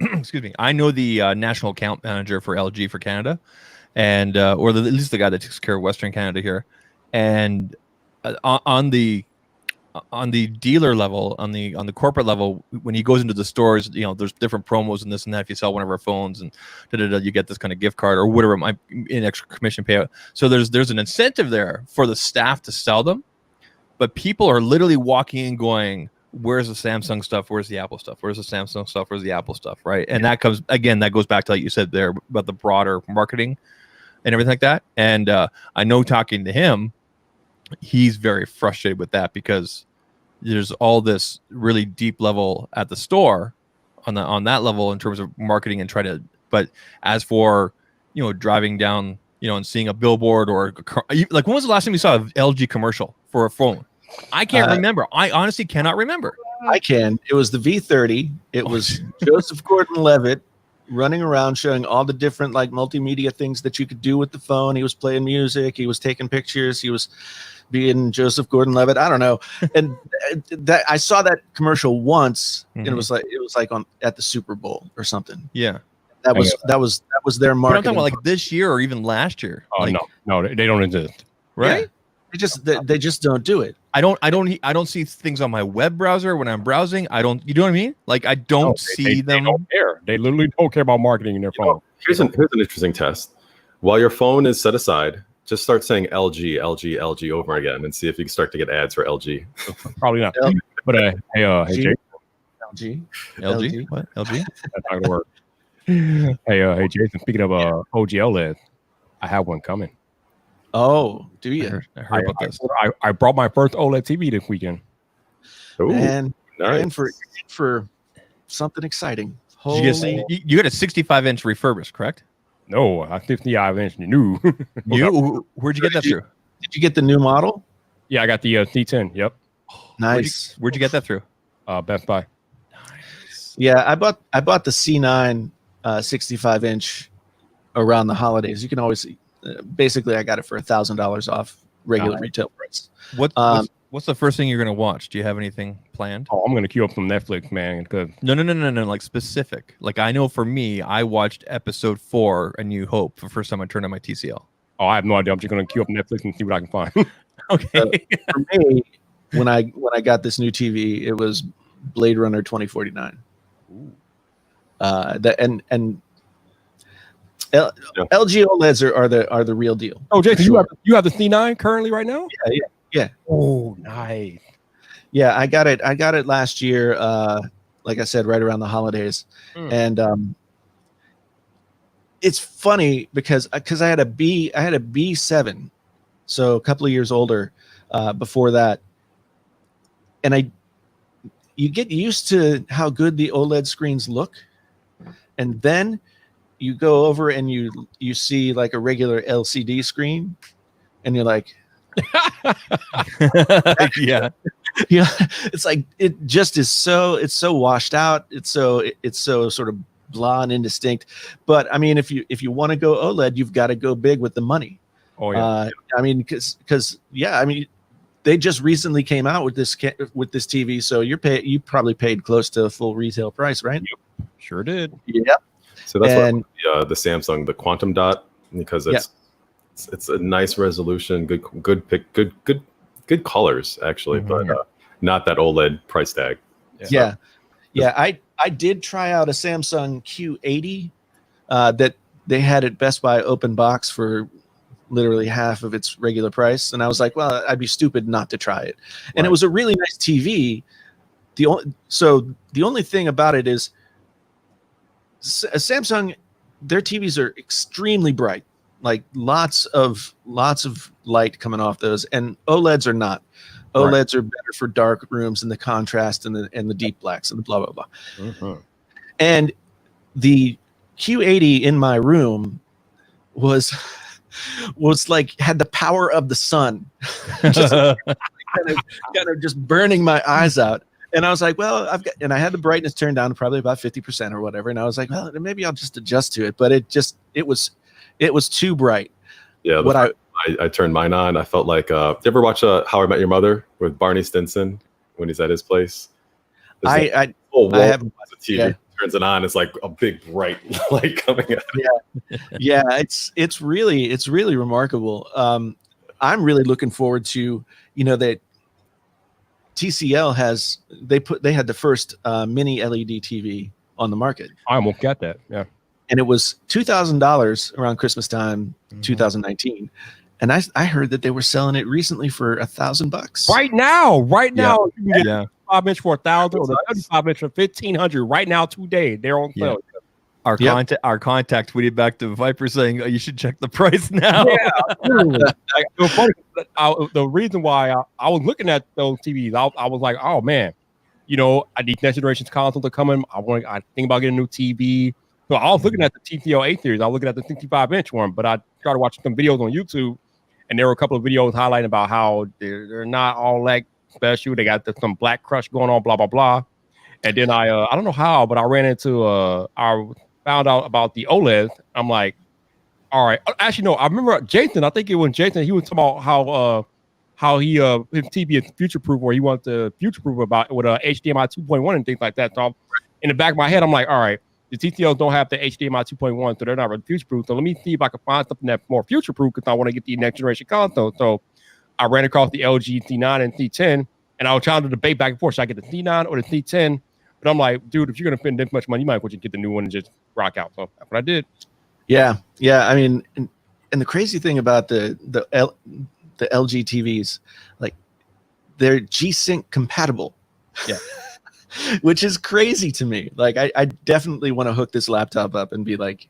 excuse me, I know the national account manager for LG for Canada, and at least the guy that takes care of Western Canada here, and on the dealer level, on the corporate level, when he goes into the stores, you know, there's different promos and this and that. If you sell one of our phones and you get this kind of gift card or whatever it might be, an extra commission payout. So there's an incentive there for the staff to sell them, but people are literally walking in going, where's the Samsung stuff? Where's the Apple stuff? Where's the Samsung stuff? Where's the Apple stuff? Right. And that goes back to, like you said there, about the broader marketing and everything like that. And I know, talking to him, he's very frustrated with that because there's all this really deep level at the store on that level in terms of marketing and but as for, you know, driving down, you know, and seeing a billboard or like, when was the last time you saw an LG commercial for a phone? I can't remember. I honestly cannot remember. I can. It was the V30. It was Joseph Gordon-Levitt running around showing all the different like multimedia things that you could do with the phone. He was playing music. He was taking pictures. He was being Joseph Gordon-Levitt. I don't know. And that I saw that commercial once, and it was like at the Super Bowl or something. Yeah. That was their marketing. But I'm talking about like this year or even last year. Oh, like, no, they don't exist. Right. Yeah. They just don't do it. I don't see things on my web browser when I'm browsing. You know what I mean? Like I don't see them. They don't care. They literally don't care about marketing in their phone. Here's an interesting test. While your phone is set aside, just start saying LG, LG, LG over again, and see if you can start to get ads for LG. Probably not. But hey, Jake. LG? What? LG? That's not gonna work. Hey, Jason. Speaking of OG OLED, I have one coming. Oh, do you? I heard about this. I brought my first OLED TV this weekend. Ooh, and nice. for something exciting. You got a 65-inch refurbished, correct? No, I 55-inch new. Where'd you get that through? Did you get the new model? Yeah, I got the C10. Yep. Nice. Where'd you get that through? Best Buy. Nice. Yeah, I bought the C9 65-inch around the holidays. You can always basically I got it for $1,000 off regular retail price. What's the first thing you're gonna watch? Do you have anything planned? Oh, I'm gonna queue up some Netflix, man. Cause No. Like specific. Like I know for me, I watched episode 4, A New Hope, for the first time I turned on my TCL. oh, I have no idea. I'm just gonna queue up Netflix and see what I can find. Okay. For me, when I got this new TV, it was Blade Runner 2049. LG OLEDs are the real deal. Oh, Jason, you have the C9 currently right now? Yeah. Oh, nice. Yeah, I got it last year. Like I said, right around the holidays, and it's funny because I had a B7, so a couple of years older before that, and you get used to how good the OLED screens look, and then you go over and you see like a regular LCD screen, and you're like, Yeah. It's like it just is it's so washed out. It's so sort of blah and indistinct. But I mean, if you want to go OLED, you've got to go big with the money. Oh yeah. I mean, because they just recently came out with this TV, so you probably paid close to full retail price, right? Yep. Sure did. Yep. So that's why the Samsung, the Quantum Dot, because it's a nice resolution, good colors actually, but not that OLED price tag. Yeah. I did try out a Samsung Q80 that they had at Best Buy open box for literally half of its regular price. And I was like, well, I'd be stupid not to try it. And it Right. was a really nice TV. The only thing about it is Samsung, their TVs are extremely bright, like lots of light coming off those, and OLEDs are not. OLEDs are better for dark rooms and the contrast and the deep blacks and the blah blah blah. Mhm. And the Q80 in my room was like had the power of the sun, just kind of just burning my eyes out. And I was like, well, and I had the brightness turned down to probably about 50% or whatever. And I was like, well, maybe I'll just adjust to it. But it was too bright. Yeah. What I turned mine on. I felt like, you ever watch How I Met Your Mother with Barney Stinson when he's at his place? I haven't the TV turns it on. It's like a big bright light coming out. Yeah, it's really remarkable. I'm really looking forward to, that TCL they had the first mini LED TV on the market. I almost got that. Yeah. And it was $2,000 around Christmas time, 2019. And I heard that they were selling it recently for $1,000. Right now, you can get Yeah. 5-inch for $1,000 or the 35-inch for $1,500 right now today. They're on sale. Our contact tweeted back to Viper saying, you should check the price now. Yeah, literally. Like, it was funny, the reason why I was looking at those TVs, I was like, oh man, I need next generation's consoles are coming. I think about getting a new TV. So I was looking at the TCL 8 series. I was looking at the 65-inch one, but I started watching some videos on YouTube, and there were a couple of videos highlighting about how they're not all that special. They got some black crush going on, blah blah blah. And then I don't know how, but I ran into found out about the OLED. I'm like, all right. Actually, no, I remember Jason. I think it was Jason. He was talking about how he his TV is future proof, or he wants to future proof about with HDMI 2.1 and things like that. So in the back of my head, I'm like, all right, the TCLs don't have the HDMI 2.1, so they're not really future proof. So let me see if I can find something that's more future proof because I want to get the next generation console. So I ran across the LG C9 and C10, and I was trying to debate back and forth. Should I get the C9 or the C10? But I'm like, dude, if you're gonna spend this much money, you might as well just get the new one and just rock out. So that's what I did. Yeah. I mean, and the crazy thing about the LG TVs, like they're G-Sync compatible. Yeah. Which is crazy to me. Like I definitely want to hook this laptop up and be like,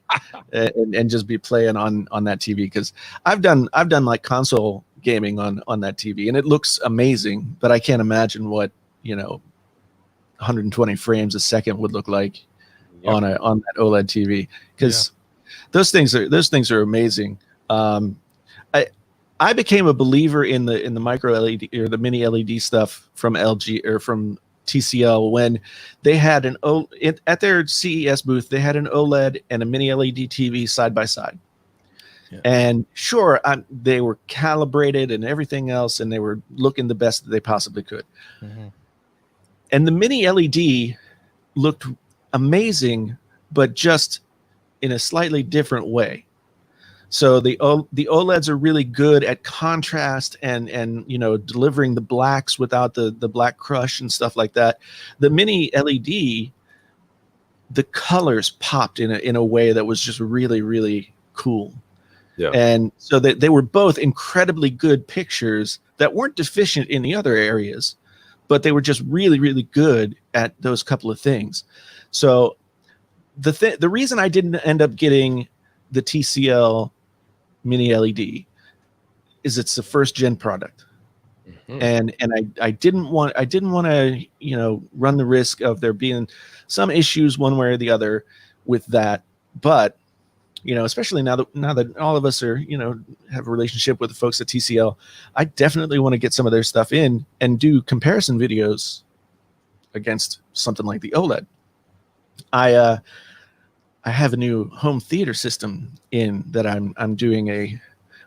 and just be playing on that TV, because I've done like console gaming on that TV, and it looks amazing. But I can't imagine what 120 frames a second would look like on that OLED TV, because those things are amazing. I became a believer in the micro LED or the mini LED stuff from LG or from TCL when they had at their CES booth. They had an OLED and a mini LED TV side by side. Yeah. And sure, they were calibrated and everything else, and they were looking the best that they possibly could. Mm-hmm. And the mini LED looked amazing, but just in a slightly different way. So the OLEDs are really good at contrast and delivering the blacks without the black crush and stuff like that. The mini LED, the colors popped in a way that was just really, really cool. Yeah. And so they were both incredibly good pictures that weren't deficient in the other areas, but they were just really, really good at those couple of things. So the reason I didn't end up getting the TCL mini LED is it's the first gen product. Mm-hmm. And I didn't want to run the risk of there being some issues one way or the other with that. But especially now that all of us are have a relationship with the folks at TCL, I definitely want to get some of their stuff in and do comparison videos against something like the OLED. I have a new home theater system in that I'm doing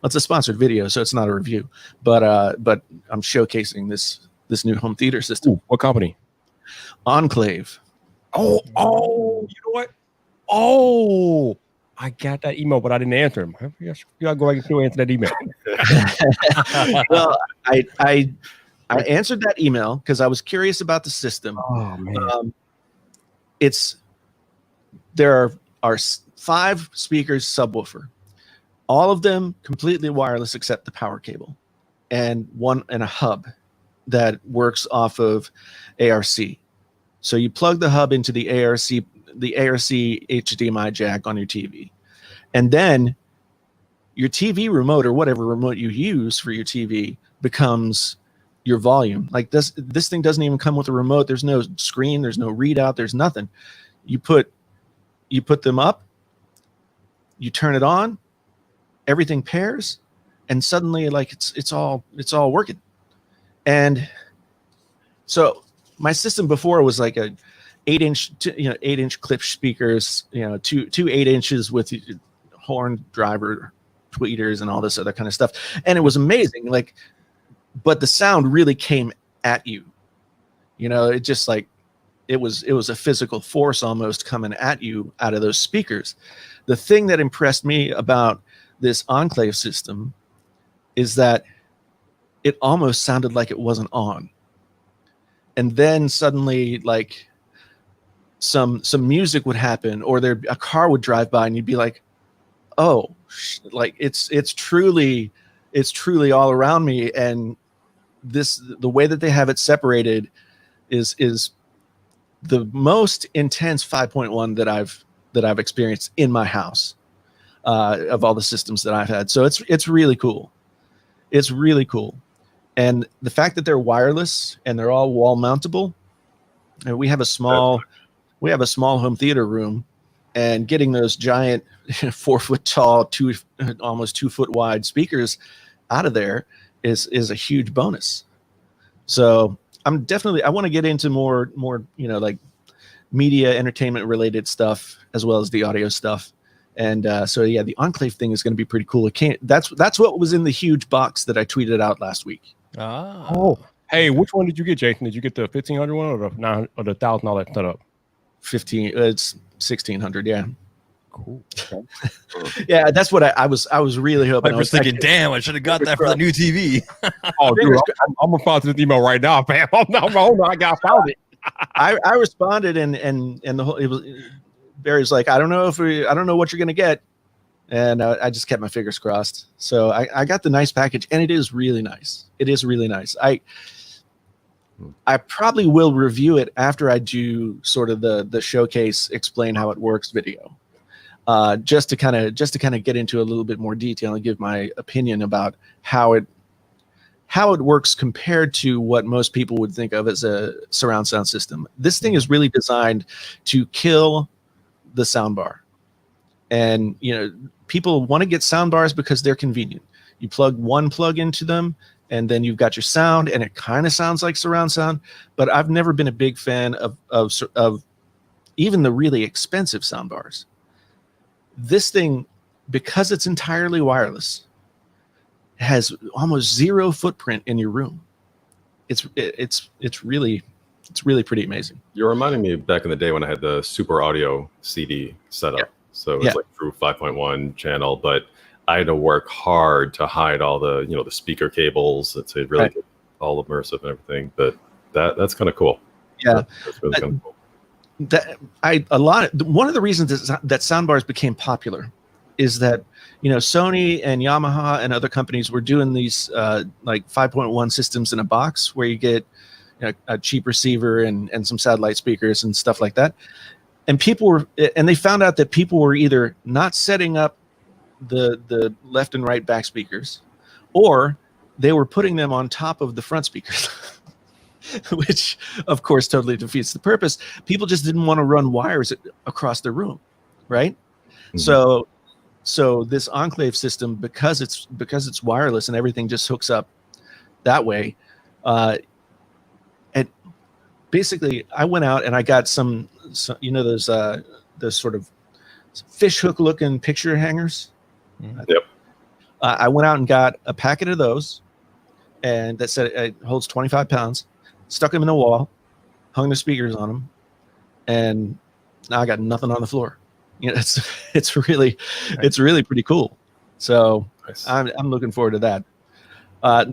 it's a sponsored video, so it's not a review, but I'm showcasing this new home theater system. Ooh, what company? Enclave. Oh, you know what? Oh, I got that email, but I didn't answer him. You gotta go back and still answer that email. Well, I answered that email because I was curious about the system. Oh man. There are 5 speakers subwoofer, All of them completely wireless except the power cable, and a hub that works off of ARC. So you plug the hub into the ARC HDMI jack on your TV, and then your TV remote or whatever remote you use for your TV becomes your volume. Like this thing doesn't even come with a remote. There's no screen, there's no readout, there's nothing. You put them up, you turn it on, everything pairs, and suddenly like it's all working. And so my system before was like a 8-inch clip speakers, two 8 inches with horn driver tweeters and all this other kind of stuff, and it was amazing. Like, but the sound really came at you. It just like it was a physical force almost coming at you out of those speakers. The thing that impressed me about this Enclave system is that it almost sounded like it wasn't on. And then suddenly, like some music would happen, or a car would drive by, and you'd be like, "Oh, like it's truly all around me." And the way that they have it separated is the most intense 5.1 that I've experienced in my house of all the systems that I've had. So it's really cool. It's really cool. And the fact that they're wireless and they're all wall mountable, and we have a small home theater room, and getting those giant 4 foot tall, almost 2 foot wide speakers out of there is a huge bonus. So I want to get into more like media entertainment related stuff as well as the audio stuff. And so yeah, the Enclave thing is going to be pretty cool. That's what was in the huge box that I tweeted out last week. Oh, hey, which one did you get, Jason? Did you get the 1,500 one or the $1,000 setup? It's 1,600. Yeah. Cool. Okay. Yeah, that's what I was really hoping. I was thinking, damn, I should have got that for the new TV. Oh, dude, I'm responding to this email right now, fam. Hold on, I found it. I responded, and the whole Barry's like, I don't know what you're gonna get, and I just kept my fingers crossed. So I got the nice package, and it is really nice. It is really nice. I probably will review it after I do sort of the showcase, explain how it works video. Just to kind of get into a little bit more detail and give my opinion about how it works compared to what most people would think of as a surround sound system. This thing is really designed to kill the soundbar. And people want to get sound bars because they're convenient. You plug one plug into them, and then you've got your sound, and it kind of sounds like surround sound. But I've never been a big fan of even the really expensive sound bars. This thing, because it's entirely wireless, has almost zero footprint in your room. It's really pretty amazing. You're reminding me back in the day when I had the Super Audio CD setup. Yeah. So it was like through 5.1 channel, but I had to work hard to hide all the the speaker cables to really get all immersive and everything. But that's kind of cool. Yeah, that's really kind of cool. One of the reasons that soundbars became popular is that Sony and Yamaha and other companies were doing these like 5.1 systems in a box where you get a cheap receiver and some satellite speakers and stuff like that. And they found out that people were either not setting up the left and right back speakers, or they were putting them on top of the front speakers. Which, of course, totally defeats the purpose. People just didn't want to run wires across the room, right? Mm-hmm. So this Enclave system, because it's wireless and everything just hooks up that way, and basically, I went out and I got some those sort of fish hook looking picture hangers. Mm-hmm. Yep. I went out and got a packet of those, and that said it holds 25 pounds. Stuck them in a wall, hung the speakers on them, and now I got nothing on the floor. It's really pretty cool. So nice. I'm looking forward to that.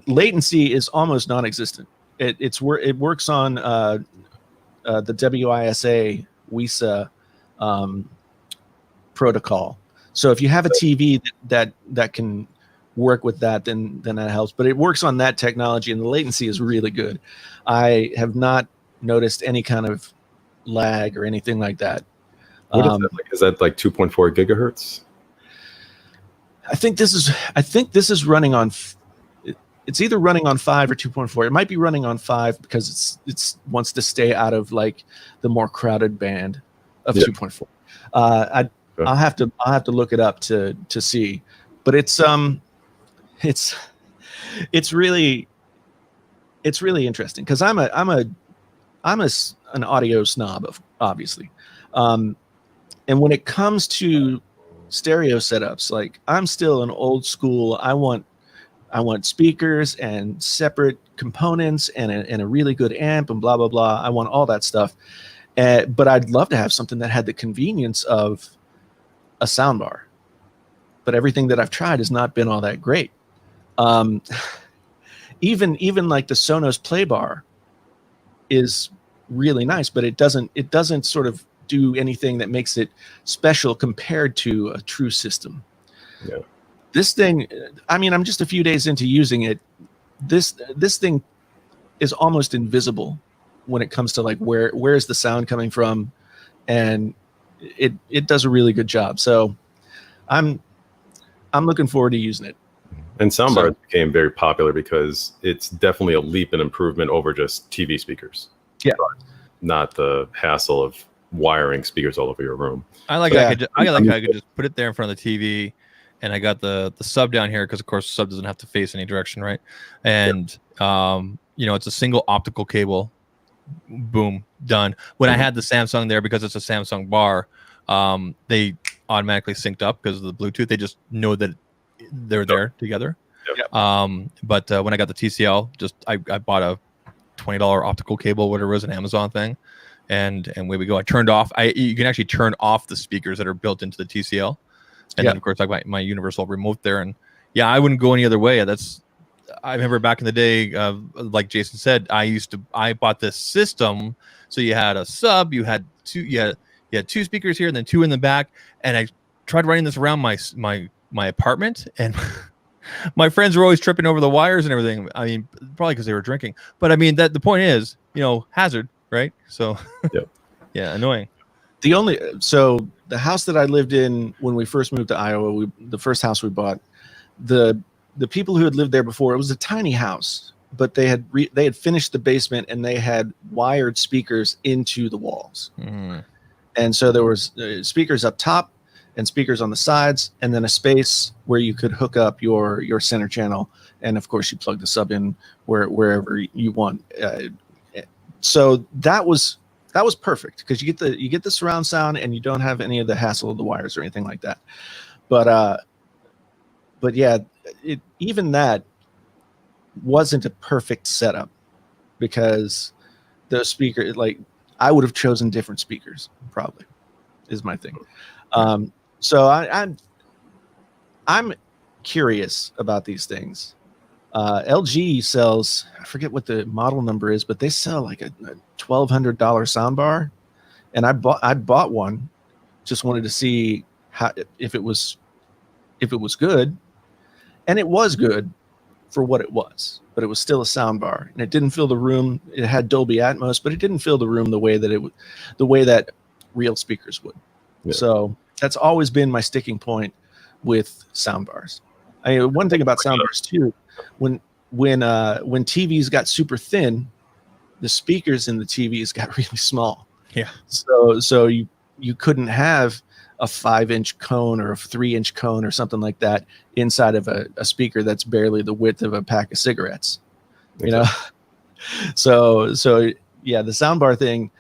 Latency is almost non-existent. It works on the WISA protocol. So if you have a TV that can work with that, then that helps. But it works on that technology, and the latency is really good. I have not noticed any kind of lag or anything like that. What is that like? Is that like 2.4 gigahertz? I think this is running on. It's either running on 5 or 2.4. It might be running on 5 because it's wants to stay out of like the more crowded band of 2.4. I'll have to look it up to see, but it's really interesting because I'm an audio snob, obviously, and when it comes to stereo setups, like I'm still an old school. I want speakers and separate components and a really good amp and blah blah blah. I want all that stuff, but I'd love to have something that had the convenience of a soundbar. But everything that I've tried has not been all that great. Even like the Sonos Playbar is really nice, but it doesn't sort of do anything that makes it special compared to a true system. Yeah. This thing, I mean, I'm just a few days into using it. This thing is almost invisible when it comes to like where's the sound coming from, and it does a really good job. So I'm looking forward to using it. And soundbars became very popular because it's definitely a leap in improvement over just TV speakers. Yeah. Not the hassle of wiring speakers all over your room. I could just put it there in front of the TV, and I got the sub down here because of course the sub doesn't have to face any direction, right? And it's a single optical cable. Boom, done. When I had the Samsung there, because it's a Samsung bar, they automatically synced up because of the Bluetooth. They just know that they're there together. Yep. But when I got the TCL, I bought a $20 optical cable, whatever it was, an Amazon thing, and away we go. I turned off. You can actually turn off the speakers that are built into the TCL, and then of course I got my universal remote there. And yeah, I wouldn't go any other way. I remember back in the day, like Jason said, I bought this system. So you had a sub, you had two speakers here, and then two in the back. And I tried running this around my apartment, and my friends were always tripping over the wires and everything. I mean, probably because they were drinking. But I mean, the point is, hazard, right? So, yeah, annoying. So the house that I lived in when we first moved to Iowa, the first house we bought, the people who had lived there before, it was a tiny house, but they had finished the basement and they had wired speakers into the walls. Mm-hmm. And so there was speakers up top and speakers on the sides, and then a space where you could hook up your center channel. And of course you plug the sub in wherever you want. So that was perfect because you get the surround sound and you don't have any of the hassle of the wires or anything like that. But yeah, even that wasn't a perfect setup because those speakers, like I would have chosen different speakers, probably, is my thing. So I'm curious about these things. LG sells, I forget what the model number is, but they sell like a $1,200 soundbar, and I bought one. Just wanted to see if it was good, and it was good for what it was, but it was still a soundbar, and it didn't fill the room. It had Dolby Atmos, but it didn't fill the room the way that real speakers would. Yeah. So that's always been my sticking point with soundbars. One thing about soundbars too, when TVs got super thin, the speakers in the TVs got really small. Yeah. So you couldn't have a 5-inch cone or a 3-inch cone or something like that inside of a speaker that's barely the width of a pack of cigarettes. Exactly. So yeah, the soundbar thing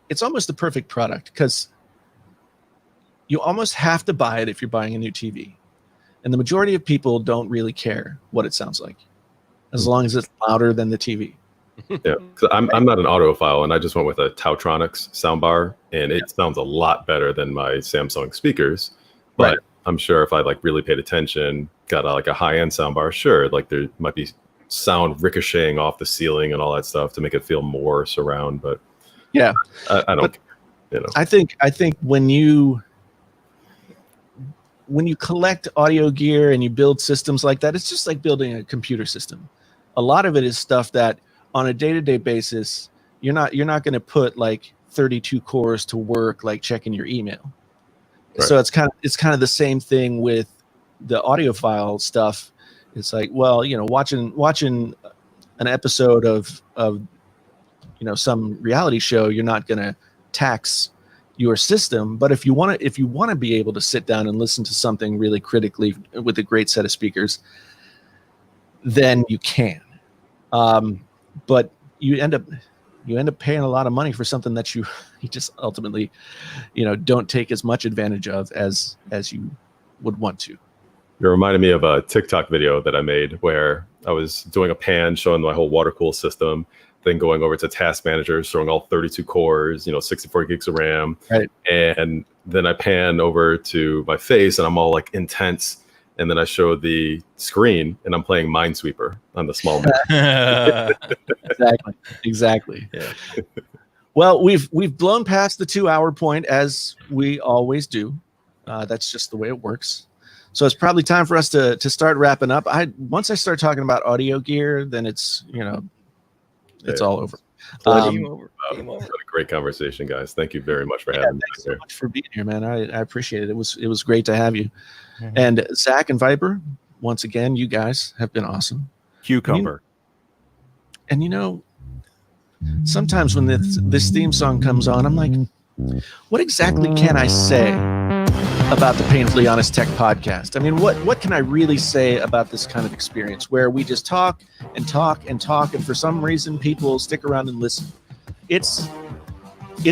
it's almost the perfect product because you almost have to buy it if you're buying a new TV. And the majority of people don't really care what it sounds like, as long as it's louder than the TV. Yeah, so I'm not an audiophile, and I just went with a Tautronics soundbar, and it sounds a lot better than my Samsung speakers. But right. I'm sure if I really paid attention, got a high-end soundbar, sure, there might be sound ricocheting off the ceiling and all that stuff to make it feel more surround. But yeah, I don't. You know, I think when you collect audio gear and you build systems like that, it's just like building a computer system. A lot of it is stuff that on a day-to-day basis, you're not going to put like 32 cores to work, like checking your email. Right. So it's kind of the same thing with the audiophile stuff. It's like, well, you know, watching an episode of some reality show, you're not going to tax your system. But if you want to be able to sit down and listen to something really critically with a great set of speakers, then you can. But you end up paying a lot of money for something that you just ultimately, don't take as much advantage of as you would want to. You're reminding me of a TikTok video that I made where I was doing a pan showing my whole water cool system, then going over to Task Manager, showing all 32 cores, 64 gigs of RAM. Right. And then I pan over to my face and I'm all like intense. And then I show the screen and I'm playing Minesweeper on the small Exactly. Yeah. Well, we've blown past the 2-hour point as we always do. That's just the way it works. So it's probably time for us to start wrapping up. Once I start talking about audio gear, then it's all over. Game over. What a great conversation, guys. Thank you very much for having me. Thanks so much for being here, man. I appreciate it. It was great to have you. Mm-hmm. And Zach and Viper, once again, you guys have been awesome. Cucumber. And sometimes when this theme song comes on, I'm like, what exactly can I say about the Painfully Honest Tech Podcast? I mean, what can I really say about this kind of experience where we just talk and talk and talk, and for some reason people stick around and listen? It's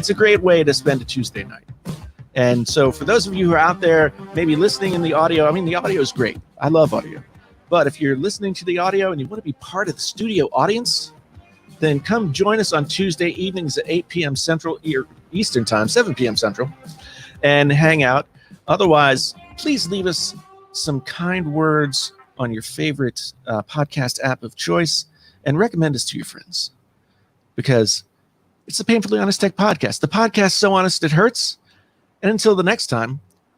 a great way to spend a Tuesday night. And so for those of you who are out there maybe listening in the audio, I mean, the audio is great. I love audio. But if you're listening to the audio and you want to be part of the studio audience, then come join us on Tuesday evenings at 8 p.m. Central Eastern Time, 7 p.m. Central, and hang out. Otherwise, please leave us some kind words on your favorite podcast app of choice and recommend us to your friends, because it's the Painfully Honest Tech Podcast, the podcast so honest it hurts. And until the next time,